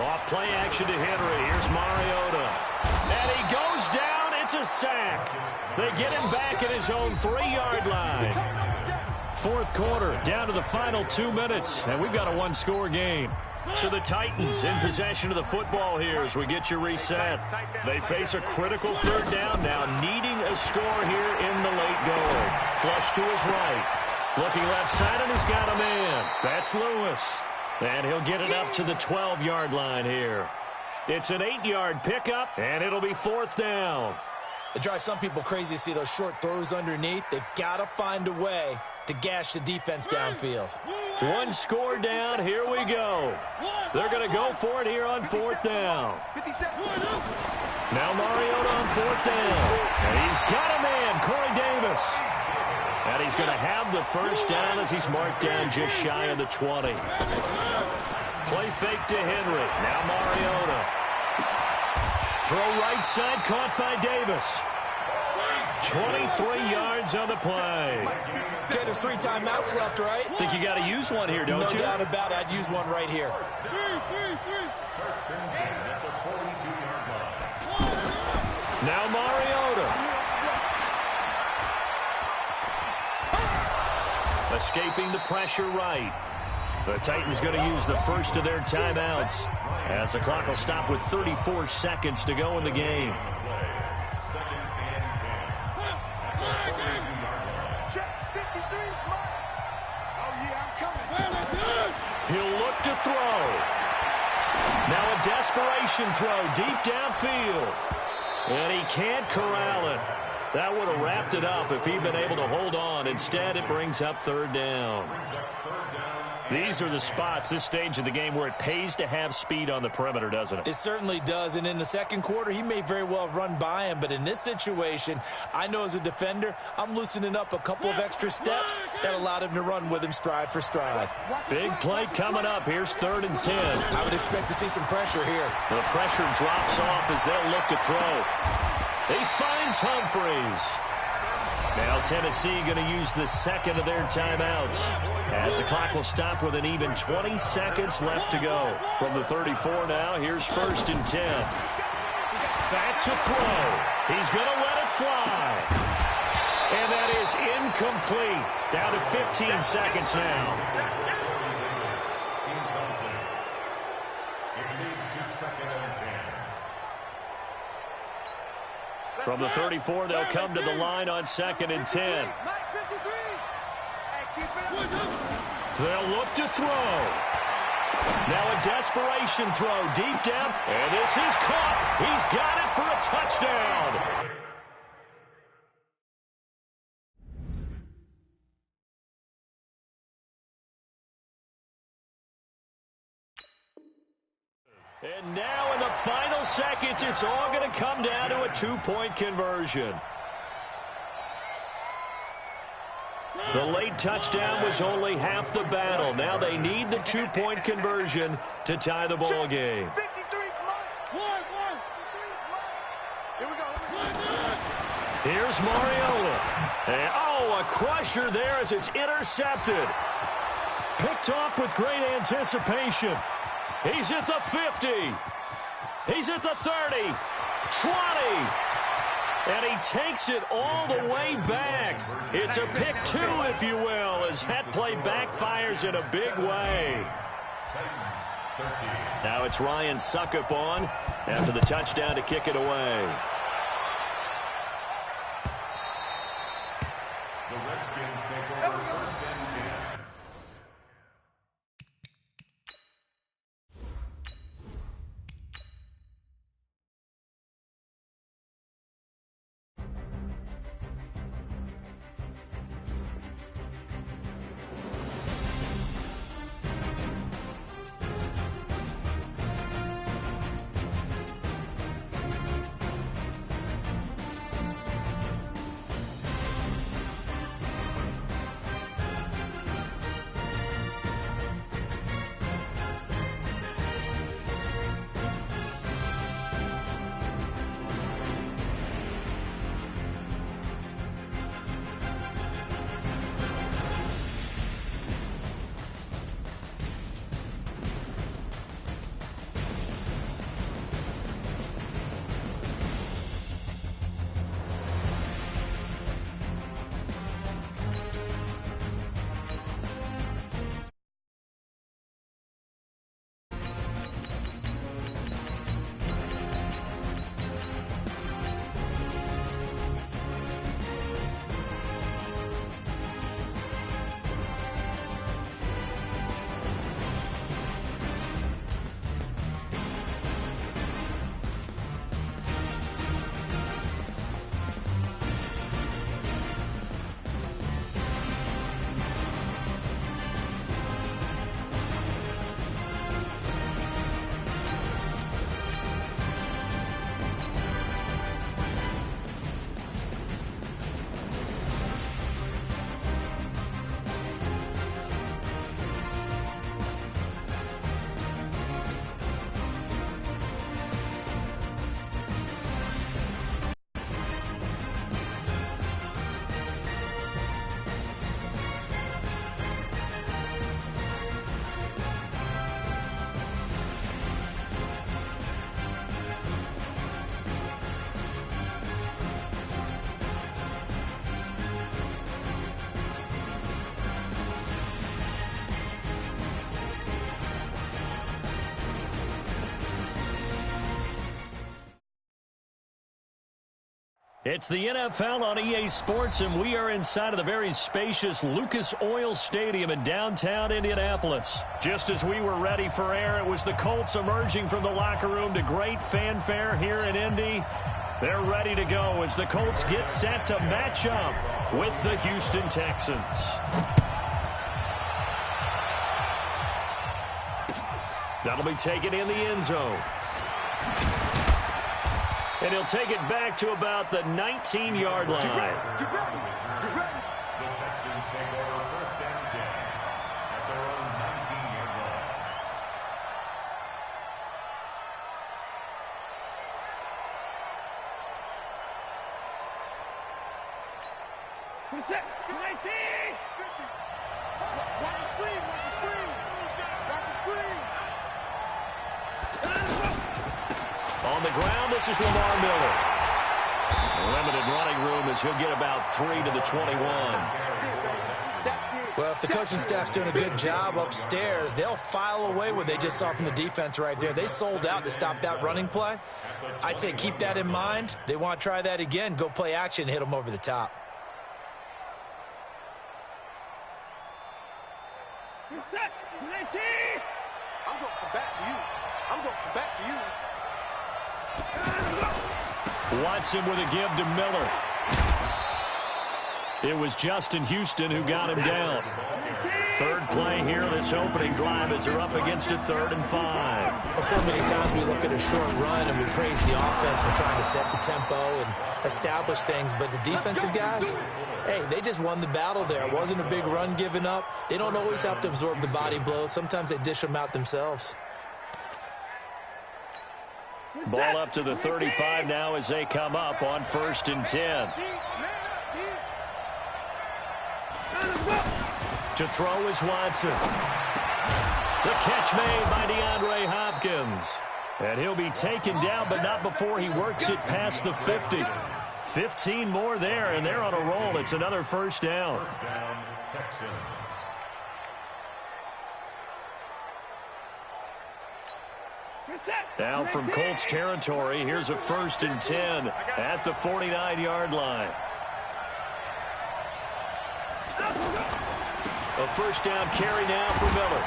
[SPEAKER 1] Off play action to Henry. Here's Mariota. And he goes down. It's a sack. They get him back at his own 3-yard line. Fourth quarter, down to the final 2 minutes, and we've got a 1-score game. So the Titans in possession of the football here as we get you reset. They face a critical 3rd down now, needing a score here in the late going. Flush to his right. Looking left side, and he's got a man. That's Lewis. And he'll get it up to the 12-yard line here. It's an 8-yard pickup, and it'll be 4th down.
[SPEAKER 3] It drives some people crazy to see those short throws underneath. They've got to find a way to gash the defense downfield.
[SPEAKER 1] 1 score down. Here we go. They're going to go for it here on 4th down. Now Mariota on 4th down. And he's got a man, Corey Davis. And he's going to have the first down as he's marked down just shy of the 20. Play fake to Henry. Now Mariota. Throw right side, caught by Davis. 23 yards on the play.
[SPEAKER 3] Okay, there's 3 timeouts left, right?
[SPEAKER 1] Think you got to use one here, don't you?
[SPEAKER 3] No doubt about it. I'd use one right here.
[SPEAKER 1] Now Mariota. Escaping the pressure right. The Titans going to use the first of their timeouts as the clock will stop with 34 seconds to go in the game. He'll look to throw. Now a desperation throw deep downfield. And he can't corral it. That would have wrapped it up if he'd been able to hold on. Instead, it brings up third down. These are the spots, this stage of the game, where it pays to have speed on the perimeter, doesn't it?
[SPEAKER 3] It certainly does, and in the second quarter, he may very well have run by him, but in this situation, I know as a defender, I'm loosening up a couple of extra steps that allowed him to run with him stride for stride.
[SPEAKER 1] Big play coming up. Here's 3rd and 10.
[SPEAKER 3] I would expect to see some pressure here.
[SPEAKER 1] The pressure drops off as they'll look to throw. He finds Humphreys. Now Tennessee going to use the second of their timeouts as the clock will stop with an even 20 seconds left to go. From the 34 now, here's 1st and 10. Back to throw. He's going to let it fly. And that is incomplete. Down to 15 seconds now. From the 34, they'll come to the line on 2nd and 10. They'll look to throw. Now a desperation throw deep down, and this is caught. He's got it for a touchdown. And now in the final seconds, it's all going to come down to a 2-point conversion. The late touchdown was only half the battle. Now they need the 2-point conversion to tie the ball game. Here's Mariota. And, oh, a crusher there as it's intercepted. Picked off with great anticipation. He's at the 50. He's at the 30. 20. And he takes it all the way back. It's a pick 2, if you will, as that play backfires in a big way. Now it's Ryan Suckup on after the touchdown to kick it away.
[SPEAKER 2] The Redskins take over 1st and 10.
[SPEAKER 1] It's the NFL on EA Sports, and we are inside of the very spacious Lucas Oil Stadium in downtown Indianapolis. Just as we were ready for air, it was the Colts emerging from the locker room to great fanfare here in Indy. They're ready to go as the Colts get set to match up with the Houston Texans. That'll be taken in the end zone. And he'll take it back to about the 19-yard line.
[SPEAKER 2] The Texans take over first and 10 at their own 19-yard line.
[SPEAKER 4] Who's that? 19! Watch the screen, watch the screen. Watch the screen.
[SPEAKER 1] On the ground, this is Lamar Miller. Limited running room as he'll get about 3 to the 21.
[SPEAKER 3] Well, if the coaching staff's doing a good job upstairs, they'll file away what they just saw from the defense right there. They sold out to stop that running play. I'd say keep that in mind. They want to try that again. Go play action, hit them over the top.
[SPEAKER 4] Who's that? 19! I'm going to come back to you. I'm going to come back to you.
[SPEAKER 1] Watson with a give to Miller. It was Justin Houston who got him down. Third play here, this opening drive as they're up against a 3rd and 5.
[SPEAKER 3] Well, so many times we look at a short run and we praise the offense for trying to set the tempo and establish things, but the defensive guys, hey, they just won the battle there. It wasn't a big run given up. They don't always have to absorb the body blows. Sometimes they dish them out themselves.
[SPEAKER 1] Ball up to the 35 now as they come up on 1st and 10. To throw is Watson. The catch made by DeAndre Hopkins. And he'll be taken down, but not before he works it past the 50. 15 more there, and they're on a roll. It's another first down.
[SPEAKER 2] First down, Texans.
[SPEAKER 1] Now from Colts territory, here's a 1st and 10 at the 49-yard line. A first down carry now for Miller.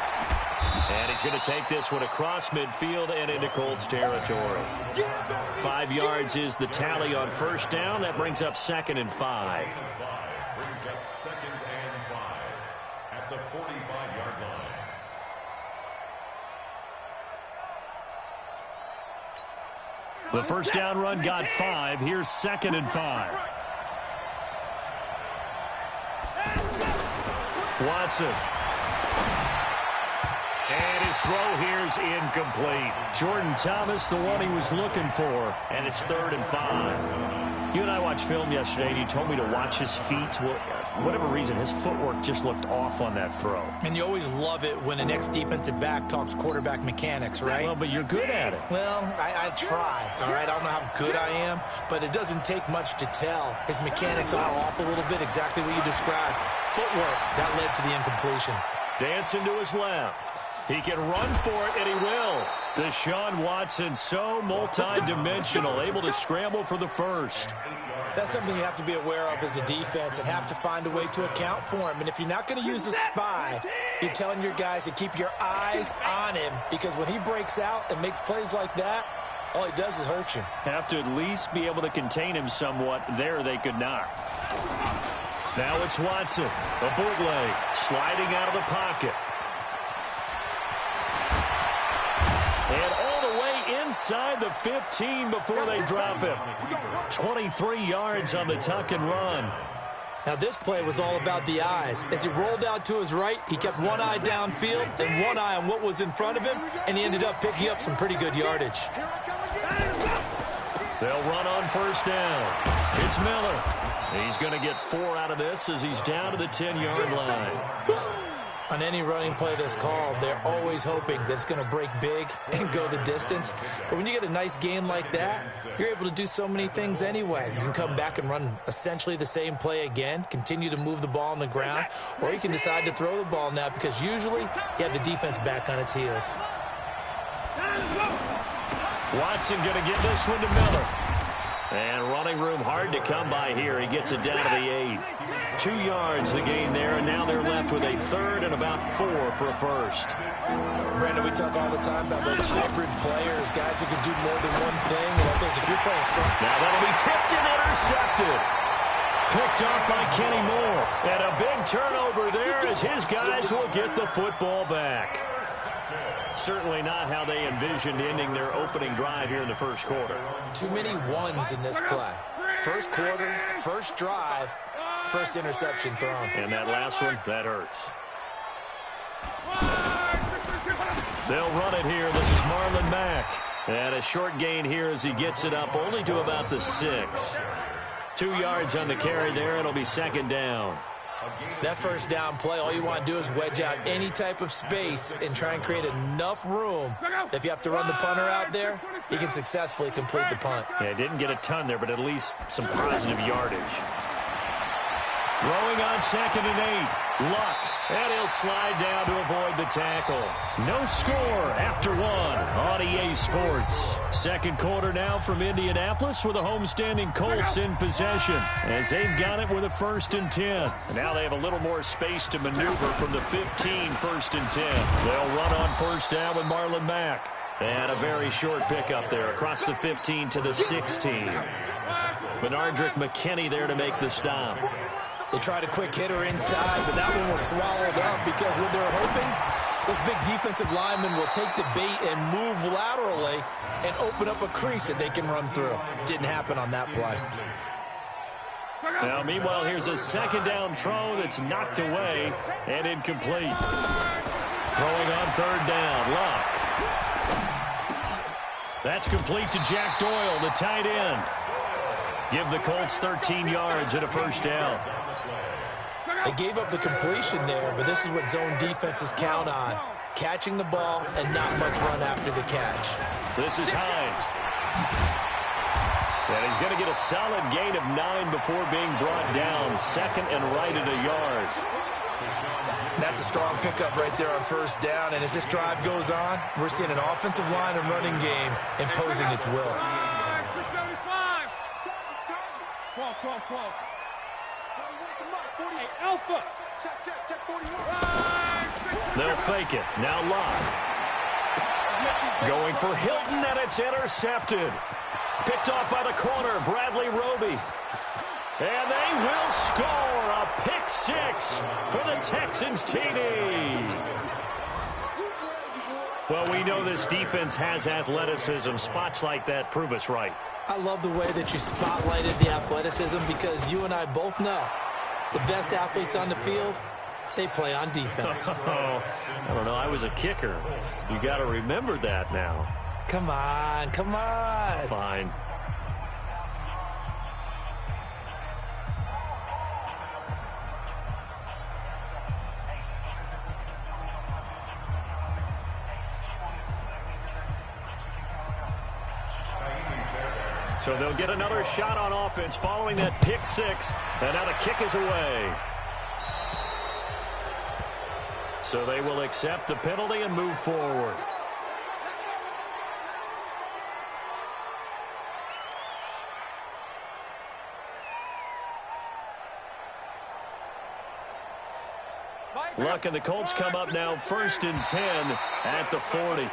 [SPEAKER 1] And he's going to take this one across midfield and into Colts territory. 5 yards is the tally on first down. That brings up 2nd and 5.
[SPEAKER 2] Brings up 2nd and 5 at the 45-yard line.
[SPEAKER 1] The first down run got 5. Here's 2nd and 5. Watson. And his throw here is incomplete. Jordan Thomas, the one he was looking for, and it's 3rd and 5. You and I watched film yesterday, and you told me to watch his feet. Well, for whatever reason, his footwork just looked off on that throw.
[SPEAKER 3] And you always love it when an ex-defensive back talks quarterback mechanics, right?
[SPEAKER 1] Well, but you're good at it.
[SPEAKER 3] Well, I try, all right? I don't know how good I am, but it doesn't take much to tell. His mechanics are off a little bit, exactly what you described. Footwork, that led to the incompletion.
[SPEAKER 1] Dancing to his left. He can run for it, and he will. Deshaun Watson, so multi-dimensional, able to scramble for the first.
[SPEAKER 3] That's something you have to be aware of as a defense and have to find a way to account for him. And if you're not going to use a spy, you're telling your guys to keep your eyes on him, because when he breaks out and makes plays like that, all he does is hurt you.
[SPEAKER 1] Have to at least be able to contain him somewhat. There they could not. Now it's Watson, a bootleg, sliding out of the pocket. And all the way inside the 15 before they drop him. 23 yards on the tuck and run.
[SPEAKER 3] Now this play was all about the eyes. As he rolled out to his right, he kept one eye downfield and one eye on what was in front of him, and he ended up picking up some pretty good yardage.
[SPEAKER 1] They'll run on first down. It's Miller. He's going to get 4 out of this as he's down to the 10-yard line.
[SPEAKER 3] On any running play that's called, they're always hoping that it's going to break big and go the distance. But when you get a nice gain like that, you're able to do so many things anyway. You can come back and run essentially the same play again, continue to move the ball on the ground, or you can decide to throw the ball now because usually you have the defense back on its heels.
[SPEAKER 1] Watson going to get this one to Miller. And running room hard to come by here. He gets it down to the 8. 2 yards the gain there, and now they're left with a third and about 4 for a first.
[SPEAKER 3] Brandon, we talk all the time about those hybrid players, guys who can do more than one thing. And I think if you're playing strong...
[SPEAKER 1] Now that'll be tipped and intercepted. Picked up by Kenny Moore. And a big turnover there as his guys will get the football back. Certainly not how they envisioned ending their opening drive here in the first quarter.
[SPEAKER 3] Too many ones in this play. First quarter, first drive, first interception thrown.
[SPEAKER 1] And that last one, that hurts. They'll run it here. This is Marlon Mack. And a short gain here as he gets it up only to about the 6. 2 yards on the carry there. It'll be second down.
[SPEAKER 3] That first down play, all you want to do is wedge out any type of space and try and create enough room. If you have to run the punter out there, he can successfully complete the punt.
[SPEAKER 1] Yeah, didn't get a ton there, but at least some positive yardage. Throwing on 2nd and 8. Luck. And he'll slide down to avoid the tackle. No score after 1 on EA Sports. Second quarter now from Indianapolis with the homestanding Colts in possession as they've got it with a 1st and 10. And now they have a little more space to maneuver from the 15, 1st and 10. They'll run on first down with Marlon Mack. And a very short pickup there across the 15 to the 16. Benardrick McKinney there to make the stop.
[SPEAKER 3] They tried a quick hitter inside, but that one was swallowed up because what they're hoping, those big defensive linemen will take the bait and move laterally and open up a crease that they can run through. Didn't happen on that play.
[SPEAKER 1] Now, meanwhile, here's a second down throw that's knocked away and incomplete. Throwing on third down, Luck. That's complete to Jack Doyle, the tight end. Give the Colts 13 yards and a first down.
[SPEAKER 3] They gave up the completion there, but this is what zone defenses count on. Catching the ball and not much run after the catch.
[SPEAKER 1] This is Hines. And he's going to get a solid gain of 9 before being brought down. Second and right at a yard.
[SPEAKER 3] That's a strong pickup right there on first down. And as this drive goes on, we're seeing an offensive line and running game imposing its will.
[SPEAKER 5] 12. Hey, Alpha. Check 41.
[SPEAKER 1] They'll fake it. Now Luck. Going for Hilton, and it's intercepted. Picked off by the corner, Bradley Roby. And they will score a pick 6 for the Texans TD. Well, we know this defense has athleticism. Spots like that prove us right.
[SPEAKER 3] I love the way that you spotlighted the athleticism because you and I both know the best athletes on the field, they play on defense.
[SPEAKER 1] I don't know. I was a kicker. You got to remember that now.
[SPEAKER 3] Come on.
[SPEAKER 1] Fine. So they'll get another shot on offense following that pick 6, and now the kick is away. So they will accept the penalty and move forward. Luck and the Colts come up now 1st and 10 at the 40.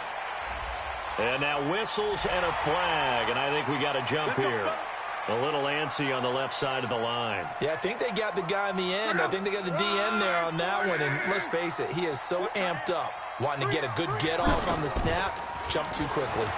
[SPEAKER 1] And now whistles and a flag, and I think we got a jump here. A little antsy on the left side of the line.
[SPEAKER 3] Yeah, I think they got the guy in the end. I think they got the DN there on that one, and let's face it, he is so amped up, wanting to get a good get-off on the snap, jump too quickly.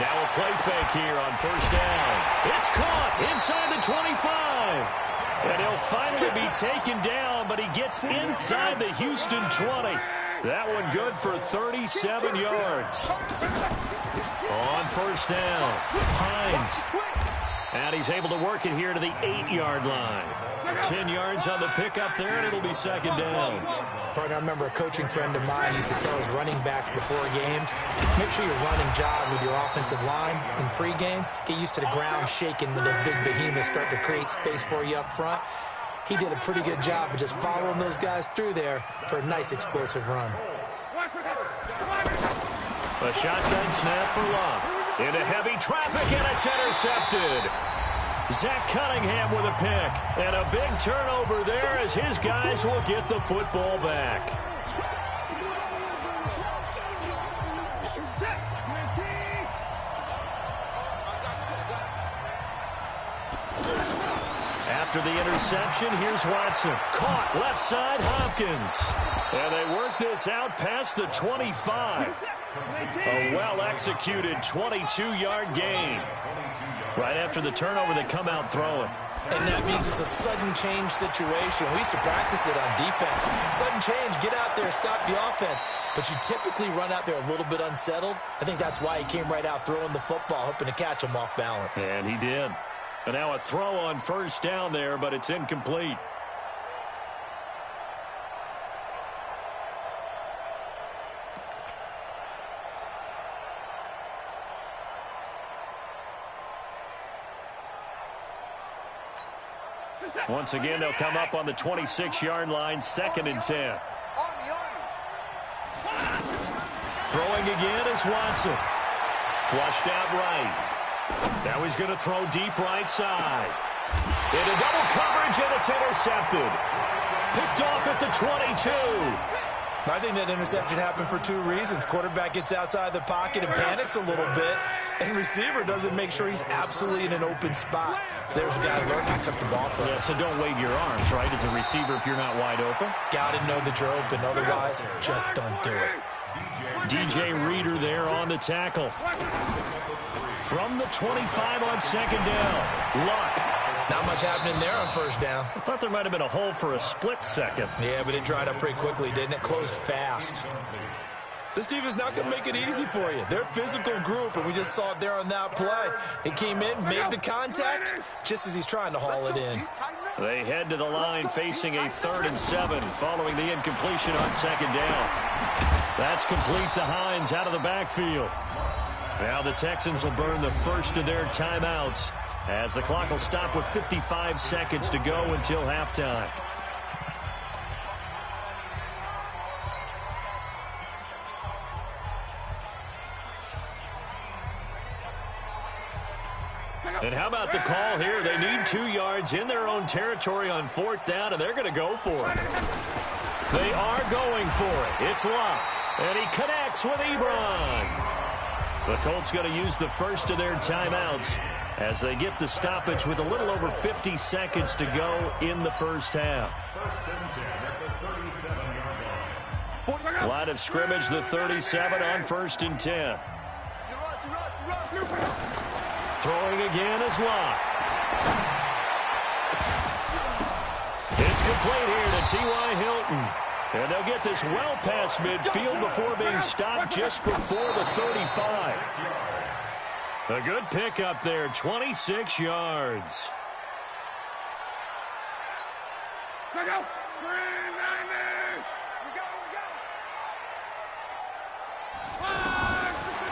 [SPEAKER 1] Now a play fake here on first down. It's caught inside the 25. And he'll finally be taken down, but he gets inside the Houston 20. That one good for 37 yards. On first down, Hines. And he's able to work it here to the 8-yard line. 10 yards on the pickup there, and it'll be second down.
[SPEAKER 3] Partner, I remember a coaching friend of mine used to tell his running backs before games, make sure you're running jog with your offensive line in pregame. Get used to the ground shaking when those big behemoths start to create space for you up front. He did a pretty good job of just following those guys through there for a nice explosive run.
[SPEAKER 1] A shotgun snap for Love. Into heavy traffic, and it's intercepted. Zach Cunningham with a pick. And a big turnover there as his guys will get the football back. After the interception, here's Watson. Caught left side, Hopkins. And they work this out past the 25. A well-executed 22-yard gain. Right after the turnover, they come out throwing.
[SPEAKER 3] And that means it's a sudden change situation. We used to practice it on defense. Sudden change, get out there, stop the offense. But you typically run out there a little bit unsettled. I think that's why he came right out throwing the football, hoping to catch him off balance.
[SPEAKER 1] And he did. And now a throw on first down there, but it's incomplete. Once again, they'll come up on the 26-yard line, 2nd and 10. Throwing again is Watson. Flushed out right. Now he's going to throw deep right side. Into double coverage, and it's intercepted. Picked off at the 22.
[SPEAKER 3] I think that interception happened for 2 reasons. Quarterback gets outside the pocket and panics a little bit, and receiver doesn't make sure he's absolutely in an open spot. So there's a guy lurking, took the ball from him.
[SPEAKER 1] Yeah, so don't wave your arms, right, as a receiver if you're not wide open.
[SPEAKER 3] Got to know that you're open. Otherwise, just don't do it.
[SPEAKER 1] DJ Reader there on the tackle. From the 25 on 2nd down. Luck.
[SPEAKER 3] Not much happening there on first down.
[SPEAKER 1] I thought there might have been a hole for a split second.
[SPEAKER 3] Yeah, but it dried up pretty quickly, didn't it? Closed fast. This defense not going to make it easy for you. They're a physical group, and we just saw it there on that play. He came in, made the contact, just as he's trying to haul it in.
[SPEAKER 1] They head to the line facing a 3rd and 7 following the incompletion on 2nd down. That's complete to Hines out of the backfield. Now the Texans will burn the first of their timeouts as the clock will stop with 55 seconds to go until halftime. And how about the call here? They need 2 yards in their own territory on 4th down, and they're going to go for it. They are going for it. It's Luck, and he connects with Ebron. The Colts going to use the first of their timeouts as they get the stoppage with a little over 50 seconds to go in the first half. Line of scrimmage, the 37 on 1st and 10. Throwing again is Luck. It's complete here to T.Y. Hilton. And they'll get this well past midfield before being stopped just before the 35. A good pickup there, 26 yards.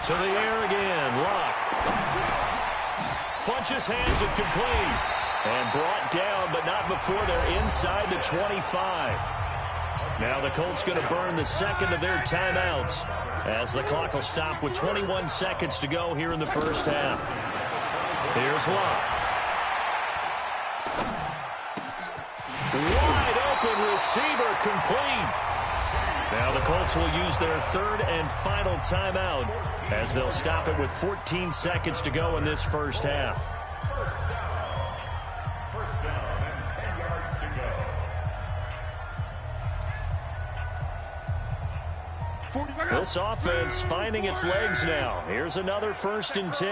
[SPEAKER 1] To the air again, Luck. Funches hands it complete. And brought down, but not before they're inside the 25. Now the Colts going to burn the 2nd of their timeouts as the clock will stop with 21 seconds to go here in the first half. Here's Luck. Wide open receiver complete. Now the Colts will use their 3rd and final timeout as they'll stop it with 14 seconds to go in this first half. This offense finding its legs now. Here's another 1st and 10.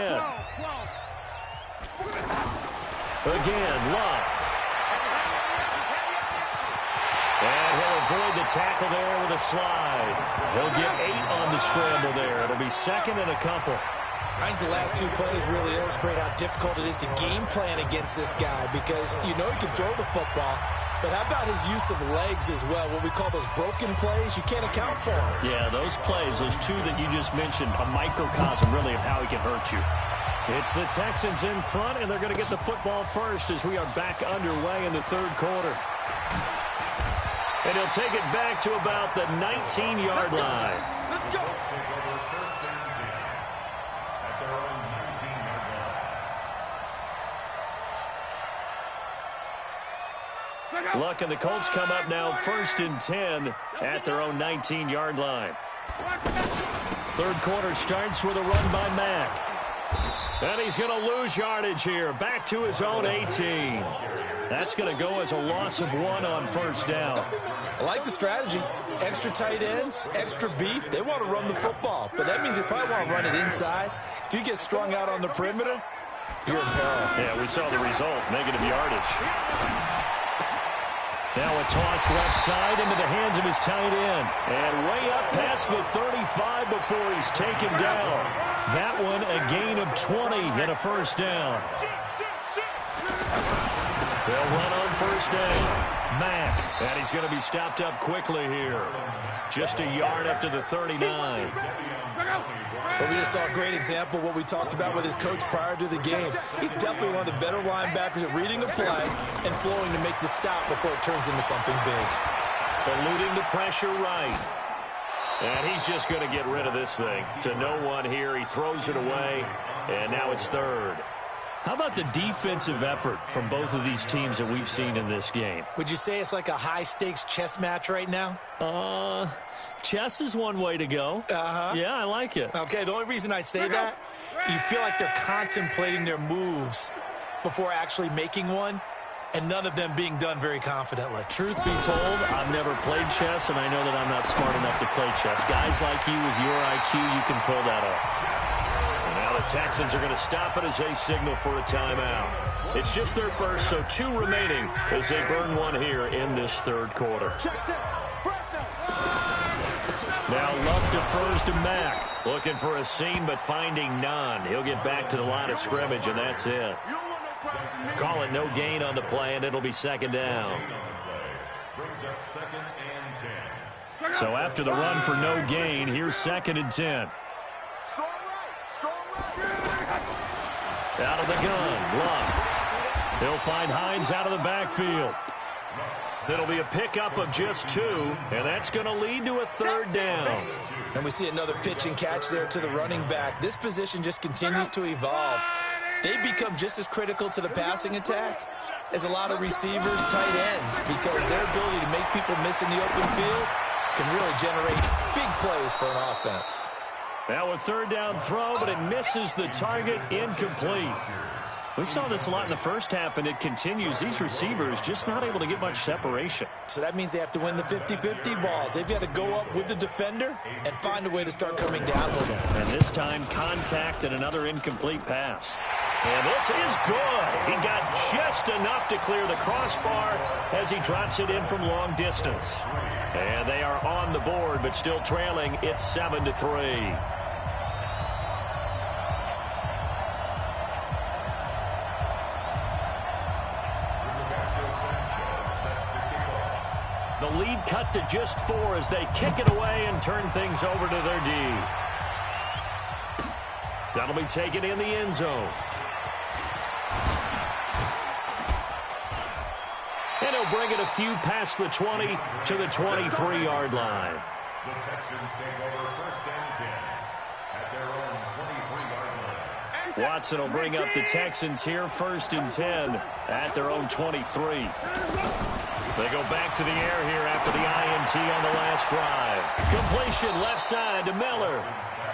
[SPEAKER 1] Again, Luck. And he'll avoid the tackle there with a slide. He'll get 8 on the scramble there. It'll be 2nd and a couple.
[SPEAKER 3] I think the last 2 plays really illustrate how difficult it is to game plan against this guy because you know he can throw the football. But how about his use of legs as well? What we call those broken plays, you can't account for them.
[SPEAKER 1] Yeah, those plays, those 2 that you just mentioned, a microcosm really of how he can hurt you. It's the Texans in front, and they're going to get the football first as we are back underway in the 3rd quarter. And he'll take it back to about the 19-yard line.
[SPEAKER 2] Let's go. Take over 1st and 10 at their own
[SPEAKER 1] Look, and the Colts come up now 1st and 10 at their own 19-yard line. Third quarter starts with a run by Mack. And he's going to lose yardage here. Back to his own 18. That's going to go as a loss of 1 on first down.
[SPEAKER 3] I like the strategy. Extra tight ends, extra beef. They want to run the football, but that means they probably want to run it inside. If you get strung out on the perimeter, you're in peril.
[SPEAKER 1] Yeah, we saw the result, negative yardage. Now a toss left side into the hands of his tight end. And way up past the 35 before he's taken down. That one a gain of 20 and a first down. They'll run on first down. Mack, and he's going to be stopped up quickly here. Just a yard up to the 39.
[SPEAKER 3] But we just saw a great example of what we talked about with his coach prior to the game. He's definitely one of the better linebackers at reading a play and flowing to make the stop before it turns into something big.
[SPEAKER 1] Eluding the pressure right. And he's just going to get rid of this thing. To no one here. He throws it away, and now it's third. How about the defensive effort from both of these teams that we've seen in this game?
[SPEAKER 3] Would you say it's like a high-stakes chess match right now?
[SPEAKER 1] Chess is one way to go. Yeah, I like it.
[SPEAKER 3] Okay, the only reason I say that, you feel like they're contemplating their moves before actually making one, and none of them being done very confidently.
[SPEAKER 1] Truth be told, I've never played chess, and I know that I'm not smart enough to play chess. Guys like you with your IQ, you can pull that off. And now the Texans are going to stop it as they signal for a timeout. It's just their first, so 2 remaining as they burn one here in this third quarter. Now Luck defers to Mack. Looking for a seam, but finding none. He'll get back to the line of scrimmage, and that's it. Call it no gain on the play, and it'll be second down. So after the run for no gain, here's 2nd and 10. Out of the gun, Luck. He'll find Hines out of the backfield. It'll be a pickup of just 2, and that's going to lead to a third down.
[SPEAKER 3] And we see another pitch and catch there to the running back. This position just continues to evolve. They become just as critical to the passing attack as a lot of receivers, tight ends, because their ability to make people miss in the open field can really generate big plays for an offense.
[SPEAKER 1] Now a third down throw, but it misses the target, incomplete. We saw this a lot in the first half, and it continues. These receivers just not able to get much separation.
[SPEAKER 3] So that means they have to win the 50-50 balls. They've got to go up with the defender and find a way to start coming down with him.
[SPEAKER 1] And this time, contact and another incomplete pass. And this is good. He got just enough to clear the crossbar as he drops it in from long distance. And they are on the board, but still trailing. It's 7-3. The lead cut to just 4 as they kick it away and turn things over to their D. That'll be taken in the end zone. And he'll bring it a few past the 20 to the 23-yard line.
[SPEAKER 2] The Texans take over 1st and 10 at their own 23-yard line.
[SPEAKER 1] Watson will bring up the Texans here 1st and 10 at their own 23. They go back to the air here after the INT on the last drive. Completion left side to Miller.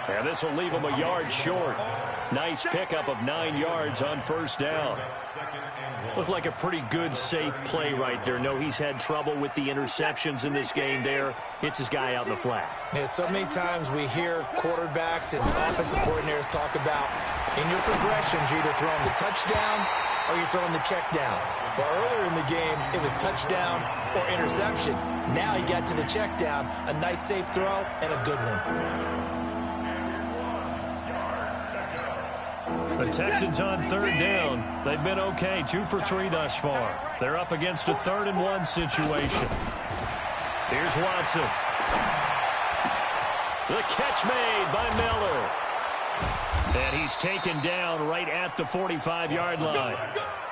[SPEAKER 1] And this will leave him a yard short. Nice pickup of 9 yards on first down. Looked like a pretty good, safe play right there. No, he's had trouble with the interceptions in this game there. Hits his guy out in the flat.
[SPEAKER 3] Yeah, so many times we hear quarterbacks and offensive coordinators talk about in your progressions, you're either throwing the touchdown or you're throwing the check down. But earlier in the game, it was touchdown or interception. Now he got to the check down, a nice safe throw, and a good one.
[SPEAKER 1] The Texans on third down. They've been okay, 2 for 3 thus far. They're up against a 3rd and 1 situation. Here's Watson. The catch made by Miller. And he's taken down right at the 45-yard line.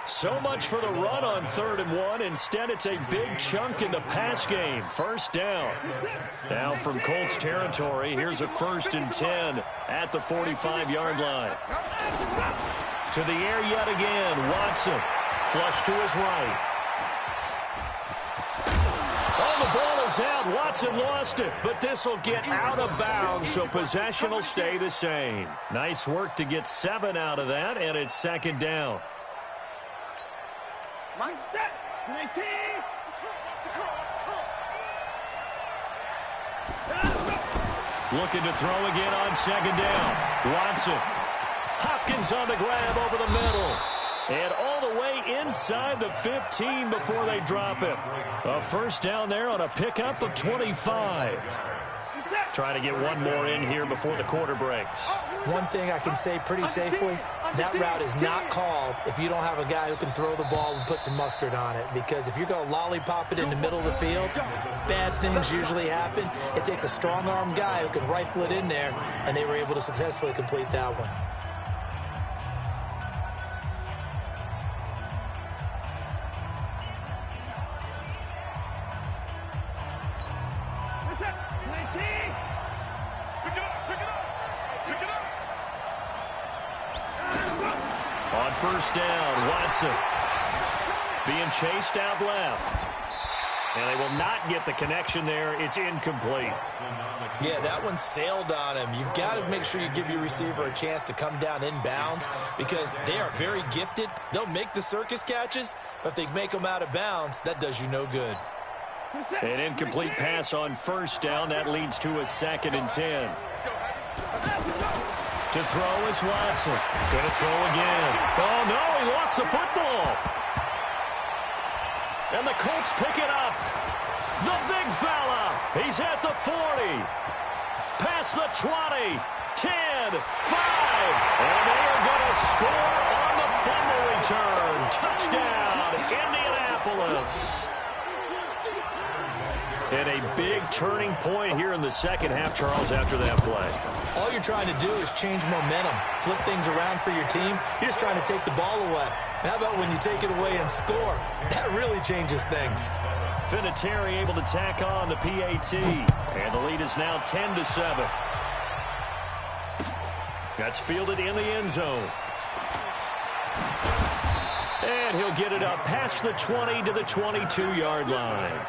[SPEAKER 1] So much for the run on 3rd and 1. Instead, it's a big chunk in the pass game. First down. Now from Colts territory, here's a 1st and 10 at the 45-yard line. To the air yet again. Watson. Flush to his right. is out. Watson lost it, but this will get out of bounds, so possession will stay the same. Nice work to get 7 out of that, and it's second down.
[SPEAKER 4] My set. 19.
[SPEAKER 1] Looking to throw again on second down. Watson. Hopkins on the grab over the middle. And all the way inside the 15 before they drop it. A first down there on a pickup of 25. Trying to get one more in here before the quarter breaks.
[SPEAKER 3] One thing I can say pretty safely, that route is not called if you don't have a guy who can throw the ball and put some mustard on it. Because if you're going to lollipop it in the middle of the field, bad things usually happen. It takes a strong-arm guy who can rifle it in there, and they were able to successfully complete that one.
[SPEAKER 1] On first down, Watson being chased out left. And they will not get the connection there. It's incomplete.
[SPEAKER 3] Yeah, that one sailed on him. You've got to make sure you give your receiver a chance to come down inbounds because they are very gifted. They'll make the circus catches, but if they make them out of bounds, that does you no good.
[SPEAKER 1] An incomplete pass on first down. That leads to a 2nd and 10. To throw is Watson. Going to throw again. Oh, no, he lost the football. And the Colts pick it up. The big fella. He's at the 40. Past the 20. 10. 5. And they are going to score on the fumble return. Touchdown, Indianapolis. And a big turning point here in the second half, Charles, after that play.
[SPEAKER 3] All you're trying to do is change momentum, flip things around for your team. You're just trying to take the ball away. How about when you take it away and score? That really changes things.
[SPEAKER 1] Vinatieri able to tack on the PAT. And the lead is now 10-7. That's fielded in the end zone. And he'll get it up past the 20 to the 22-yard line.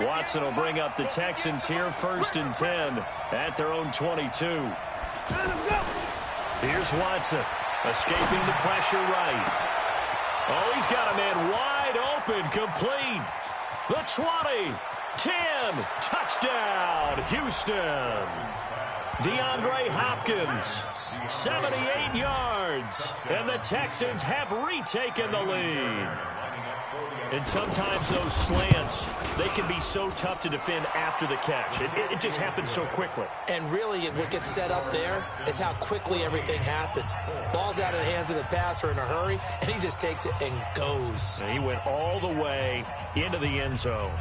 [SPEAKER 1] Watson will bring up the Texans here, 1st and 10 at their own 22. Here's Watson, escaping the pressure right. Oh, he's got a man wide open, complete. The 20, 10, touchdown, Houston. DeAndre Hopkins, 78 yards, and the Texans have retaken the lead. And sometimes those slants, they can be so tough to defend after the catch. It just happens so quickly.
[SPEAKER 3] And really, what gets set up there is how quickly everything happens. Ball's out of the hands of the passer in a hurry, and he just takes it and goes.
[SPEAKER 1] And he went all the way into the end zone.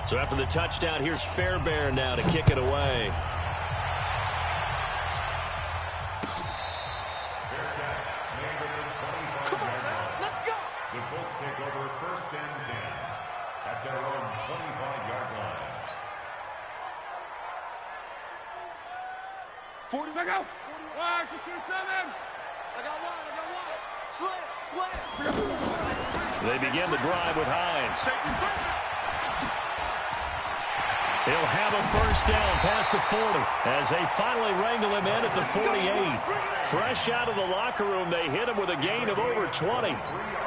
[SPEAKER 1] So after the touchdown, here's Fairbairn now to kick it away.
[SPEAKER 4] Come on, man. Let's go.
[SPEAKER 2] The Colts take over 1st and 10 at their own 25-yard line.
[SPEAKER 5] 40 seconds. 1, 6, 7.
[SPEAKER 4] I got one. Slam.
[SPEAKER 1] They begin the drive with Hines. He'll have a first down past the 40 as they finally wrangle him in at the 48. Fresh out of the locker room, they hit him with a gain of over 20.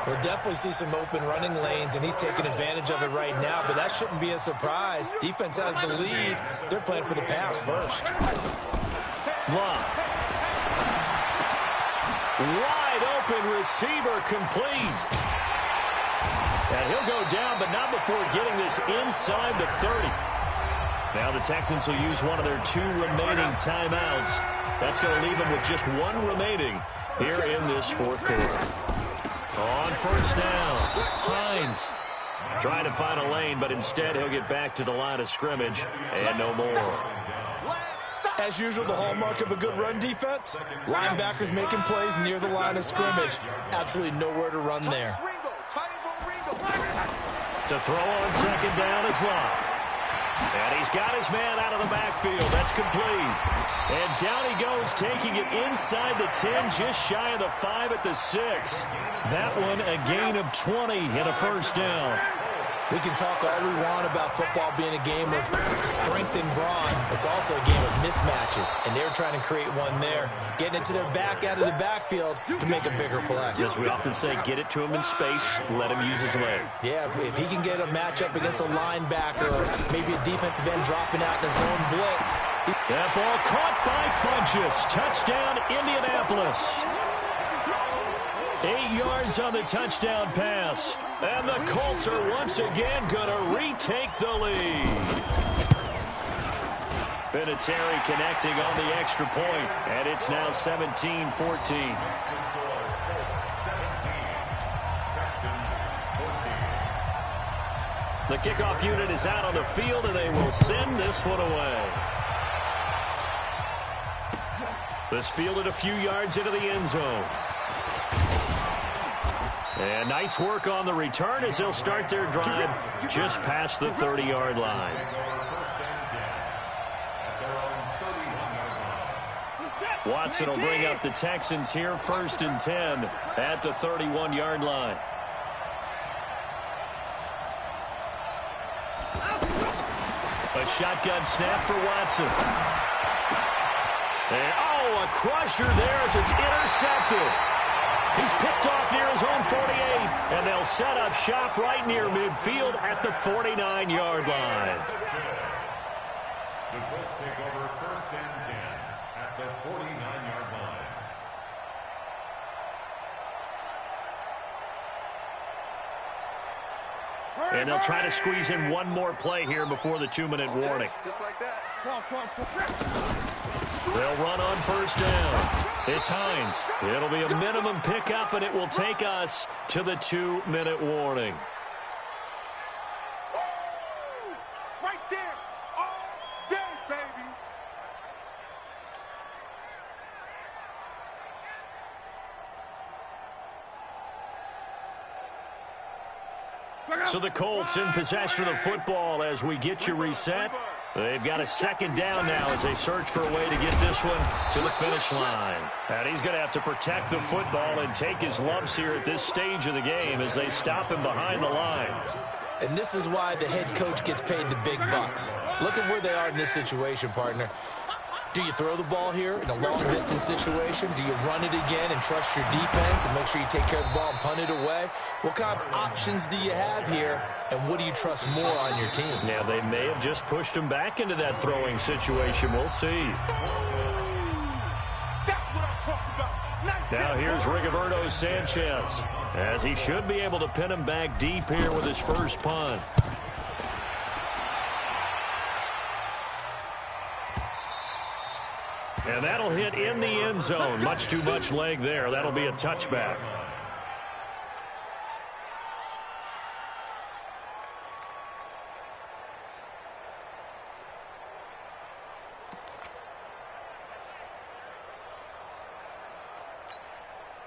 [SPEAKER 3] We'll definitely see some open running lanes, and he's taking advantage of it right now, but that shouldn't be a surprise. Defense has the lead. They're playing for the pass first.
[SPEAKER 1] Long. Wide open receiver complete. And he'll go down, but not before getting this inside the 30. Now the Texans will use one of their 2 remaining timeouts. That's going to leave them with just 1 remaining here in this 4th quarter. On first down, Hines trying to find a lane, but instead he'll get back to the line of scrimmage and no more.
[SPEAKER 3] As usual, the hallmark of a good run defense, linebackers making plays near the line of scrimmage. Absolutely nowhere to run there.
[SPEAKER 1] To throw on second down is Love. And he's got his man out of the backfield. That's complete. And down he goes, taking it inside the 10, just shy of the 5 at the 6. That one a gain of 20 and a first down.
[SPEAKER 3] We can talk all we want about football being a game of strength and brawn. It's also a game of mismatches, and they're trying to create one there, getting it to their back out of the backfield to make a bigger play.
[SPEAKER 1] As we often say, get it to him in space, let him use his leg.
[SPEAKER 3] Yeah, if he can get a matchup against a linebacker or maybe a defensive end dropping out in a zone blitz.
[SPEAKER 1] That ball caught by Funchess. Touchdown, Indianapolis. 8 yards on the touchdown pass. And the Colts are once again going to retake the lead. Vinatieri connecting on the extra point, and it's now 17-14. The kickoff unit is out on the field, and they will send this one away. This fielded a few yards into the end zone. And nice work on the return as they'll start their drive just past the 30-yard line. Watson will bring up the Texans here, 1st and 10 at the 31-yard line. A shotgun snap for Watson. And, a crusher there as it's intercepted. He's picked off near his own 48, and they'll set up shop right near midfield at the 49-yard line.
[SPEAKER 2] The Colts take over 1st and 10 at the 49-yard line.
[SPEAKER 1] And they'll try to squeeze in one more play here before the 2-minute warning.
[SPEAKER 4] Just like that.
[SPEAKER 1] They'll run on 1st down. It's Hines. It'll be a minimum pickup, and it will take us to the 2-minute warning.
[SPEAKER 4] Right there. All day, baby.
[SPEAKER 1] So the Colts in possession of the football as we get you reset. They've got a 2nd down now as they search for a way to get this one to the finish line. And he's going to have to protect the football and take his lumps here at this stage of the game as they stop him behind the line.
[SPEAKER 3] And this is why the head coach gets paid the big bucks. Look at where they are in this situation, partner. Do you throw the ball here in a long-distance situation? Do you run it again and trust your defense and make sure you take care of the ball and punt it away? What kind of options do you have here, and what do you trust more on your team?
[SPEAKER 1] Now, they may have just pushed him back into that throwing situation. We'll see.
[SPEAKER 4] That's what I'm talking about. Nice.
[SPEAKER 1] Now here's Rigoberto Sanchez, as he should be able to pin him back deep here with his first punt. And that'll hit in the end zone. Much too much leg there. That'll be a touchback.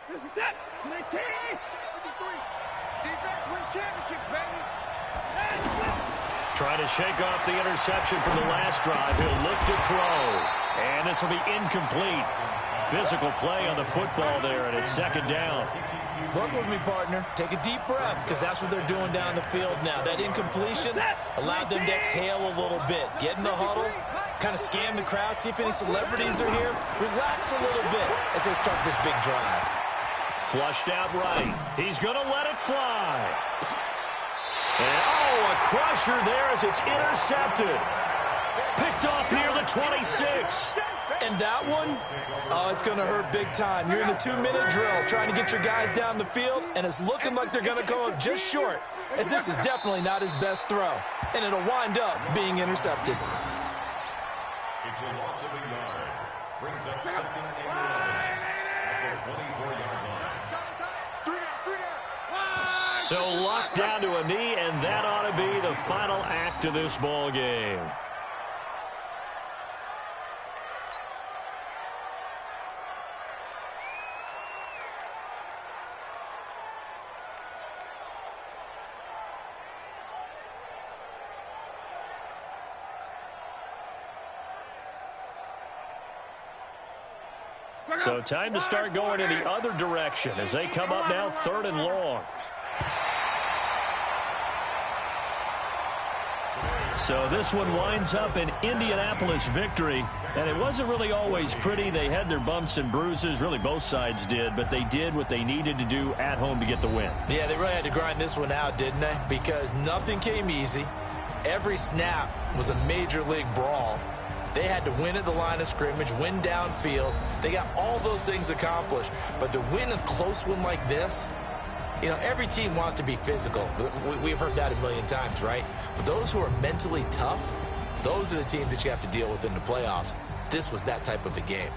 [SPEAKER 4] This is it. 19. 53. Defense wins championships, baby.
[SPEAKER 1] Trying to shake off the interception from the last drive. He'll look to throw. And this will be incomplete. Physical play on the football there, and it's 2nd down.
[SPEAKER 3] Work with me, partner. Take a deep breath, because that's what they're doing down the field now. That incompletion allowed them to exhale a little bit. Get in the huddle, kind of scan the crowd, see if any celebrities are here. Relax a little bit as they start this big drive.
[SPEAKER 1] Flushed out right. He's going to let it fly. And, a crusher there as it's intercepted. Picked off near the 26.
[SPEAKER 3] And that one, it's going to hurt big time. You're in the 2-minute drill trying to get your guys down the field, and it's looking like they're going to go up just short, as this is definitely not his best throw. And it'll wind up being intercepted.
[SPEAKER 2] It's a loss of a yard. Brings up 2nd and 11 at the 24-yard line.
[SPEAKER 1] So locked down to a knee, and that ought to be the final act of this ball game. So time to start going in the other direction as they come up now 3rd and long. So this one winds up an Indianapolis victory, and it wasn't really always pretty. They had their bumps and bruises, really both sides did, but they did what they needed to do at home to get the win.
[SPEAKER 3] Yeah, they really had to grind this one out, didn't they? Because nothing came easy. Every snap was a major league brawl. They had to win at the line of scrimmage, win downfield. They got all those things accomplished. But to win a close one like this, you know, every team wants to be physical. We've heard that a million times, right? But those who are mentally tough, those are the teams that you have to deal with in the playoffs. This was that type of a game.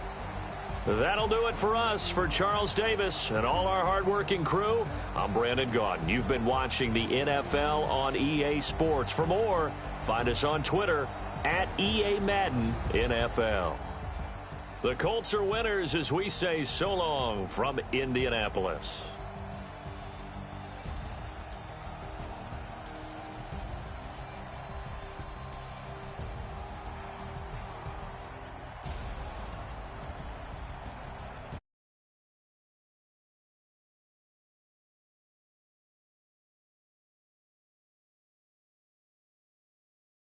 [SPEAKER 1] That'll do it for us. For Charles Davis and all our hardworking crew, I'm Brandon Gaudin. You've been watching the NFL on EA Sports. For more, find us on Twitter at EA Madden NFL. The Colts are winners as we say so long from Indianapolis.